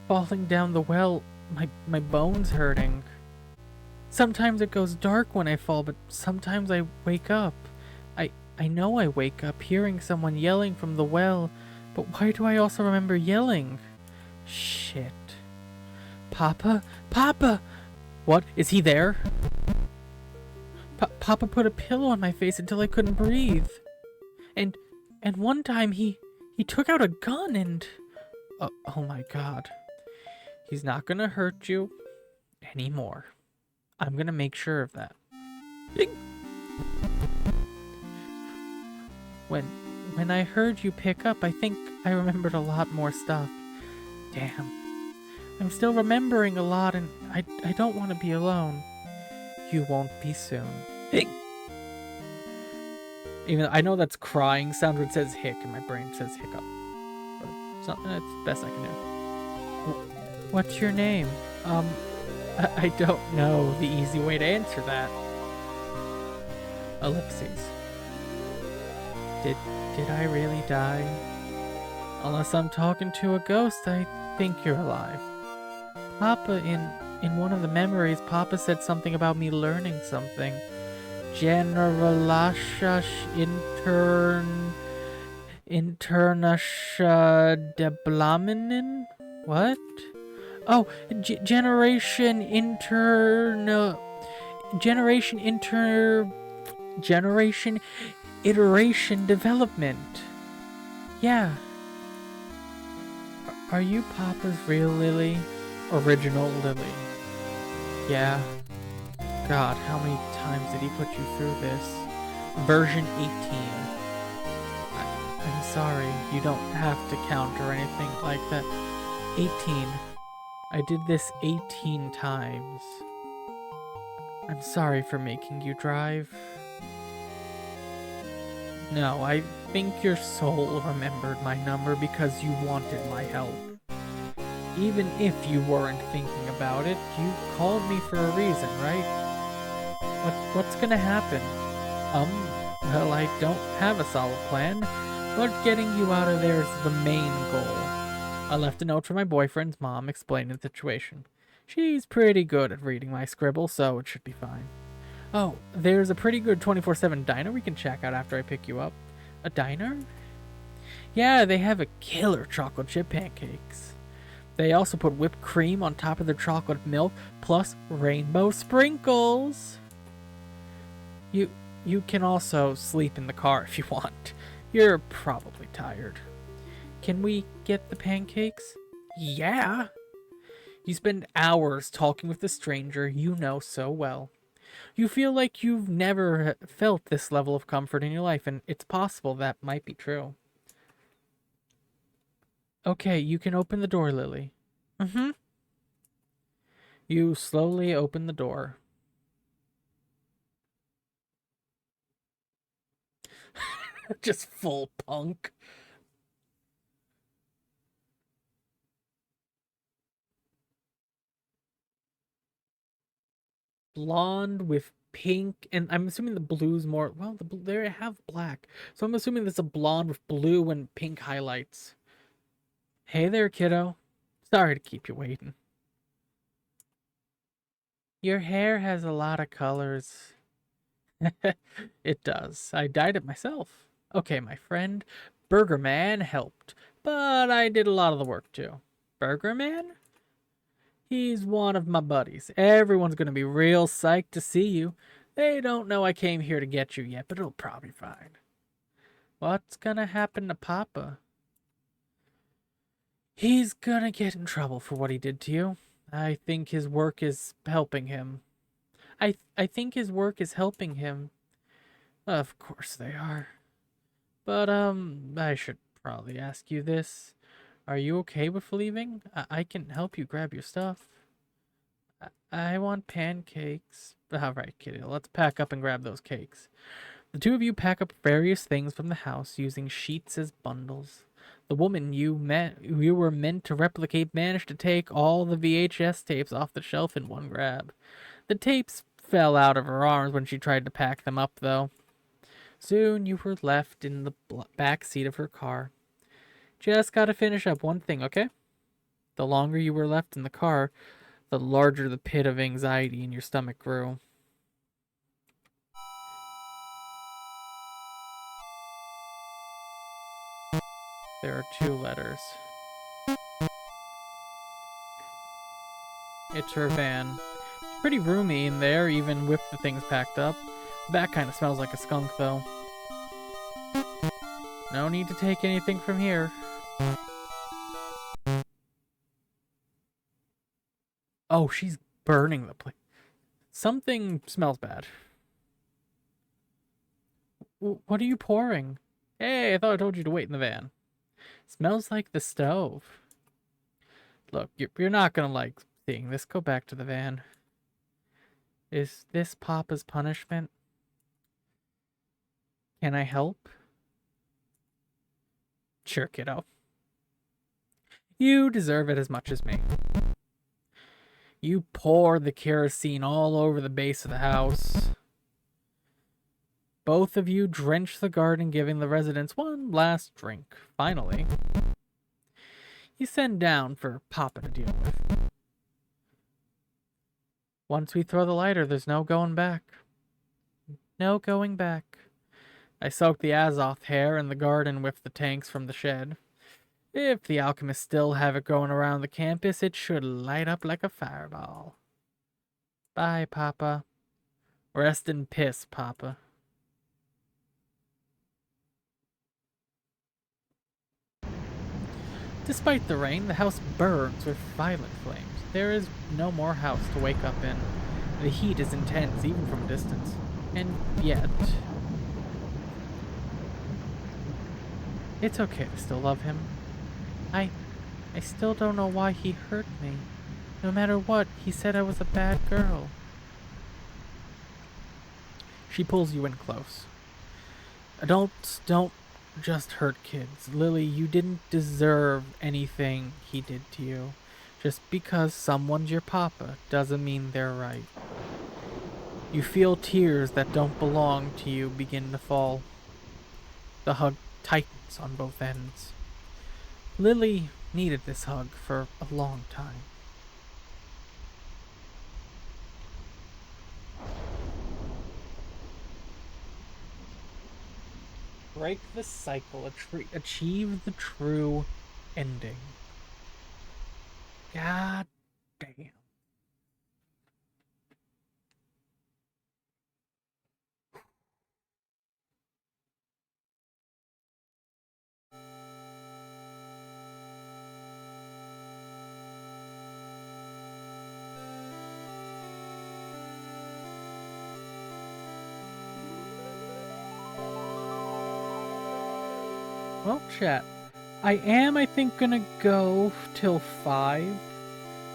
Falling down the well, my bones hurting. Sometimes it goes dark when I fall, but sometimes I wake up. I know I wake up hearing someone yelling from the well, but why do I also remember yelling? Shit. Papa? Papa! What? Is he there? Papa put a pillow on my face until I couldn't breathe. And one time he took out a gun and oh my god. He's not gonna hurt you anymore. I'm gonna make sure of that. When I heard you pick up, I think I remembered a lot more stuff. Damn. I'm still remembering a lot and I don't want to be alone. You won't be soon. Even I know that's crying sound where it says hic and my brain says hiccup. But it's the best I can do. What's your name? I don't know the easy way to answer that. Ellipses. Did I really die? Unless I'm talking to a ghost, I think you're alive. Papa, in one of the memories, Papa said something about me learning something. Generalische Internasche Deblaminen? What? Oh, generation iteration development. Yeah. Are you Papa's real Lily? Original Lily. Yeah. God, how many times did he put you through this? Version 18. I'm sorry, you don't have to count or anything like that. 18. I did this 18 times. I'm sorry for making you drive. No, I think your soul remembered my number because you wanted my help. Even if you weren't thinking about it, you called me for a reason, right? What's gonna happen? Well, I don't have a solid plan, but getting you out of there is the main goal. I left a note for my boyfriend's mom explaining the situation. She's pretty good at reading my scribble, so it should be fine. Oh, there's a pretty good 24/7 diner we can check out after I pick you up. A diner? Yeah, they have a killer chocolate chip pancakes. They also put whipped cream on top of their chocolate milk, plus rainbow sprinkles. You can also sleep in the car if you want. You're probably tired. Can we get the pancakes? Yeah. You spend hours talking with a stranger you know so well. You feel like you've never felt this level of comfort in your life, and it's possible that might be true. Okay, you can open the door, Lily. Mm-hmm. You slowly open the door. Just full punk. Blonde with pink, and I'm assuming the blue's more, well, they have black. So I'm assuming there's a blonde with blue and pink highlights. Hey there, kiddo. Sorry to keep you waiting. Your hair has a lot of colors. It does. I dyed it myself. Okay, my friend. Burger Man helped, but I did a lot of the work too. Burger Man? He's one of my buddies. Everyone's gonna be real psyched to see you. They don't know I came here to get you yet, but it'll probably be fine. What's gonna happen to Papa? He's gonna get in trouble for what he did to you. I think his work is helping him. I think his work is helping him. Of course they are. But, I should probably ask you this. Are you okay with leaving? I can help you grab your stuff. I want pancakes. Alright, kitty, let's pack up and grab those cakes. The two of you pack up various things from the house using sheets as bundles. The woman you were meant to replicate managed to take all the VHS tapes off the shelf in one grab. The tapes fell out of her arms when she tried to pack them up, though. Soon you were left in the back seat of her car. Just gotta finish up one thing, okay? The longer you were left in the car, the larger the pit of anxiety in your stomach grew. There are 2 letters. It's her van. It's pretty roomy in there, even with the things packed up. That kind of smells like a skunk, though. No need to take anything from here. Oh, she's burning the place. Something smells bad. What are you pouring? Hey, I thought I told you to wait in the van. Smells like the stove. Look, you're not gonna like seeing this. Go back to the van. Is this Papa's punishment? Can I help? Sure, kiddo. You deserve it as much as me. You pour the kerosene all over the base of the house. Both of you drench the garden, giving the residents one last drink. Finally, you send down for Papa to deal with. Once we throw the lighter, there's no going back. No going back. I soaked the Azoth hair in the garden with the tanks from the shed. If the alchemists still have it going around the campus, it should light up like a fireball. Bye, Papa. Rest in piss, Papa. Despite the rain, the house burns with violent flames. There is no more house to wake up in. The heat is intense, even from a distance. And yet... it's okay to still love him. I still don't know why he hurt me. No matter what, he said I was a bad girl. She pulls you in close. Adults don't just hurt kids. Lily, you didn't deserve anything he did to you. Just because someone's your papa doesn't mean they're right. You feel tears that don't belong to you begin to fall. The hug tightens on both ends. Lily needed this hug for a long time. Break the cycle, achieve the true ending. God damn. Well, chat, I think, gonna go till 5.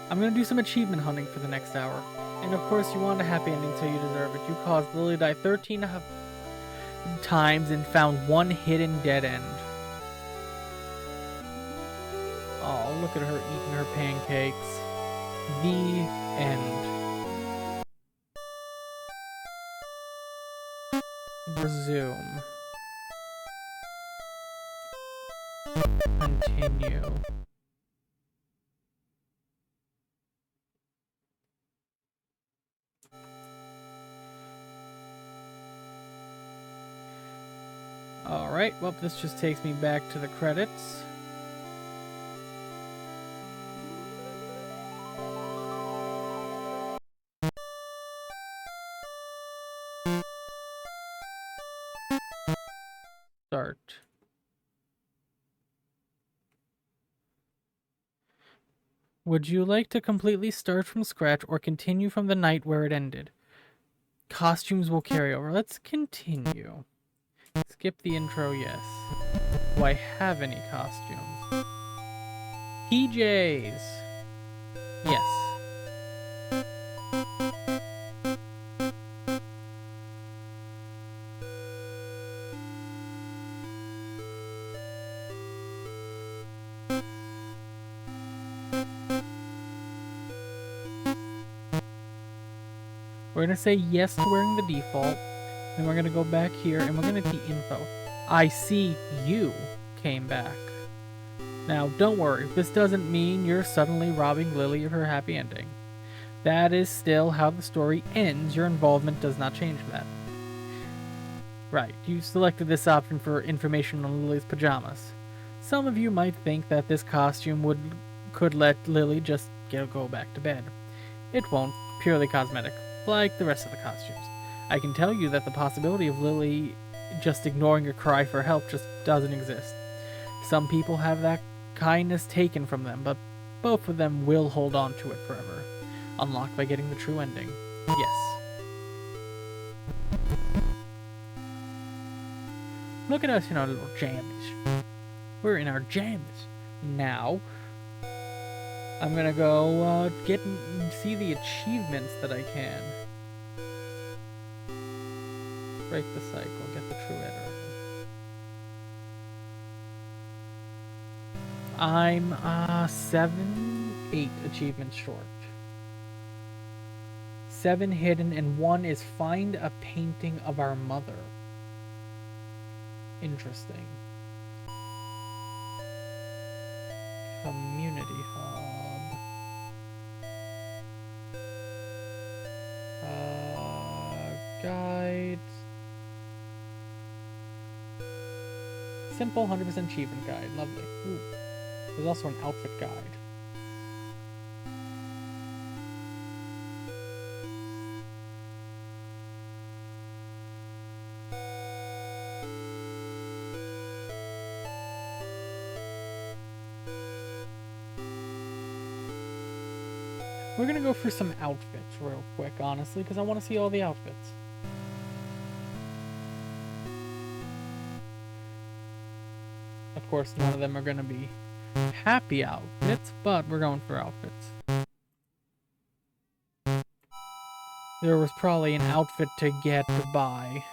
I'm gonna do some achievement hunting for the next hour. And of course, you want a happy ending, so you deserve it. You caused Lily to die 13 times and found one hidden dead end. Oh, look at her eating her pancakes. The end. Resume. Continue. Alright, well, this just takes me back to the credits. Start. Would you like to completely start from scratch or continue from the night where it ended? Costumes will carry over. Let's continue. Skip the intro, yes. Do I have any costumes? PJs! Yes. We're going to say yes to wearing the default. Then we're going to go back here and we're going to see info. I see you came back. Now, don't worry. This doesn't mean you're suddenly robbing Lily of her happy ending. That is still how the story ends. Your involvement does not change that. Right, you selected this option for information on Lily's pajamas. Some of you might think that this costume could let Lily just go back to bed. It won't. Purely cosmetic, like the rest of the costumes. I can tell you that the possibility of Lily just ignoring your cry for help just doesn't exist. Some people have that kindness taken from them, but both of them will hold on to it forever. Unlocked by getting the true ending. Yes. Look at us in our little jammies. We're in our jammies. Now, I'm gonna go get and see the achievements that I can. Break the cycle, get the true editor. I'm 8 achievements short. 7 hidden, and 1 is find a painting of our mother. Interesting. Community hub. Guides. Simple 100% achievement guide. Lovely. Ooh. There's also an outfit guide. We're gonna go for some outfits real quick, honestly, because I want to see all the outfits. Of course, none of them are gonna be happy outfits, but we're going for outfits. There was probably an outfit to get to buy.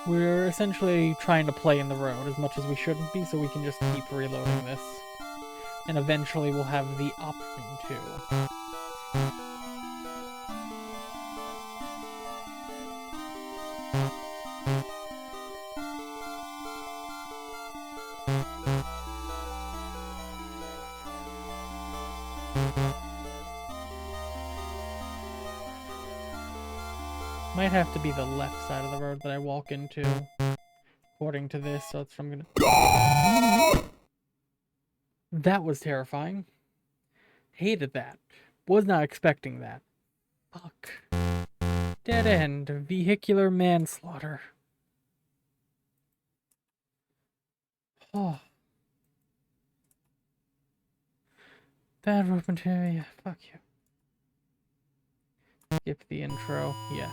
We're essentially trying to play in the road as much as we shouldn't be, so we can just keep reloading this. And eventually we'll have the option to. Might have to be the left side of the road that I walk into, according to this, so that's what I'm gonna... That was terrifying. Hated that. Was not expecting that. Fuck. Dead end. Vehicular manslaughter. Oh. Bad rope material. Fuck you. Skip the intro. Yes.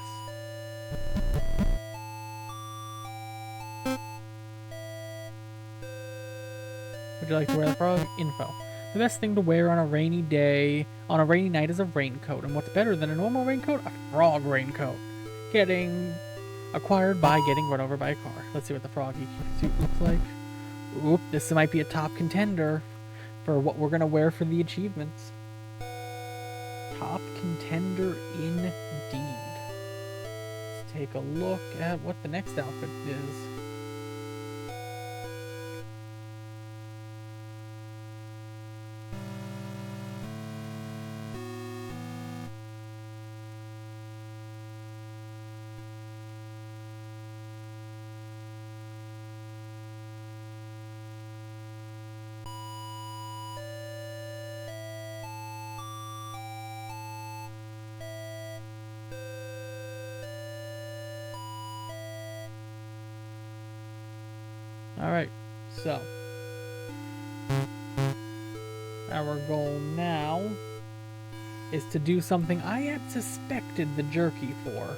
Would you like to wear the frog? Info. The best thing to wear on a rainy day, on a rainy night is a raincoat. And what's better than a normal raincoat? A frog raincoat. Getting acquired by getting run over by a car. Let's see what the froggy suit looks like. Oop, this might be a top contender for what we're gonna wear for the achievements. Top contender indeed. Let's take a look at what the next outfit is. Alright, so our goal now is to do something I had suspected the jerky for.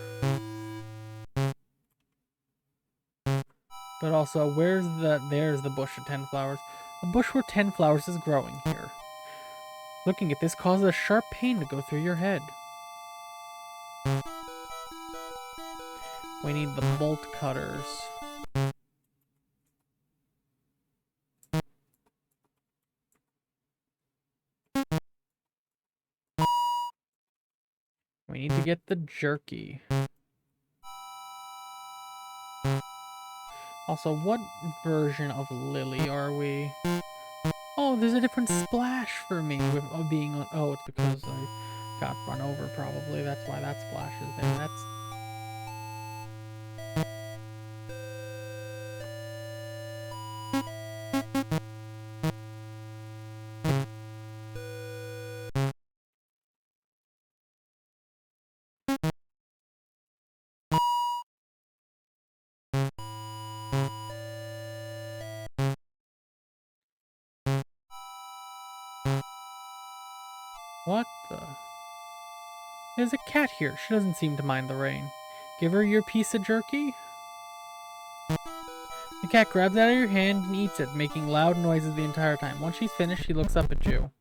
But also, there's the bush of 10 flowers. A bush where 10 flowers is growing here. Looking at this causes a sharp pain to go through your head. We need the bolt cutters. We need to get the jerky. Also, what version of Lily are we? Oh, there's a different splash for me with being on... Oh, it's because I got run over, probably. That's why that splash is there. That's... What the? There's a cat here. She doesn't seem to mind the rain. Give her your piece of jerky? The cat grabs it out of your hand and eats it, making loud noises the entire time. Once she's finished, she looks up at you.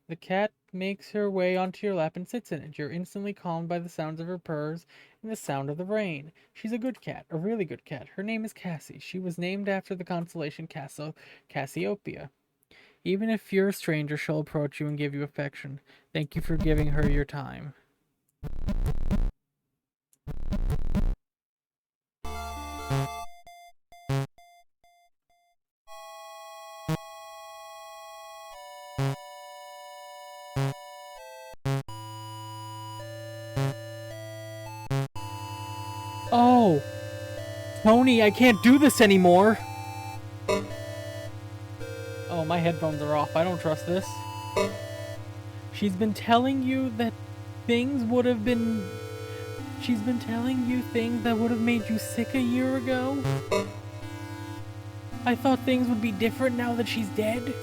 The cat makes her way onto your lap and sits in it. You're instantly calmed by the sounds of her purrs and the sound of the rain. She's a good cat, a really good cat. Her name is Cassie. She was named after the constellation Cassiopeia. Even if you're a stranger, she'll approach you and give you affection. Thank you for giving her your time. Oh! Tony, I can't do this anymore! Oh, my headphones are off. I don't trust this. She's been telling you that things would have been... She's been telling you things that would have made you sick a year ago? I thought things would be different now that she's dead.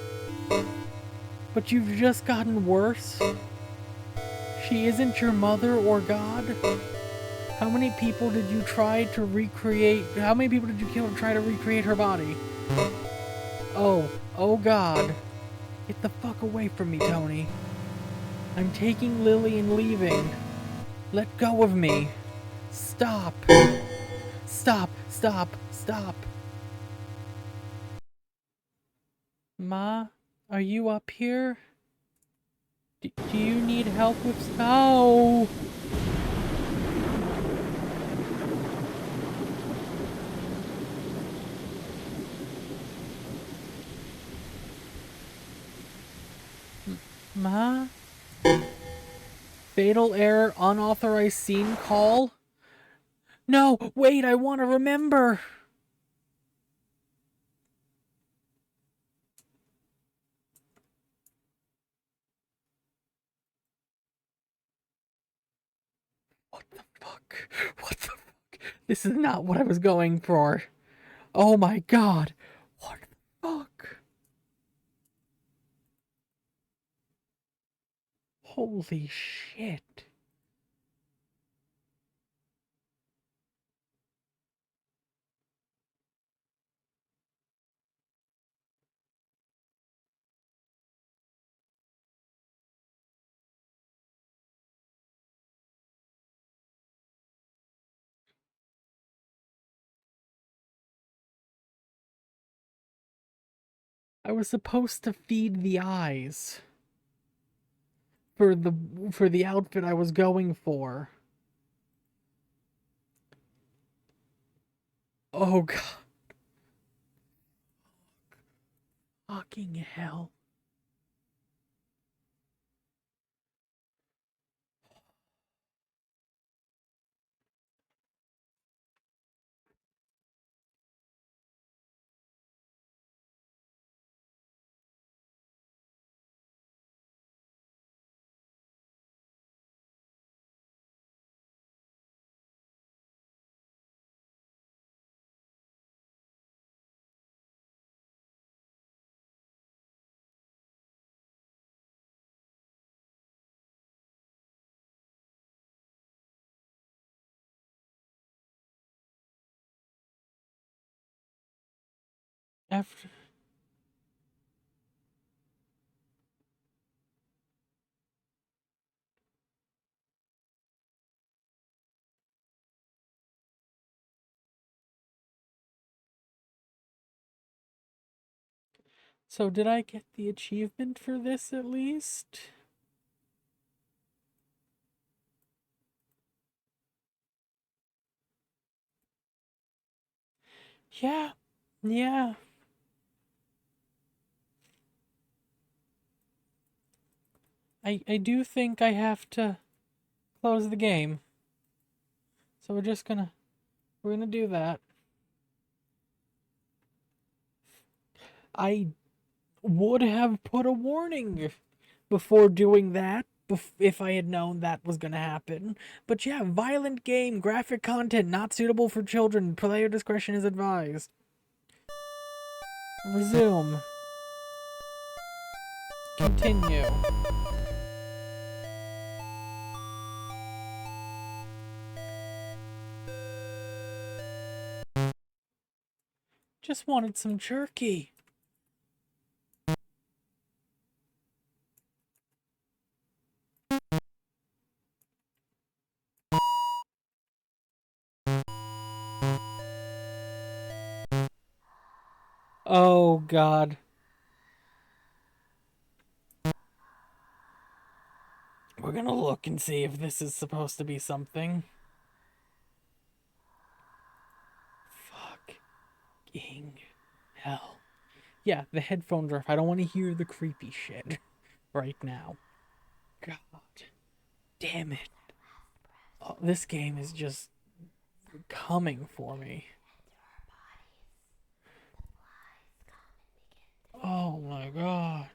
But you've just gotten worse. She isn't your mother or God. How many people did you try to recreate? How many people did you kill to try to recreate her body? Oh God. Get the fuck away from me, Tony. I'm taking Lily and leaving. Let go of me. Stop. Stop, stop, stop. Ma, are you up here? Do you need help with... Oh! Ma? Fatal error, unauthorized scene call? No, wait, I want to remember. What the fuck? What the fuck? This is not what I was going for. Oh my God. What the fuck? Holy shit. I was supposed to feed the eyes for the outfit I was going for. Oh God. Fucking hell. After... So did I get the achievement for this at least? Yeah. Yeah. I do think I have to close the game. So we're gonna do that. I would have put a warning before doing that if I had known that was gonna happen. But yeah, violent game, graphic content not suitable for children. Player discretion is advised. Resume. Continue. Just wanted some jerky. Oh, God. We're gonna look and see if this is supposed to be something. Fucking hell. Yeah, the headphones are off. I don't want to hear the creepy shit right now. God damn it. Oh, this game is just coming for me. Oh my god.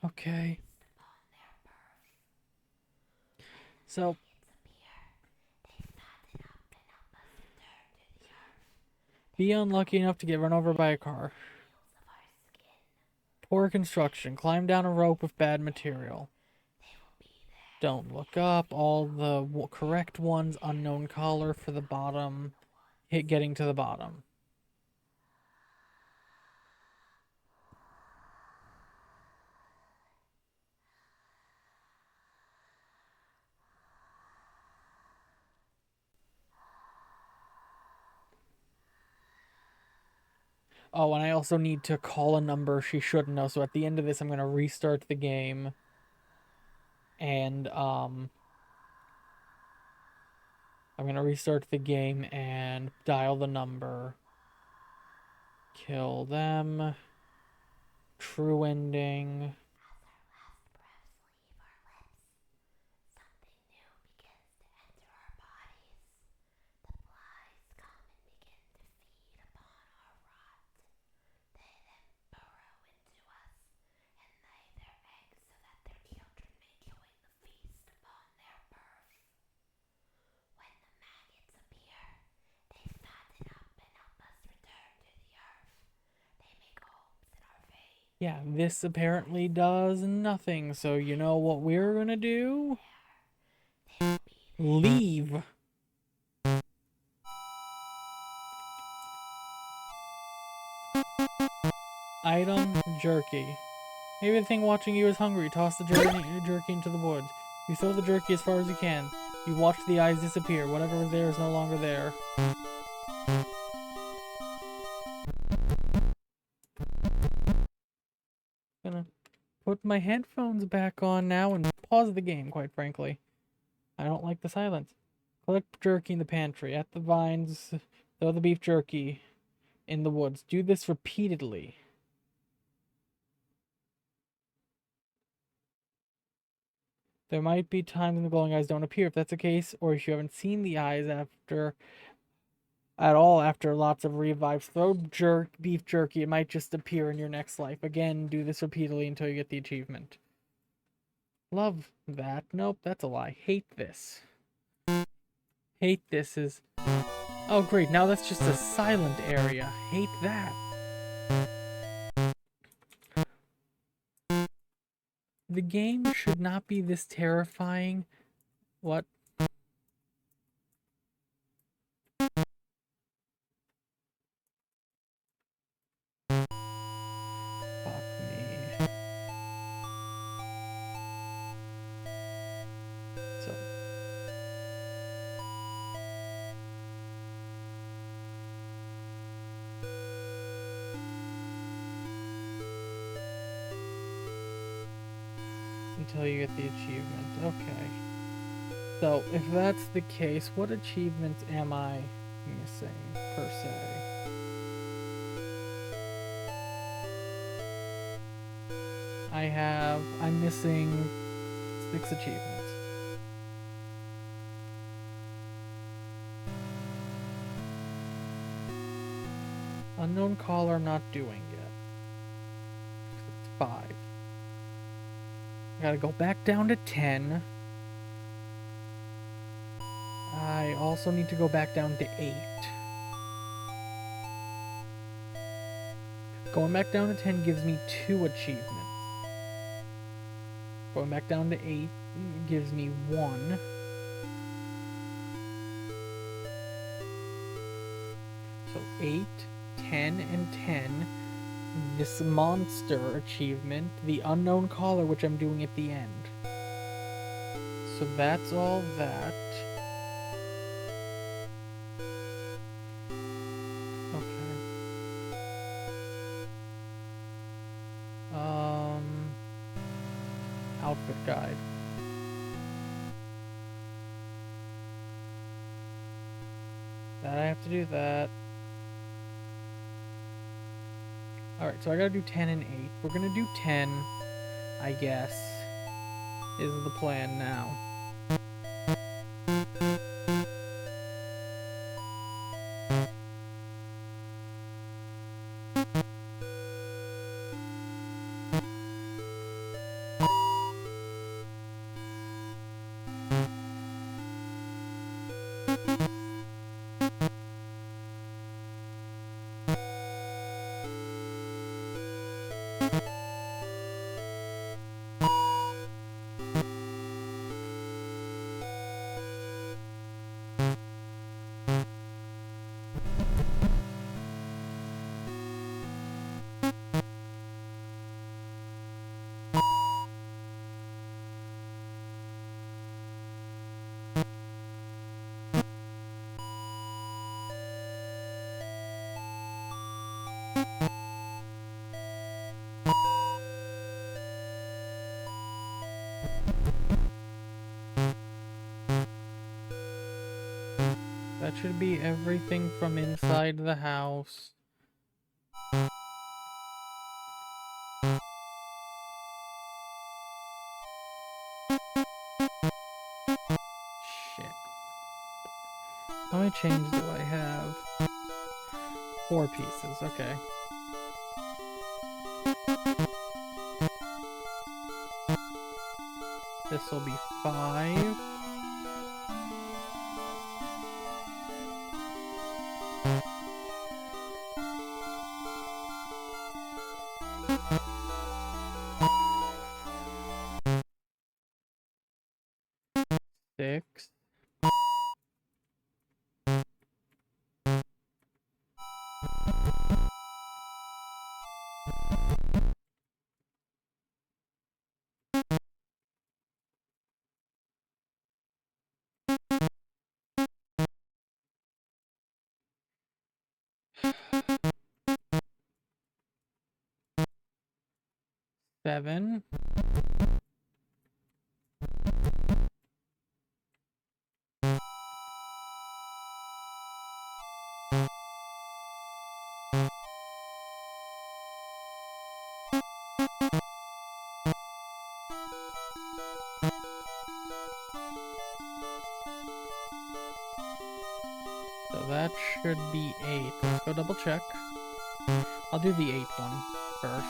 Okay. So, be unlucky enough to get run over by a car. Poor construction. Climb down a rope with bad material. Don't look up. All the correct ones. Unknown caller for the bottom. Hit getting to the bottom. Oh, and I also need to call a number she shouldn't know. So at the end of this, I'm going to restart the game. And, I'm going to restart the game and dial the number. Kill them. True ending. Yeah, this apparently does nothing. So you know what we're going to do? Leave. Item, jerky. Maybe the thing watching you is hungry. Toss the jerky into the woods. You throw the jerky as far as you can. You watch the eyes disappear. Whatever was there is no longer there. Gonna put my headphones back on now and pause the game, quite frankly. I don't like the silence. Collect jerky in the pantry. At the vines, throw the beef jerky in the woods. Do this repeatedly. There might be times when the glowing eyes don't appear. If that's the case, or if you haven't seen the eyes at all after lots of revives, throw beef jerky. It might just appear in your next life. Again, do this repeatedly until you get the achievement. Love that. Nope, that's a lie. Hate this. Hate this is... Oh great, now that's just a silent area. Hate that. The game should not be this terrifying. What? Fuck me. So... Until you get the achievement. Okay. So, if that's the case, what achievements am I missing, per se? I'm missing 6 achievements. Unknown caller I'm not doing yet. It's 5. I gotta go back down to 10. I also need to go back down to 8. Going back down to 10 gives me 2 achievements. Going back down to 8 gives me 1. So 8, 10, and 10. This monster achievement, the unknown caller, which I'm doing at the end. So that's all that. Okay. Outfit guide. That I have to do that. Alright, so I gotta do 10 and 8. We're gonna do 10, I guess, is the plan now. That should be everything from inside the house. Shit. How many chains do I have? 4 pieces, okay. This will be 5. Six. Seven. So that should be 8. Let's go double check. I'll do the 8th one first.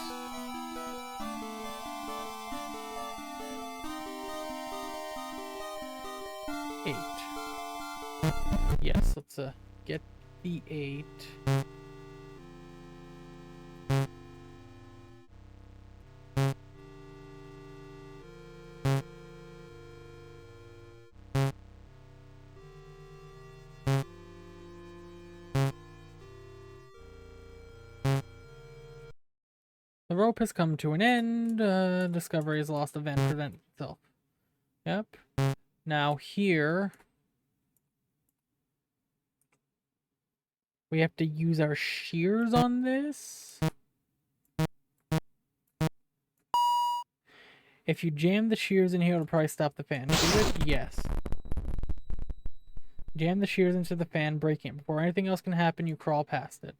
Yes, let's get the 8. The rope has come to an end. Discovery has lost event prevent itself. Yep. Now here we have to use our shears on this. If you jam the shears in here, it'll probably stop the fan. Do it? Yes. Jam the shears into the fan, breaking it. Before anything else can happen, you crawl past it.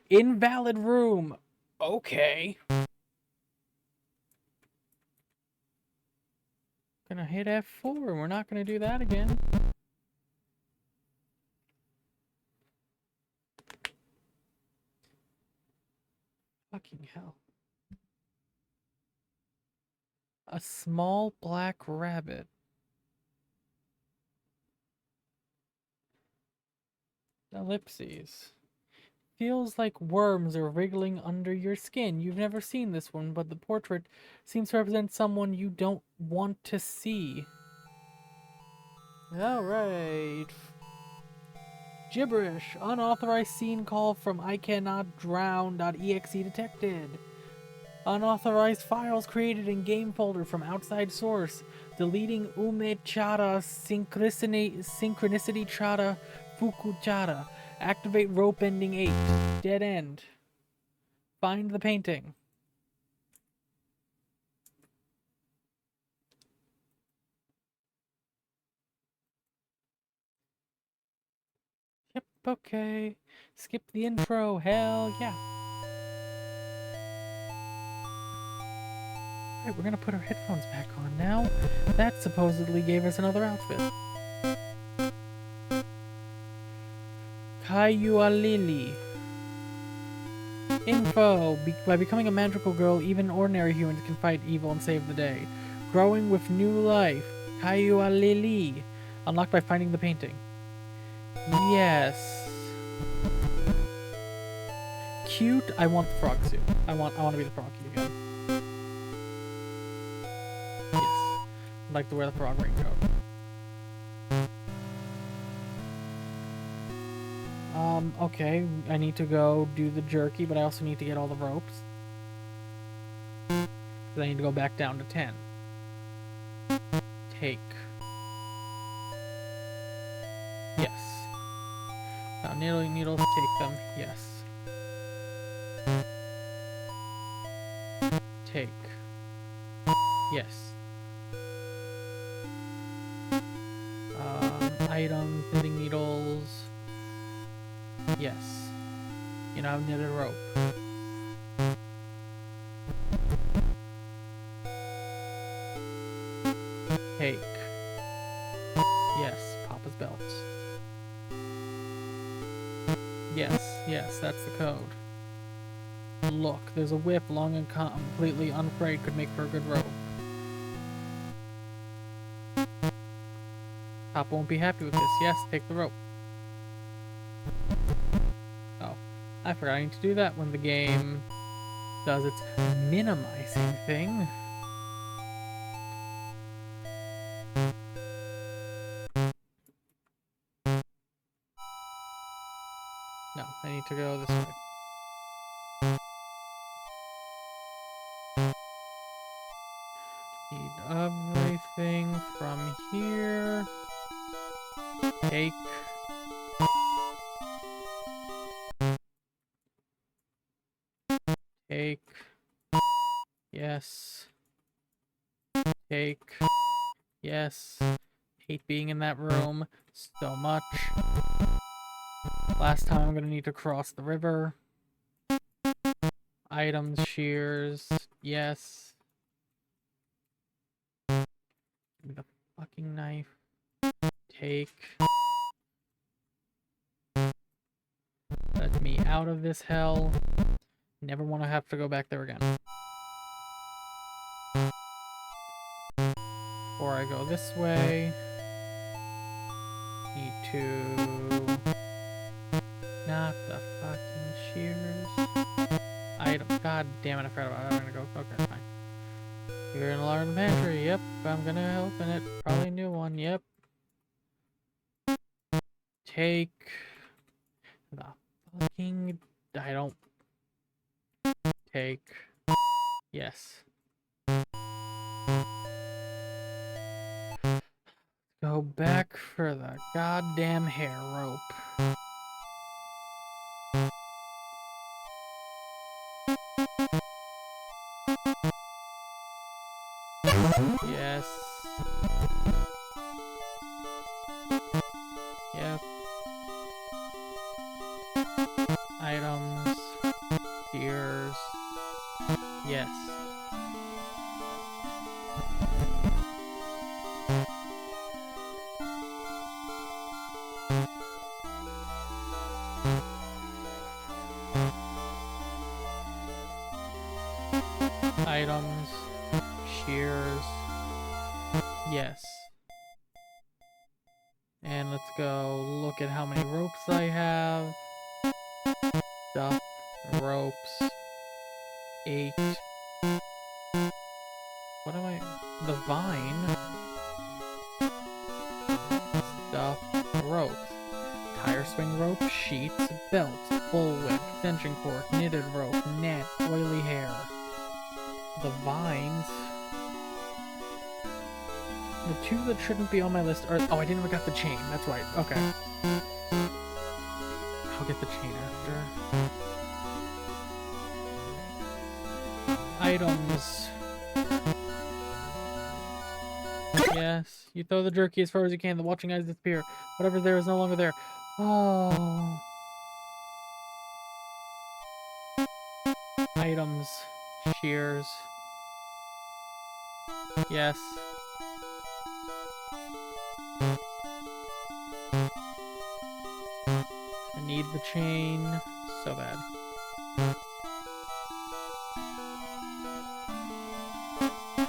Invalid room. Okay. Gonna hit F4. We're not gonna do that again. Fucking hell. A small black rabbit. Ellipses. Feels like worms are wriggling under your skin. You've never seen this one, but the portrait seems to represent someone you don't want to see. Alright. Gibberish. Unauthorized scene call from ICannotDrown.exe detected. Unauthorized files created in game folder from outside source. Deleting ume chara synchronicity chara fuku chara. Activate rope ending 8. Dead end. Find the painting. Yep, okay. Skip the intro. Hell yeah. Alright, we're gonna put our headphones back on now. That supposedly gave us another outfit. Kayualili. Info. By becoming a magical girl, even ordinary humans can fight evil and save the day. Growing with new life. Kayualili. Unlocked by finding the painting. Yes. Cute. I want the frog suit. I want to be the frog cute again. Yes. I'd like to wear the frog raincoat. Okay. I need to go do the jerky, but I also need to get all the ropes. I need to go back down to 10. Take. Yes. Now, needles, take them. Yes. Take. Yes. Item, knitting needles. Yes. You know, I've knitted rope. Take. Yes, Papa's belt. Yes, that's the code. Look, there's a whip long and completely unfrayed could make for a good rope. Papa won't be happy with this. Yes, take the rope. Oh, I forgot I need to do that when the game does its minimizing thing. No, I need to go this way. Need everything from here. Take. Take. Yes. Take. Yes. Hate being in that room so much. Last time I'm gonna need to cross the river. Items, shears. Yes. Give me the fucking knife. Take. Let me out of this hell. Never want to have to go back there again. Before I go this way, need to... Not the fucking shears. Item. God damn it, I forgot about it. I'm gonna go. Okay, fine. You're in a large pantry. Yep, I'm gonna open it. Probably a new one. Yep. Take the fucking... I don't... Take... Yes. Go back for the goddamn hair rope. Yes. Yep. Items. Shears. Yes. Items. Shears. Yes. And let's go look at how many ropes I have. Stuff, ropes, 8. What am I? The vine. Stuff, ropes. Tire swing rope, sheets, belt, bullwhip, extension cord, knitted rope, net, oily hair. The vines. The 2 that shouldn't be on my list are... Oh, I didn't even got the chain. That's right. Okay. I'll get the chain after. Items. Yes. You throw the jerky as far as you can. The watching eyes disappear. Whatever's there is no longer there. Oh. Items. Shears. Yes. I need the chain so bad.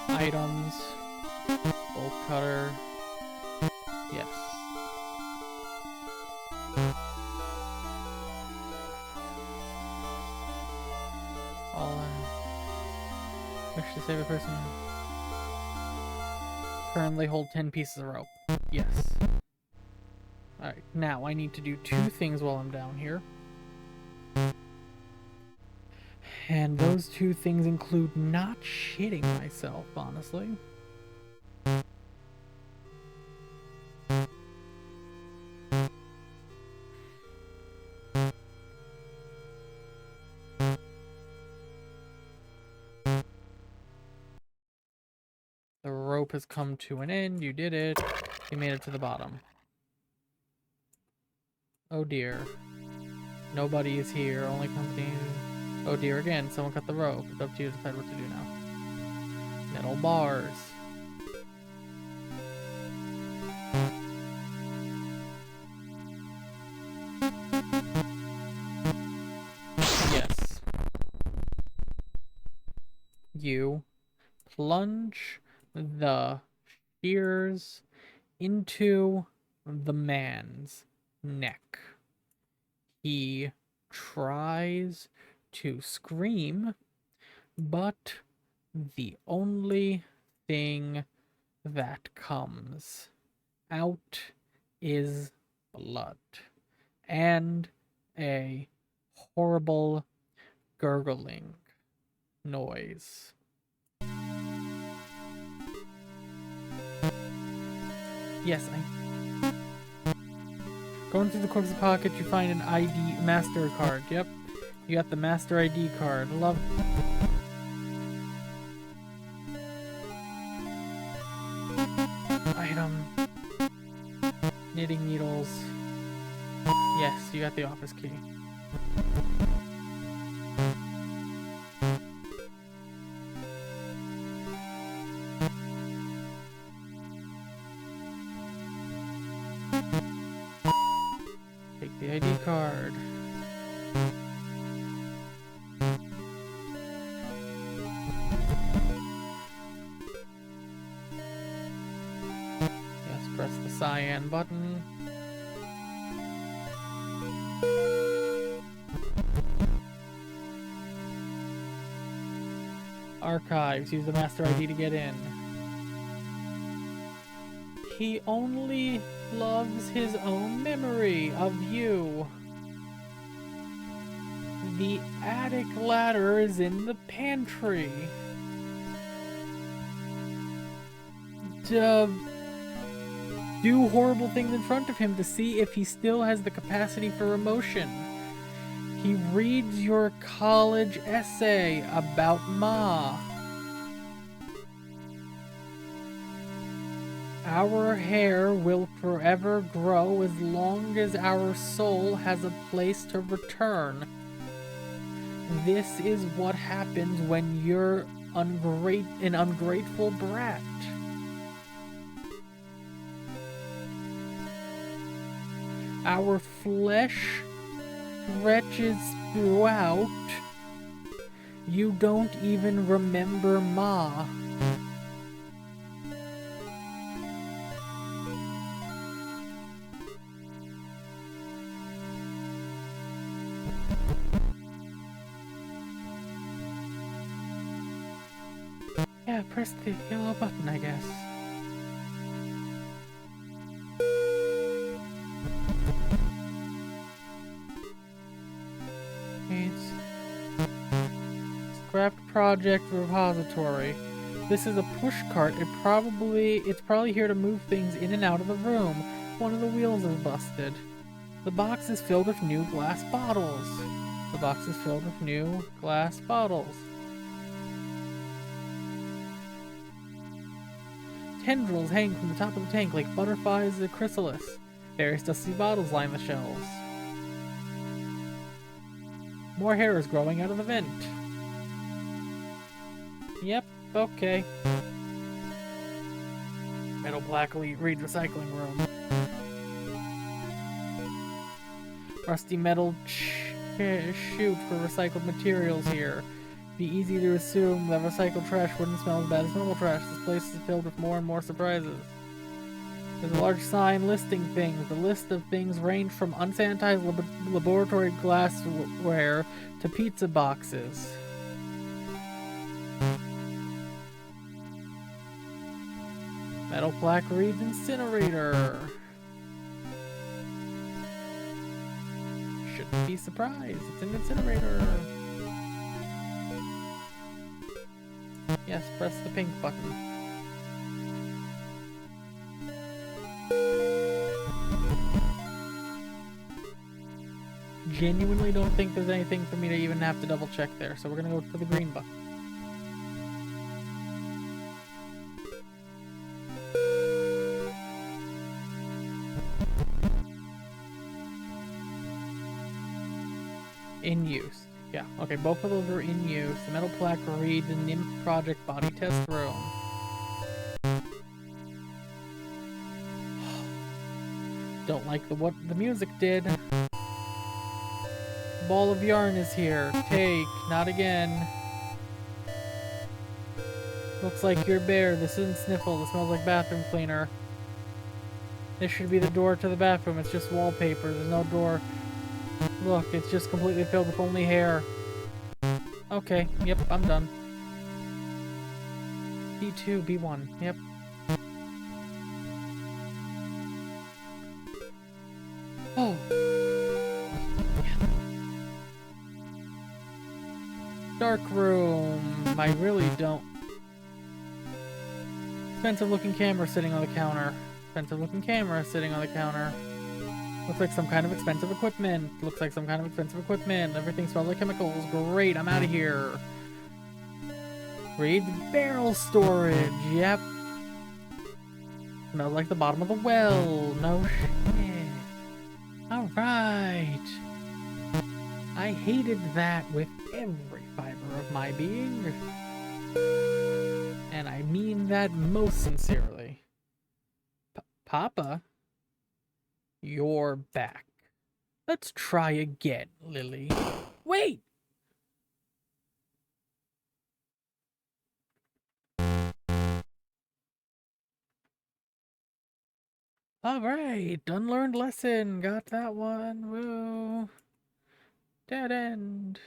Items. Bolt cutter. Yes. All wish to save a person. Currently hold 10 pieces of rope. Yes. Alright, now I need to do 2 things while I'm down here. And those 2 things include not shitting myself, honestly. The rope has come to an end. You did it. You made it to the bottom. Oh dear. Nobody is here. Only company. Oh dear again. Someone cut the rope. It's up to you to decide what to do now. Metal bars. Yes. You plunge the shears into the man's neck. He tries to scream, but the only thing that comes out is blood and a horrible gurgling noise. Yes, going through the corpse's pocket, you find an ID master card. Yep, you got the master ID card. Love. Item. Knitting needles. Yes, you got the office key. Take the ID card. Yes, press the cyan button. Archives. Use the master ID to get in. He only loves his own memory of you. The attic ladder is in the pantry. Do horrible things in front of him to see if he still has the capacity for emotion. He reads your college essay about Ma. Our hair will forever grow as long as our soul has a place to return. This is what happens when you're an ungrateful brat. Our flesh stretches throughout. You don't even remember Ma. Yeah, press the yellow button, I guess. It's scrapped project repository. This is a push cart. It's probably here to move things in and out of the room. One of the wheels is busted. The box is filled with new glass bottles. The box is filled with new glass bottles. Tendrils hang from the top of the tank like butterflies of chrysalis. Various dusty bottles line the shelves. More hair is growing out of the vent. Yep, okay. Metal Black Reed Recycling Room. Rusty metal chute for recycled materials here. Be easy to assume that recycled trash wouldn't smell as bad as normal trash. This place is filled with more and more surprises. There's a large sign listing things. The list of things range from unsanitized laboratory glassware to pizza boxes. Metal Plaque Reed's Incinerator. Shouldn't be surprised. It's an incinerator. Yes, press the pink button. Genuinely don't think there's anything for me to even have to double check there, so we're gonna go for the green button. In use. Yeah, okay, both of those are in use. The Metal Plaque Reed, the Nymph Project Body Test Room. Don't like what the music did. Ball of yarn is here. Take, not again. Looks like you're bare. This isn't Sniffle. This smells like bathroom cleaner. This should be the door to the bathroom. It's just wallpaper. There's no door. Look, it's just completely filled with only hair. Okay, yep, I'm done. B2, B1, yep. Oh. Yeah. Dark room. I really don't. Expensive looking camera sitting on the counter. Expensive looking camera sitting on the counter. Looks like some kind of expensive equipment. Looks like some kind of expensive equipment. Everything smells like chemicals. Great, I'm out of here. Reed barrel storage. Yep. Smells like the bottom of the well. No shit. Alright. I hated that with every fiber of my being. And I mean that most sincerely. Papa? You're back. Let's try again, Lily. Wait! Alright, unlearned lesson. Got that one. Woo. Dead end.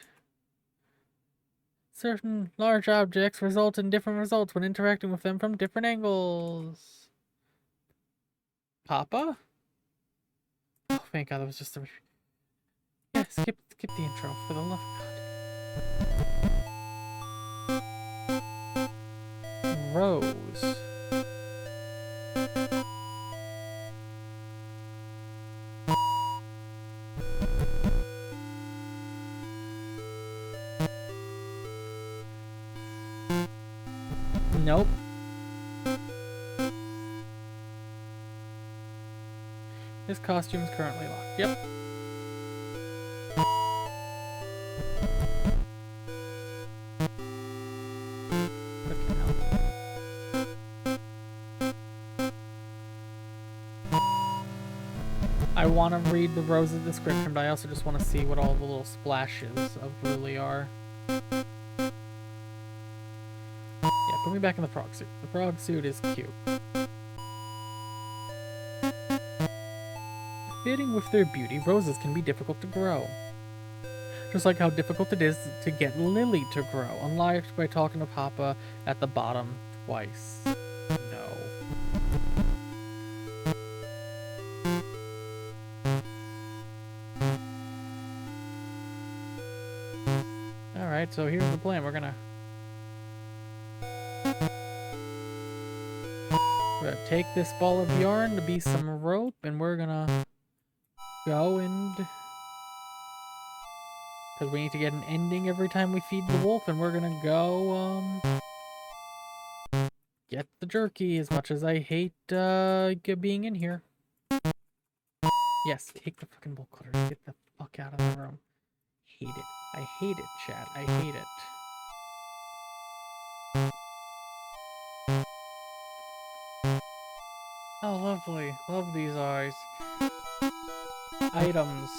Certain large objects result in different results when interacting with them from different angles. Papa? Oh, thank God, that was just a... Yeah, skip the intro, for the love of God. Rose. Nope. This costume is currently locked. Yep. Okay, no. I want to read the Rose's description, but I also just want to see what all the little splashes of Lily are. Yeah, put me back in the frog suit. The frog suit is cute. Fitting with their beauty, roses can be difficult to grow. Just like how difficult it is to get Lily to grow, unlocked by talking to Papa at the bottom twice. No. Alright, so here's the plan. We're gonna take this ball of yarn to be some rope, and we're gonna go and... because we need to get an ending every time we feed the wolf, and we're gonna go, get the jerky, as much as I hate, being in here. Yes, take the fucking bolt cutters. Get the fuck out of the room. Hate it. I hate it, chat. I hate it. Oh, lovely. Love these eyes. Items.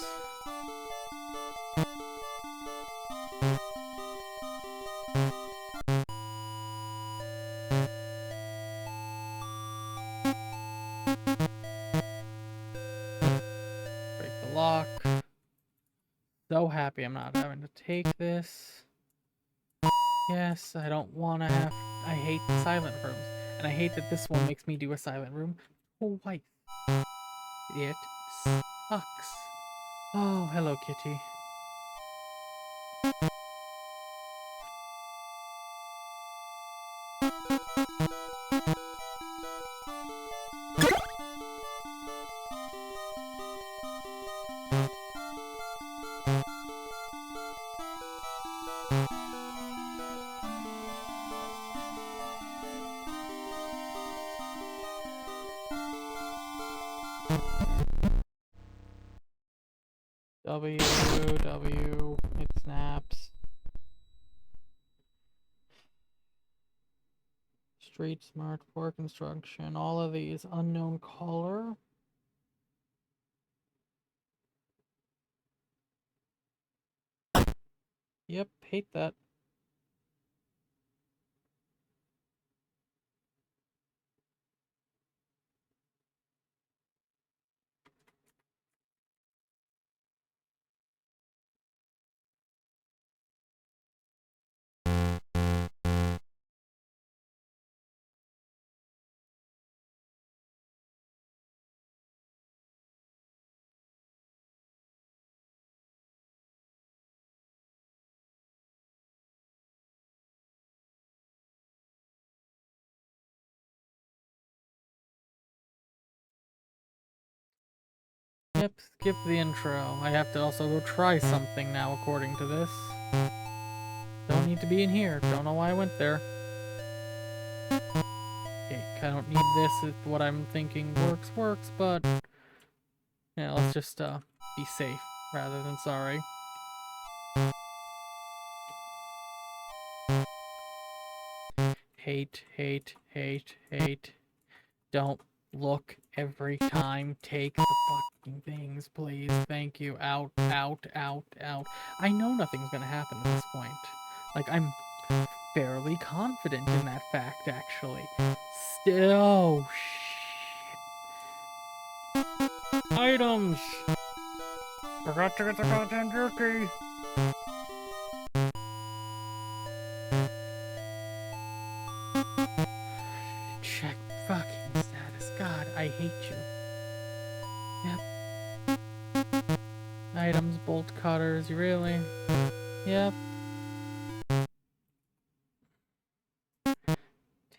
Break the lock. So happy I'm not having to take this. Yes, I don't want to have... I hate the silent rooms. And I hate that this one makes me do a silent room twice. It sucks. Oh, hello, kitty. W, it snaps. Street smart, poor construction, all of these, unknown color. Yep, hate that. Yep, skip the intro. I have to also go try something now according to this. Don't need to be in here. Don't know why I went there. Okay, I don't need this if what I'm thinking works, but... yeah, let's just, be safe rather than sorry. Hate, hate, hate, hate. Don't look every time. Take the fucking things, please. Thank you. Out, out, out, out. I know nothing's gonna happen at this point. Like, I'm fairly confident in that fact, actually. Still, oh, shit. Items! Forgot to get the goddamn jerky! Check fucking status. God, I hate you. Yep. Items, bolt cutters, you really? Yep.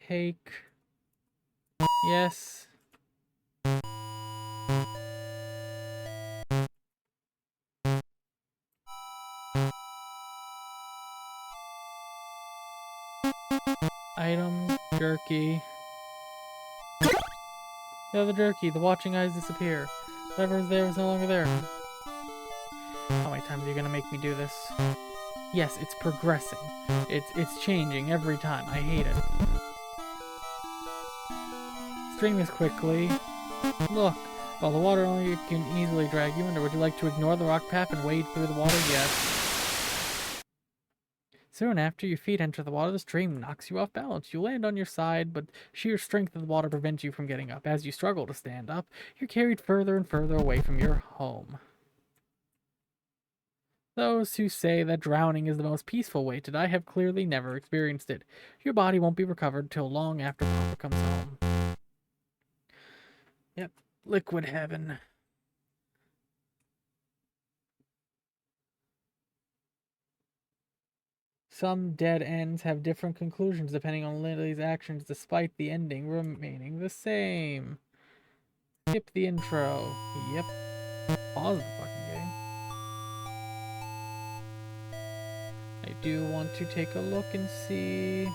Take. Yes. Items, jerky. Yeah, the jerky, the watching eyes disappear. Whatever's there is no longer there. How many times are you gonna make me do this? Yes, it's progressing. It's changing every time. I hate it. Stream this quickly. Look, while the water only can easily drag you under, would you like to ignore the rock path and wade through the water? Yes. Soon after your feet enter the water, the stream knocks you off balance. You land on your side, but sheer strength of the water prevents you from getting up. As you struggle to stand up, you're carried further and further away from your home. Those who say that drowning is the most peaceful way to die have clearly never experienced it. Your body won't be recovered till long after Papa comes home. Yep, liquid heaven. Some dead ends have different conclusions depending on Lily's actions, despite the ending remaining the same. Skip the intro. Yep. Pause the fucking game. I do want to take a look and see.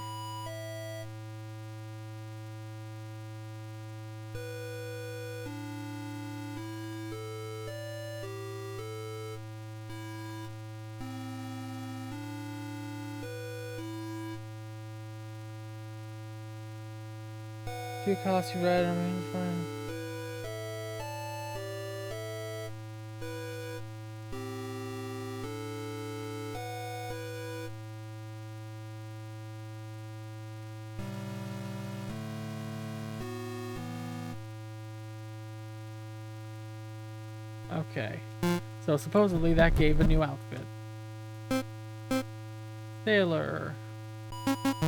Two costume red, I mean, fine. Okay. So supposedly that gave a new outfit. Sailor.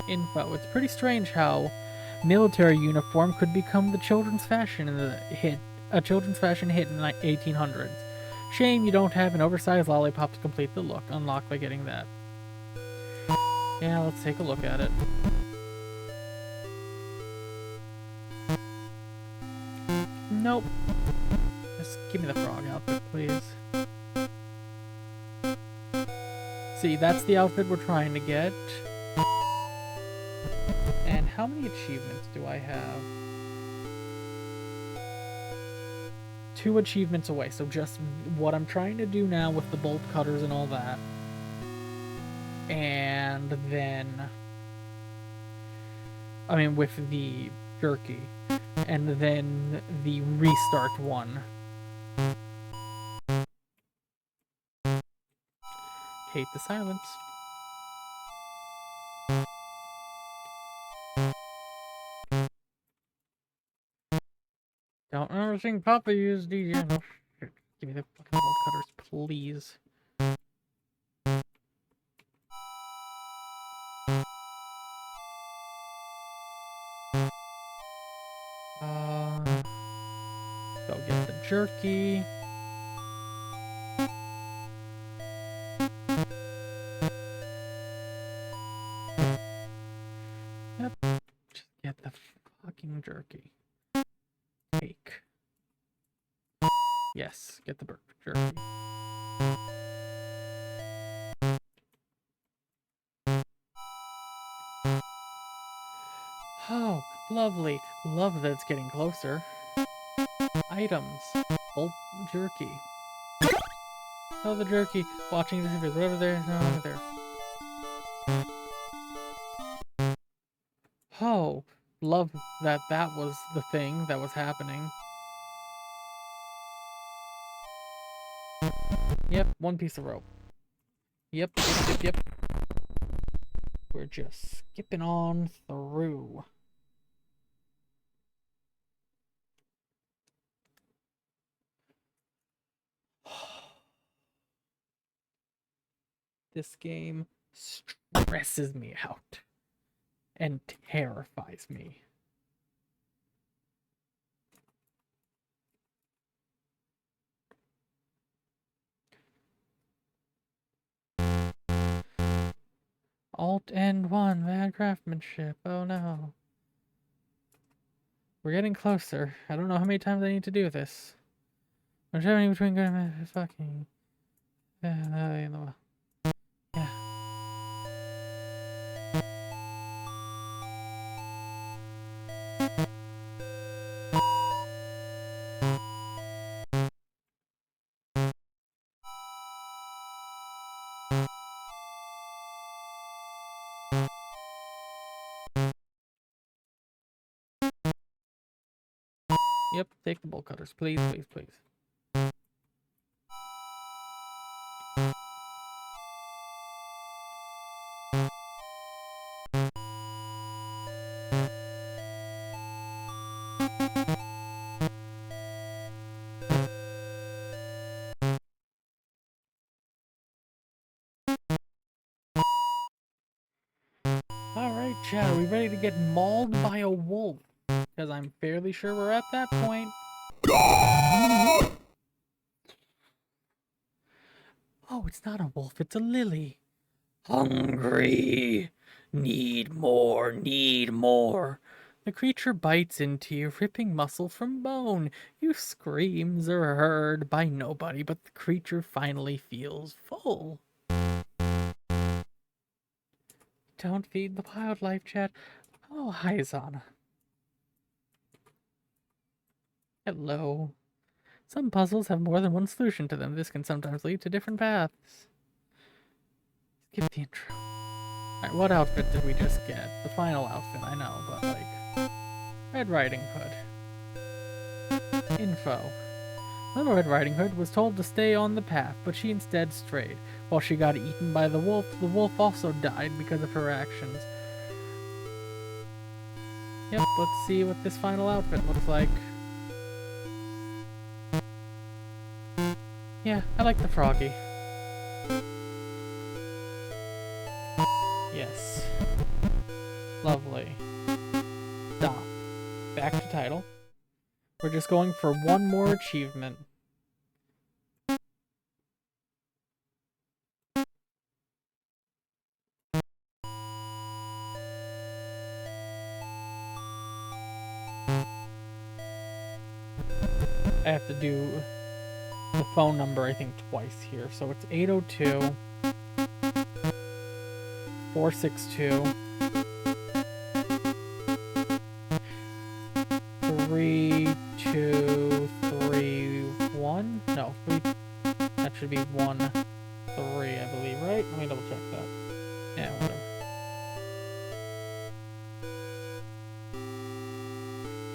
Info. It's pretty strange how military uniform could become the children's fashion in a children's fashion hit in the 1800s. Shame you don't have an oversized lollipop to complete the look. Unlocked by getting that. Yeah, let's take a look at it. Nope. Just give me the frog outfit, please. See, that's the outfit we're trying to get. And how many achievements do I have? 2 achievements away, so just what I'm trying to do now with the bolt cutters and all that. And then... I mean, with the jerky. And then the restart one. Hate the silence. Don't remember seeing Papa use these. No shit. Give me the fucking bolt cutters, please. Go get the jerky. Yep. Just get the fucking jerky. Cake. Yes, get the jerky. Oh, lovely. Love that it's getting closer. Items. Bolt jerky. Oh, the jerky. Watching this video. Whatever there is, no over there. Oh, love that that was the thing that was happening. Yep, one piece of rope. Yep. We're just skipping on through. This game stresses me out and terrifies me. Alt N1, bad craftsmanship. Oh no. We're getting closer. I don't know how many times I need to do this. I'm jumping between good and bad. Fucking. Yeah. Yep, take the bolt cutters. Please. Alright, chat, are we ready to get mauled by a wolf? Because I'm fairly sure we're at that point. Oh, it's not a wolf, it's a lily. Hungry! Need more, need more. The creature bites into you, ripping muscle from bone. Your screams are heard by nobody, but the creature finally feels full. Don't feed the wildlife, chat. Oh, hi, Zana. Hello. Some puzzles have more than one solution to them. This can sometimes lead to different paths. Skip the intro. Alright, what outfit did we just get? The final outfit, I know, but like... Red Riding Hood. Info. Little Red Riding Hood was told to stay on the path, but she instead strayed. While she got eaten by the wolf also died because of her actions. Yep, let's see what this final outfit looks like. Yeah, I like the froggy. Yes. Lovely. Stop. Back to title. We're just going for one more achievement. I have to do the phone number, I think, twice here. So it's 802 462 3231. No, that should be 1 3, I believe, right? Let me double check that. Yeah, whatever.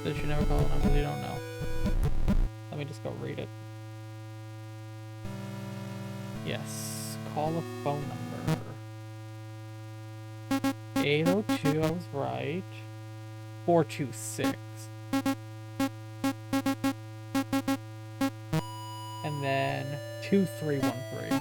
Did you never call the numbers you don't know? Let me just go read it. Yes, call a phone number. 802, I was right. 426. And then 2313.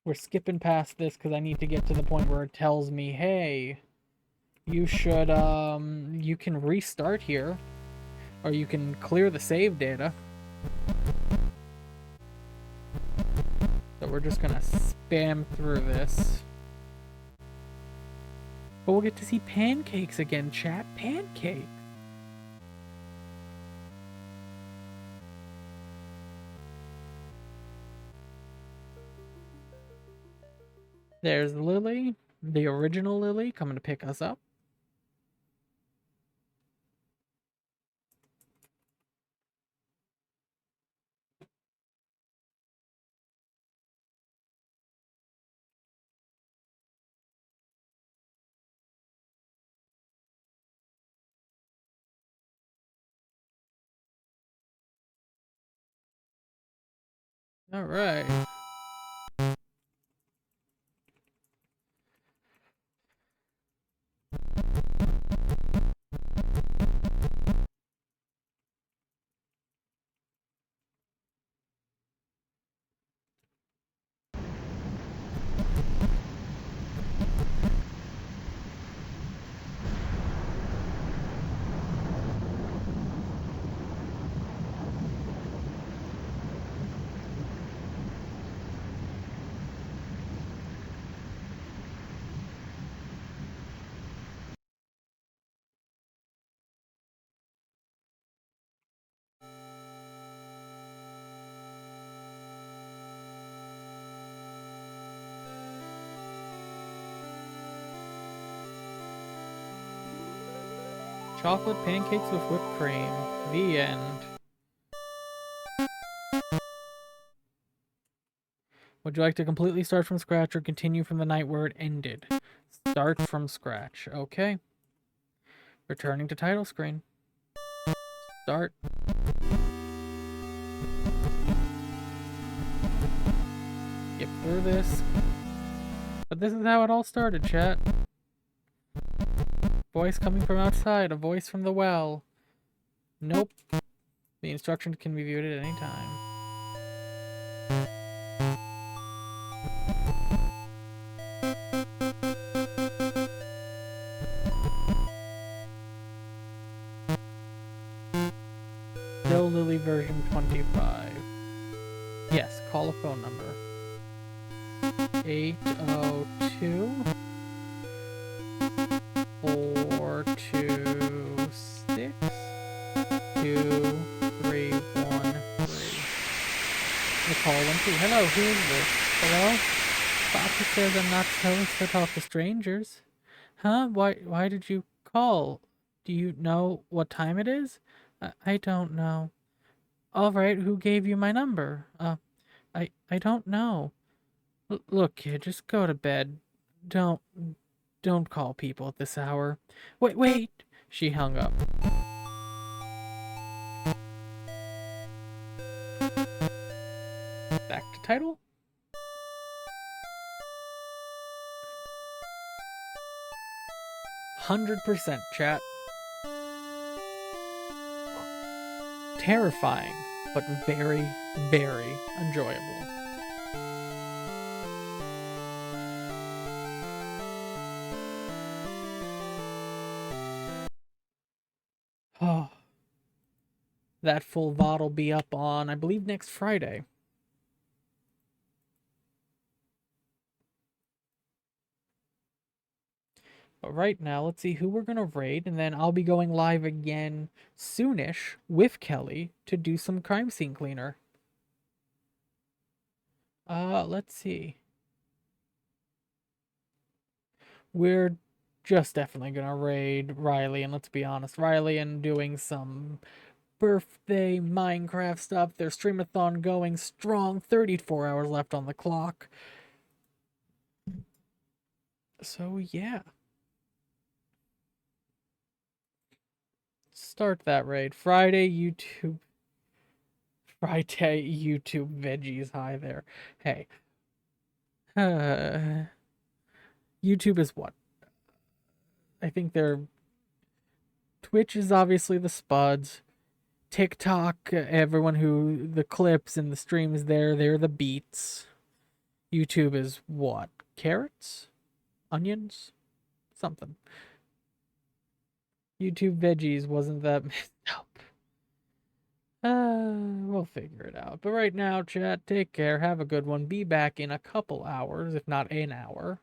We're skipping past this because I need to get to the point where it tells me, hey, you should, you can restart here. Or you can clear the save data. So we're just gonna spam through this. But we'll get to see pancakes again, chat. Pancakes. There's Lily, the original Lily, coming to pick us up. All right. Chocolate pancakes with whipped cream. The end. Would you like to completely start from scratch or continue from the night where it ended? Start from scratch. Okay. Returning to title screen. Start. Skip through this. But this is how it all started, chat. Voice coming from outside, a voice from the well. Nope. The instructions can be viewed at any time. Still Lily version 25. Yes, call a phone number. 802 426 2313. The call went through. Hello, who is this? Hello? Papa says I'm not supposed to talk to strangers. Huh? Why did you call? Do you know what time it is? I don't know. All right, who gave you my number? I don't know. Look, kid, just go to bed. Don't don't call people at this hour. Wait. She hung up. Back to title. 100% chat. Terrifying, but very, very enjoyable. Oh, that full VOD will be up on, I believe, next Friday. But right now, let's see who we're going to raid, and then I'll be going live again soonish with Kelly to do some crime scene cleaner. Let's see. We're just definitely going to raid Riley, and let's be honest, Riley and doing some birthday Minecraft stuff. Their streamathon going strong, 34 hours left on the clock. So yeah. Start that raid. Friday YouTube veggies. Hi there. Hey. YouTube is what? I think they're Twitch is obviously the spuds. TikTok, everyone who the clips and the streams there, they're the beats. YouTube is what? Carrots? Onions? Something. YouTube veggies wasn't that messed up. We'll figure it out. But right now, chat, take care. Have a good one. Be back in a couple hours, if not an hour.